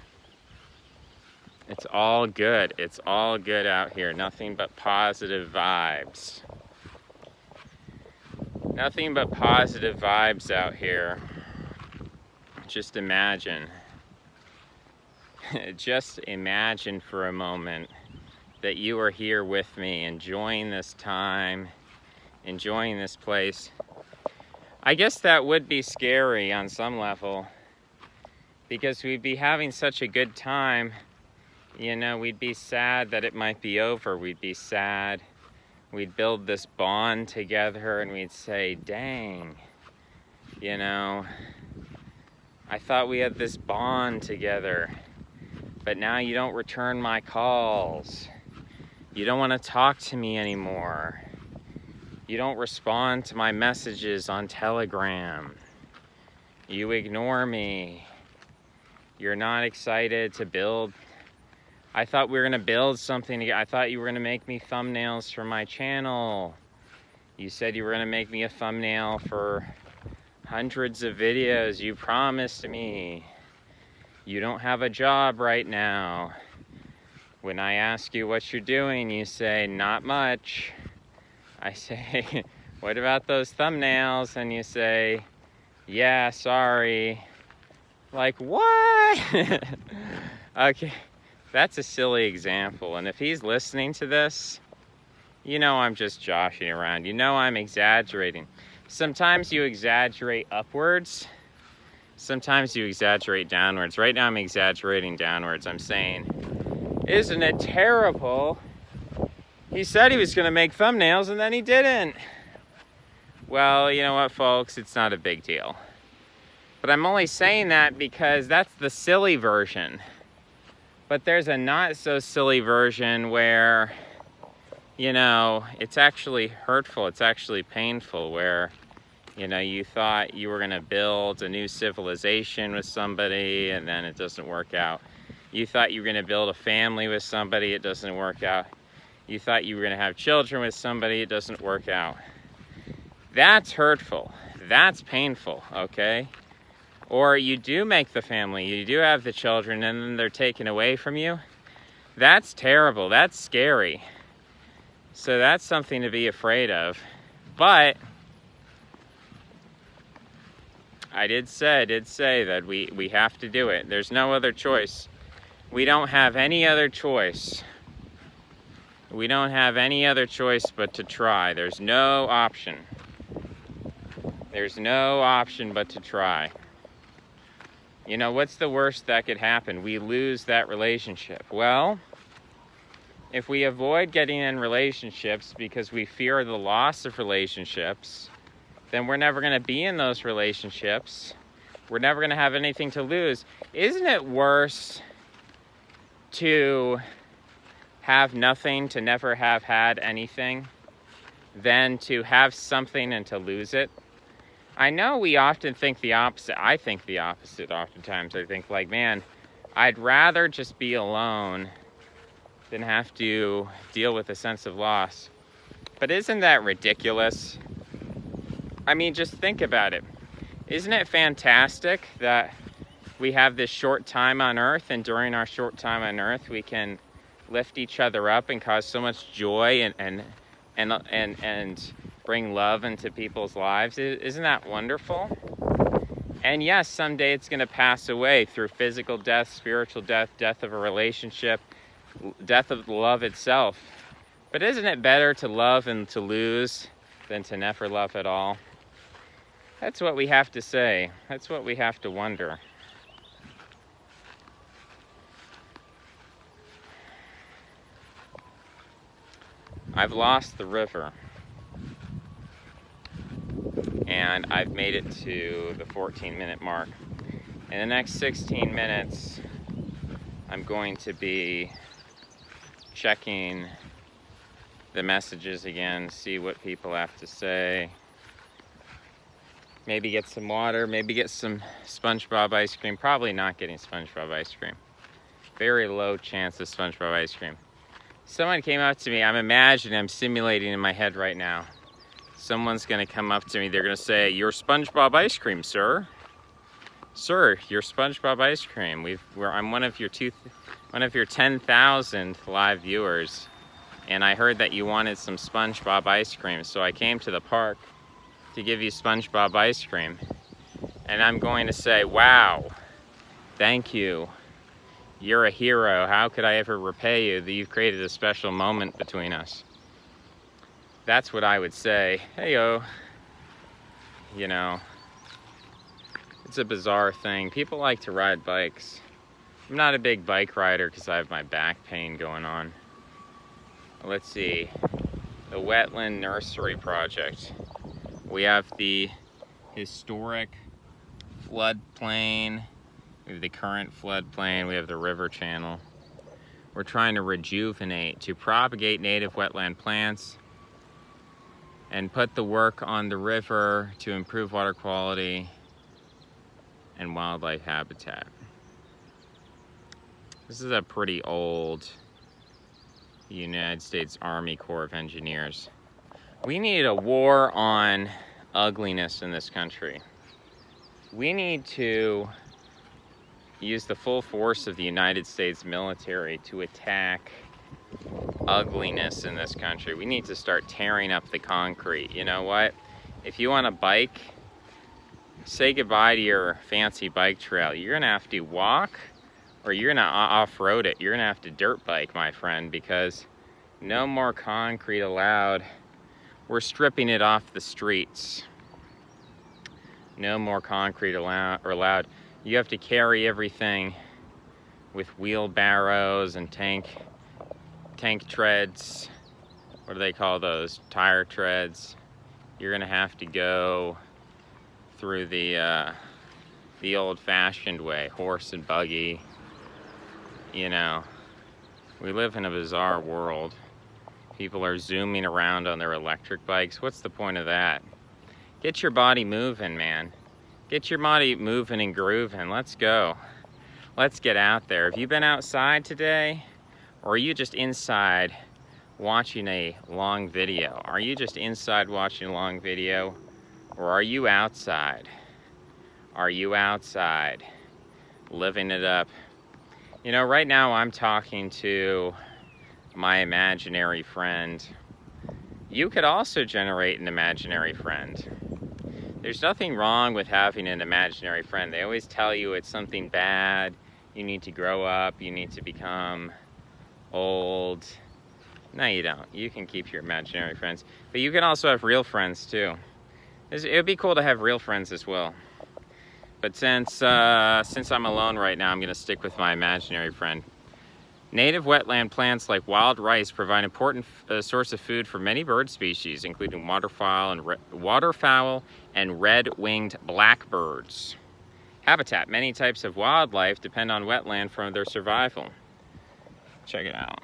It's all good. It's all good out here. Nothing but positive vibes. Nothing but positive vibes out here. Just imagine. Just imagine for a moment that you are here with me, enjoying this time, enjoying this place. I guess that would be scary on some level, because we'd be having such a good time, you know, we'd be sad that it might be over. We'd be sad. We'd build this bond together and we'd say, dang, you know, I thought we had this bond together, but now you don't return my calls. You don't want to talk to me anymore. You don't respond to my messages on Telegram. You ignore me. You're not excited to build. I thought we were gonna build something together. I thought you were gonna make me thumbnails for my channel. You said you were gonna make me a thumbnail for hundreds of videos. You promised me. You don't have a job right now. When I ask you what you're doing, you say, not much. I say, what about those thumbnails? And you say, yeah, sorry. Like, what? Okay, that's a silly example. And if he's listening to this, you know I'm just joshing around. You know I'm exaggerating. Sometimes you exaggerate upwards. Sometimes you exaggerate downwards. Right now I'm exaggerating downwards. I'm saying, isn't it terrible? He said he was going to make thumbnails and then he didn't. Well, you know what, folks? It's not a big deal. But I'm only saying that because that's the silly version. But there's a not so silly version where, you know, it's actually hurtful. It's actually painful, where, you know, you thought you were going to build a new civilization with somebody and then it doesn't work out. You thought you were going to build a family with somebody, it doesn't work out. You thought you were going to have children with somebody, it doesn't work out. That's hurtful. That's painful, okay? Or you do make the family, you do have the children, and then they're taken away from you. That's terrible. That's scary. So that's something to be afraid of. But I did say that we have to do it. There's no other choice. We don't have any other choice. We don't have any other choice but to try. There's no option. There's no option but to try. You know, what's the worst that could happen? We lose that relationship. Well, if we avoid getting in relationships because we fear the loss of relationships, then we're never going to be in those relationships. We're never going to have anything to lose. Isn't it worse to have nothing, to never have had anything, than to have something and to lose it? I know we often think the opposite. I think the opposite oftentimes. I think like, man, I'd rather just be alone than have to deal with a sense of loss. But isn't that ridiculous? I mean, just think about it. Isn't it fantastic that we have this short time on Earth, and during our short time on Earth, we can lift each other up and cause so much joy and bring love into people's lives? Isn't that wonderful? And yes, someday it's going to pass away through physical death, spiritual death, death of a relationship, death of love itself. But isn't it better to love and to lose than to never love at all? That's what we have to say. That's what we have to wonder. I've lost the river. And I've made it to the 14-minute mark. In the next 16 minutes, I'm going to be checking the messages again, see what people have to say. Maybe get some water, maybe get some SpongeBob ice cream. Probably not getting SpongeBob ice cream. Very low chance of SpongeBob ice cream. Someone came up to me, I'm simulating in my head right now. Someone's gonna come up to me, they're gonna say, "Your SpongeBob ice cream, sir. Sir, your SpongeBob ice cream. I'm one of your 10,000 live viewers, and I heard that you wanted some SpongeBob ice cream, so I came to the park to give you SpongeBob ice cream." And I'm going to say, "Wow, thank you. You're a hero. How could I ever repay you that you've created a special moment between us?" That's what I would say. Hey-o. You know, it's a bizarre thing. People like to ride bikes. I'm not a big bike rider because I have my back pain going on. Let's see. The Wetland Nursery Project. We have the historic floodplain. We have the current floodplain. We have the river channel. We're trying to rejuvenate, to propagate native wetland plants and put the work on the river to improve water quality and wildlife habitat. This is a pretty old United States Army Corps of Engineers. We need a war on ugliness in this country. We need to use the full force of the United States military to attack ugliness in this country. We need to start tearing up the concrete. You know what? If you want a bike, say goodbye to your fancy bike trail. You're gonna have to walk, or you're gonna off-road it. You're gonna have to dirt bike, my friend, because no more concrete allowed. We're stripping it off the streets. No more concrete allowed. You have to carry everything with wheelbarrows and tank treads. What do they call those? Tire treads. You're gonna have to go through the old-fashioned way, horse and buggy. You know, we live in a bizarre world. People are zooming around on their electric bikes. What's the point of that? Get your body moving, man. Get your body moving and grooving. Let's go. Let's get out there. Have you been outside today? Or are you just inside watching a long video? Are you just inside watching a long video? Or are you outside? Are you outside living it up? You know, right now I'm talking to my imaginary friend. You could also generate an imaginary friend. There's nothing wrong with having an imaginary friend. They always tell you it's something bad. You need to grow up. You need to become old. No, you don't. You can keep your imaginary friends. But you can also have real friends, too. It would be cool to have real friends as well. But since I'm alone right now, I'm going to stick with my imaginary friend. Native wetland plants like wild rice provide an important source of food for many bird species, including waterfowl and red-winged blackbirds. Habitat. Many types of wildlife depend on wetland for their survival. Check it out.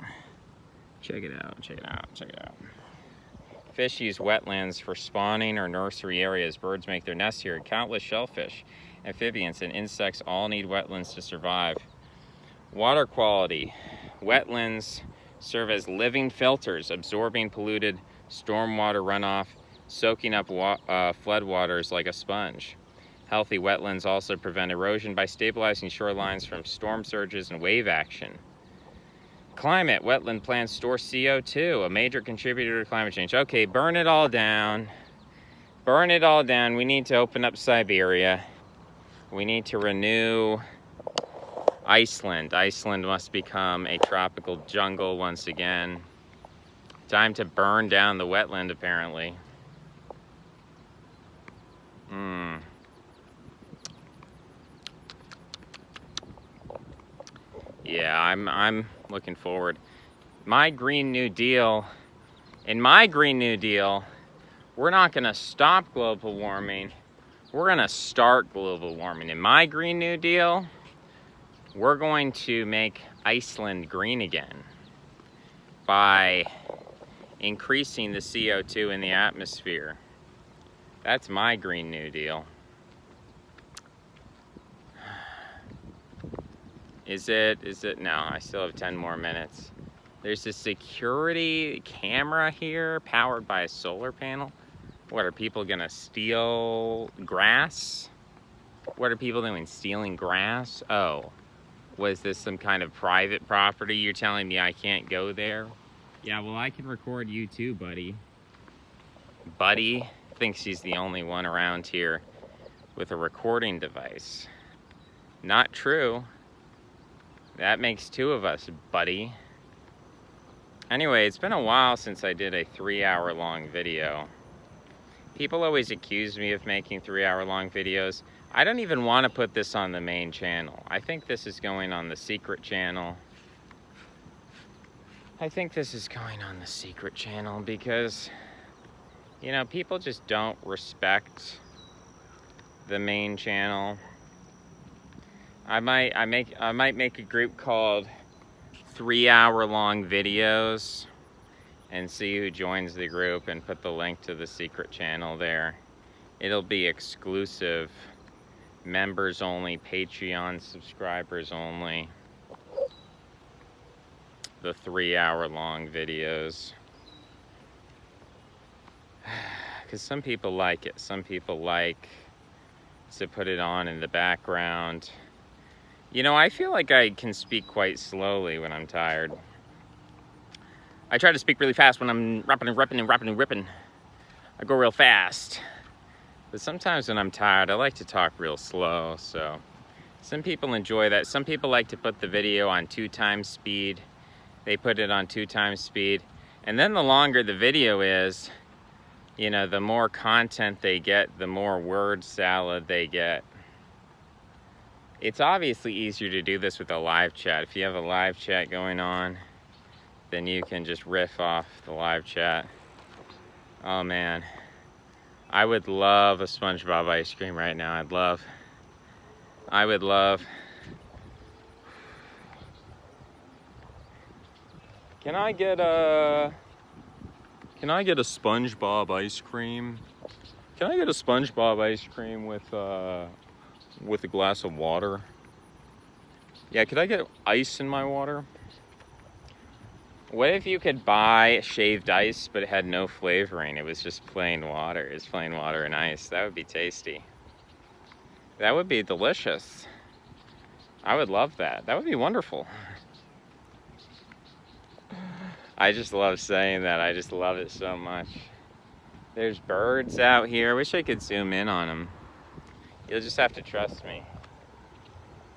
Check it out, check it out, check it out. Fish use wetlands for spawning or nursery areas. Birds make their nests here. Countless shellfish, amphibians, and insects all need wetlands to survive. Water quality. Wetlands serve as living filters, absorbing polluted stormwater runoff, soaking up floodwaters like a sponge. Healthy wetlands also prevent erosion by stabilizing shorelines from storm surges and wave action. Climate. Wetland plants store CO2, a major contributor to climate change. Okay, burn it all down. Burn it all down. We need to open up Siberia. We need to renew Iceland. Iceland must become a tropical jungle once again. Time to burn down the wetland, apparently. Yeah, I'm looking forward. My Green New Deal, in my Green New Deal, we're not gonna stop global warming. We're gonna start global warming. In my Green New Deal, we're going to make Iceland green again by increasing the CO2 in the atmosphere. That's my Green New Deal. Is it? No, I still have 10 more minutes. There's a security camera here powered by a solar panel. What, are people gonna steal grass? What are people doing, stealing grass? Oh, was this some kind of private property? You're telling me I can't go there? Yeah, well, I can record you too, buddy. Buddy thinks he's the only one around here with a recording device. Not true. That makes two of us, buddy. Anyway, it's been a while since I did a 3-hour-long video. People always accuse me of making 3-hour-long videos. I don't even want to put this on the main channel. I think this is going on the secret channel. Because, you know, people just don't respect the main channel. I might make a group called 3-hour-long videos and see who joins the group and put the link to the secret channel there. It'll be exclusive, members only, Patreon subscribers only. The 3-hour-long videos. Because some people like it. Some people like to put it on in the background. You know, I feel like I can speak quite slowly when I'm tired. I try to speak really fast when I'm rapping and ripping. I go real fast. But sometimes when I'm tired, I like to talk real slow, so some people enjoy that. Some people like to put the video on 2x speed. They put it on 2x speed. And then the longer the video is, you know, the more content they get, the more word salad they get. It's obviously easier to do this with a live chat. If you have a live chat going on, then you can just riff off the live chat. Oh man, I would love a SpongeBob ice cream right now. I would love. Can I get a SpongeBob ice cream? Can I get a SpongeBob ice cream with a glass of water? Yeah, could I get ice in my water? What if you could buy shaved ice, but it had no flavoring? It was just plain water. It's plain water and ice. That would be tasty. That would be delicious. I would love that. That would be wonderful. I just love saying that. I just love it so much. There's birds out here. I wish I could zoom in on them. You'll just have to trust me.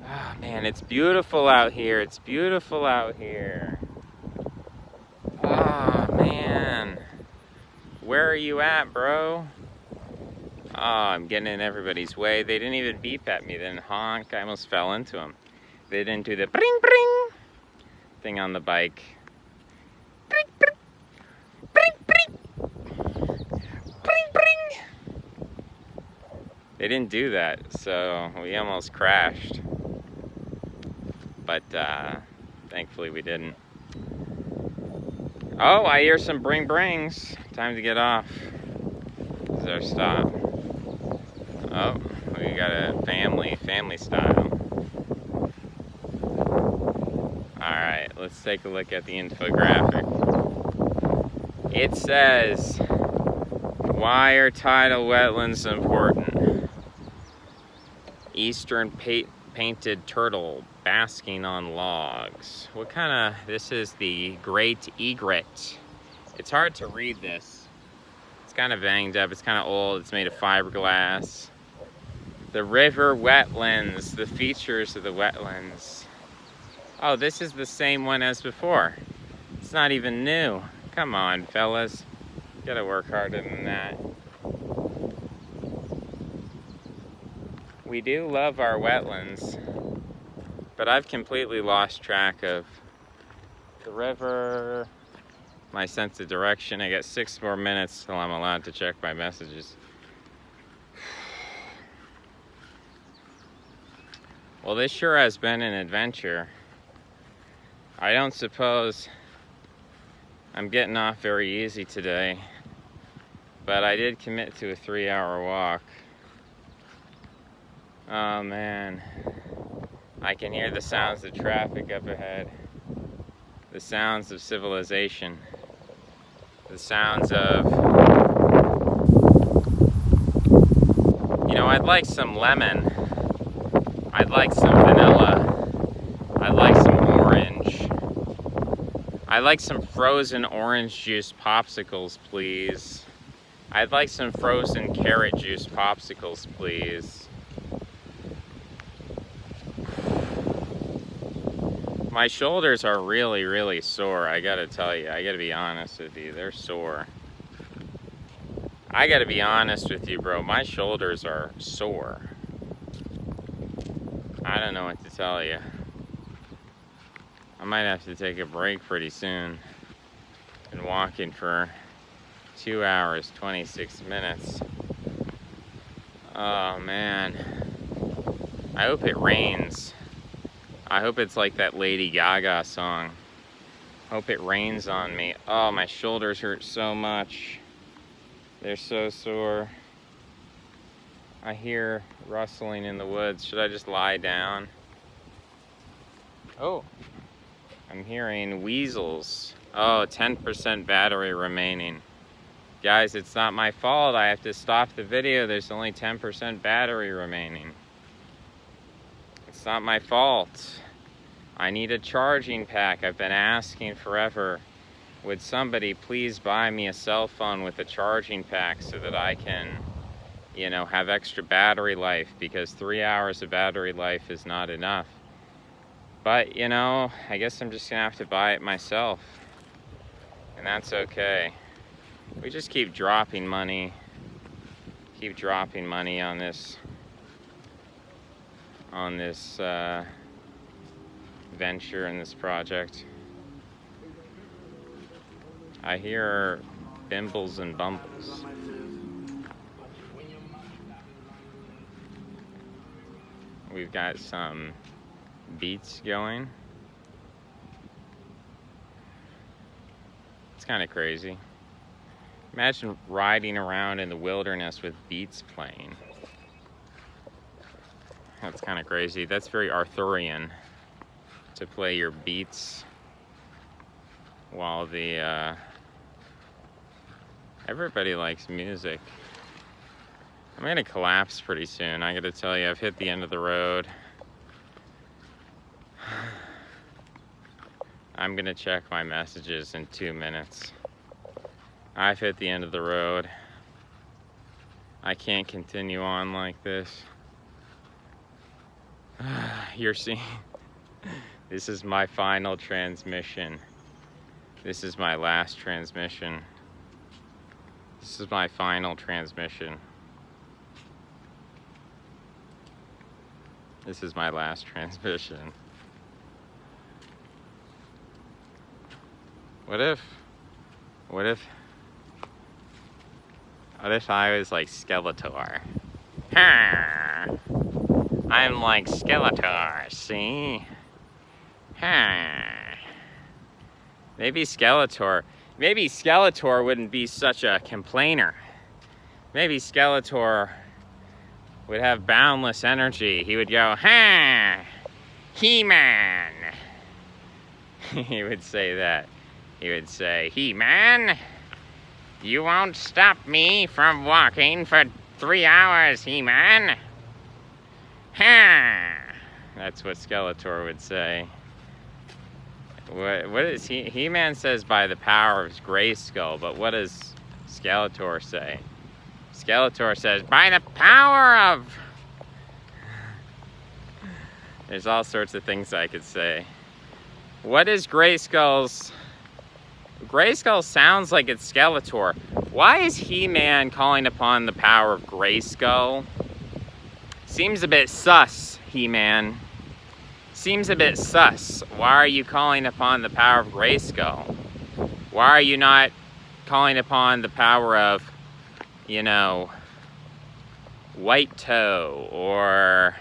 Oh man, it's beautiful out here. It's beautiful out here. Oh man. Where are you at, bro? Oh, I'm getting in everybody's way. They didn't even beep at me. They didn't honk. I almost fell into them. They didn't do the bring bring thing on the bike. Bring bring. Bring bring. Bring bring. They didn't do that, so we almost crashed. But thankfully we didn't. Oh, I hear some bring brings. Time to get off. This is our stop. Oh, we got a family style. Alright, let's take a look at the infographic. It says, why are tidal wetlands important? Eastern painted turtle basking on logs. What kind of, this is the great egret. It's hard to read this. It's kind of banged up, it's kind of old, it's made of fiberglass. The river wetlands, the features of the wetlands. Oh, this is the same one as before. It's not even new. Come on, fellas. You gotta work harder than that. We do love our wetlands, but I've completely lost track of the river, my sense of direction. I got 6 more minutes till I'm allowed to check my messages. Well, this sure has been an adventure. I don't suppose I'm getting off very easy today, but I did commit to a 3-hour walk. Oh man, I can hear the sounds of traffic up ahead, the sounds of civilization, the sounds of, you know, I'd like some lemon. I'd like some vanilla. I'd like some orange. I'd like some frozen orange juice popsicles, please. I'd like some frozen carrot juice popsicles, please. My shoulders are really, really sore, I gotta tell you. I gotta be honest with you, they're sore. I gotta be honest with you, bro. My shoulders are sore. I don't know what to tell you. I might have to take a break pretty soon. Been walking for 2 hours, 26 minutes. Oh man. I hope it rains. I hope it's like that Lady Gaga song. Hope it rains on me. Oh, my shoulders hurt so much. They're so sore. I hear rustling in the woods. Should I just lie down? Oh, I'm hearing weasels. Oh, 10% battery remaining. Guys, it's not my fault. I have to stop the video. There's only 10% battery remaining. It's not my fault. I need a charging pack. I've been asking forever. Would somebody please buy me a cell phone with a charging pack so that I can, you know, have extra battery life, because 3 hours of battery life is not enough. But, you know, I guess I'm just gonna have to buy it myself. And that's okay. We just keep dropping money. Keep dropping money on this venture and this project. I hear bimbles and bumbles. We've got some beats going. It's kind of crazy. Imagine riding around in the wilderness with beats playing. That's kind of crazy. That's very Arthurian, to play your beats while the everybody likes music. I'm gonna collapse pretty soon. I gotta tell you, I've hit the end of the road. I'm gonna check my messages in 2 minutes. I've hit the end of the road. I can't continue on like this. You're seeing, this is my final transmission. This is my last transmission. This is my final transmission. This is my last transmission. What if I was like Skeletor? I'm like Skeletor, see? Maybe Skeletor wouldn't be such a complainer. Maybe Skeletor would have boundless energy. He would go, He-Man. He would say that. He would say, He-Man, you won't stop me from walking for 3 hours, He-Man. That's what Skeletor would say. What is He-Man says by the power of Grayskull, but what does Skeletor say? Skeletor says by the power of... There's all sorts of things I could say. What is Grayskull's... Grayskull sounds like it's Skeletor. Why is He-Man calling upon the power of Grayskull? Seems a bit sus, He-Man. Seems a bit sus. Why are you calling upon the power of Grayskull? Why are you not calling upon the power of, you know, White Toe or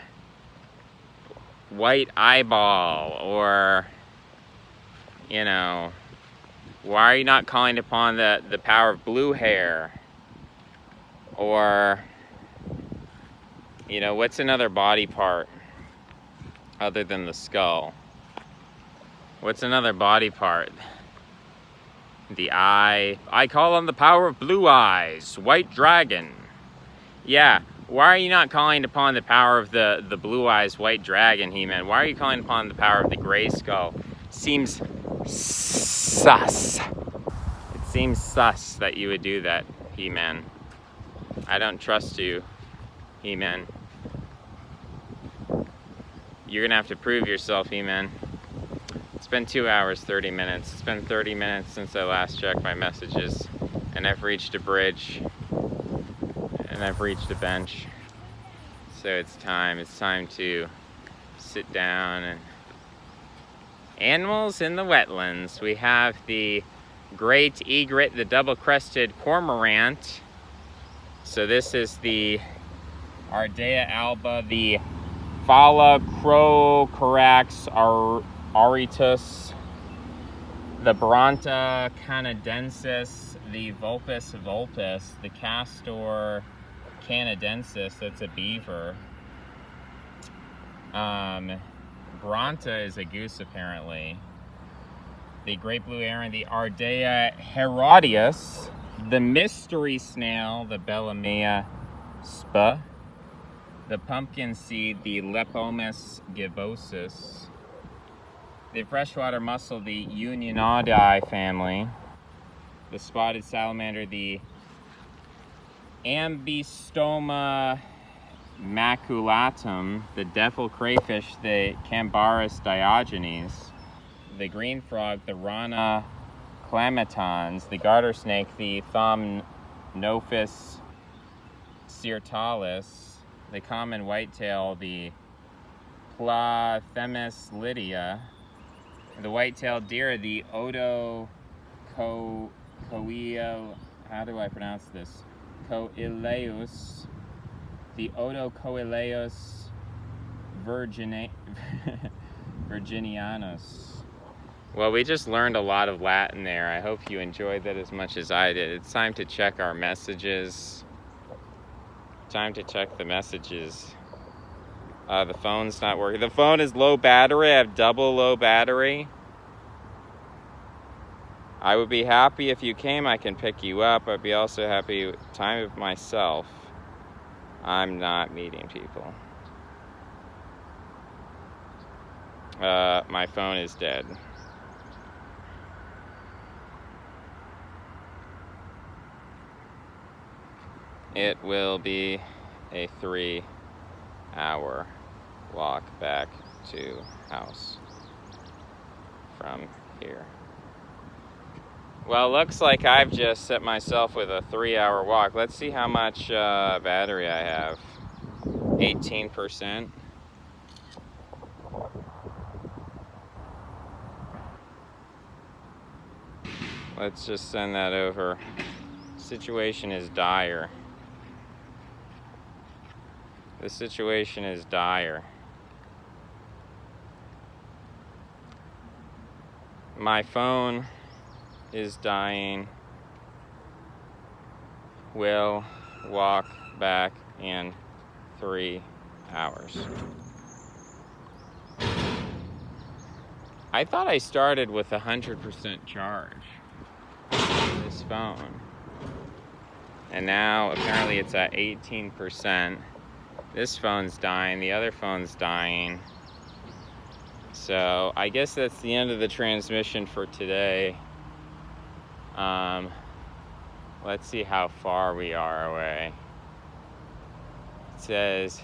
White Eyeball or, you know, why are you not calling upon the power of Blue Hair? Or, you know, what's another body part other than the skull? What's another body part? The eye. I call on the power of Blue Eyes, White Dragon. Yeah, why are you not calling upon the power of the Blue Eyes, White Dragon, He-Man? Why are you calling upon the power of the Grayskull? Seems sus. It seems sus that you would do that, He-Man. I don't trust you, He-Man. You're gonna have to prove yourself, He-Man. It's been 2 hours, 30 minutes. It's been 30 minutes since I last checked my messages, and I've reached a bridge, and I've reached a bench. So it's time to sit down. And animals in the wetlands. We have the great egret, the double-crested cormorant. So this is the Ardea alba, the Phalacrocorax auritus, the Bronta canadensis, the Vulpes vulpes, the Castor canadensis, that's a beaver. Bronta is a goose, apparently. The great blue heron, the Ardea herodias, the mystery snail, the Bellamea spa, the pumpkin seed, the Lepomis gibosus, the freshwater mussel, the Unionidae family, the spotted salamander, the Ambystoma maculatum, the devil crayfish, the Cambarus diogenes, the green frog, the Rana clamatons, the garter snake, the Thomnophis sirtalis, the common whitetail, the Plathemis lydia, the white-tailed deer, the Odocoelia, how do I pronounce this? Coileus, the Odocoileus virginianus. Well, we just learned a lot of Latin there. I hope you enjoyed that as much as I did. It's time to check our messages. Time to check the messages. The phone's not working. The phone is low battery. I have double low battery. I would be happy if you came. I can pick you up. I'd be also happy time of myself. I'm not meeting people. My phone is dead. it will be a 3-hour walk back to house from here. Well, looks like I've just set myself with a 3-hour walk. Let's see how much battery I have. 18%. Let's just send that over. Situation is dire. The situation is dire. My phone is dying. Will walk back in 3 hours. I thought I started with 100% charge on this phone. And now apparently it's at 18%. This phone's dying, the other phone's dying. So I guess that's the end of the transmission for today. Let's see how far we are away. It says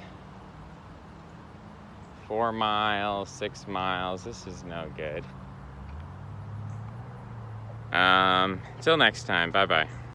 4 miles, 6 miles. This is no good. Till next time, bye-bye.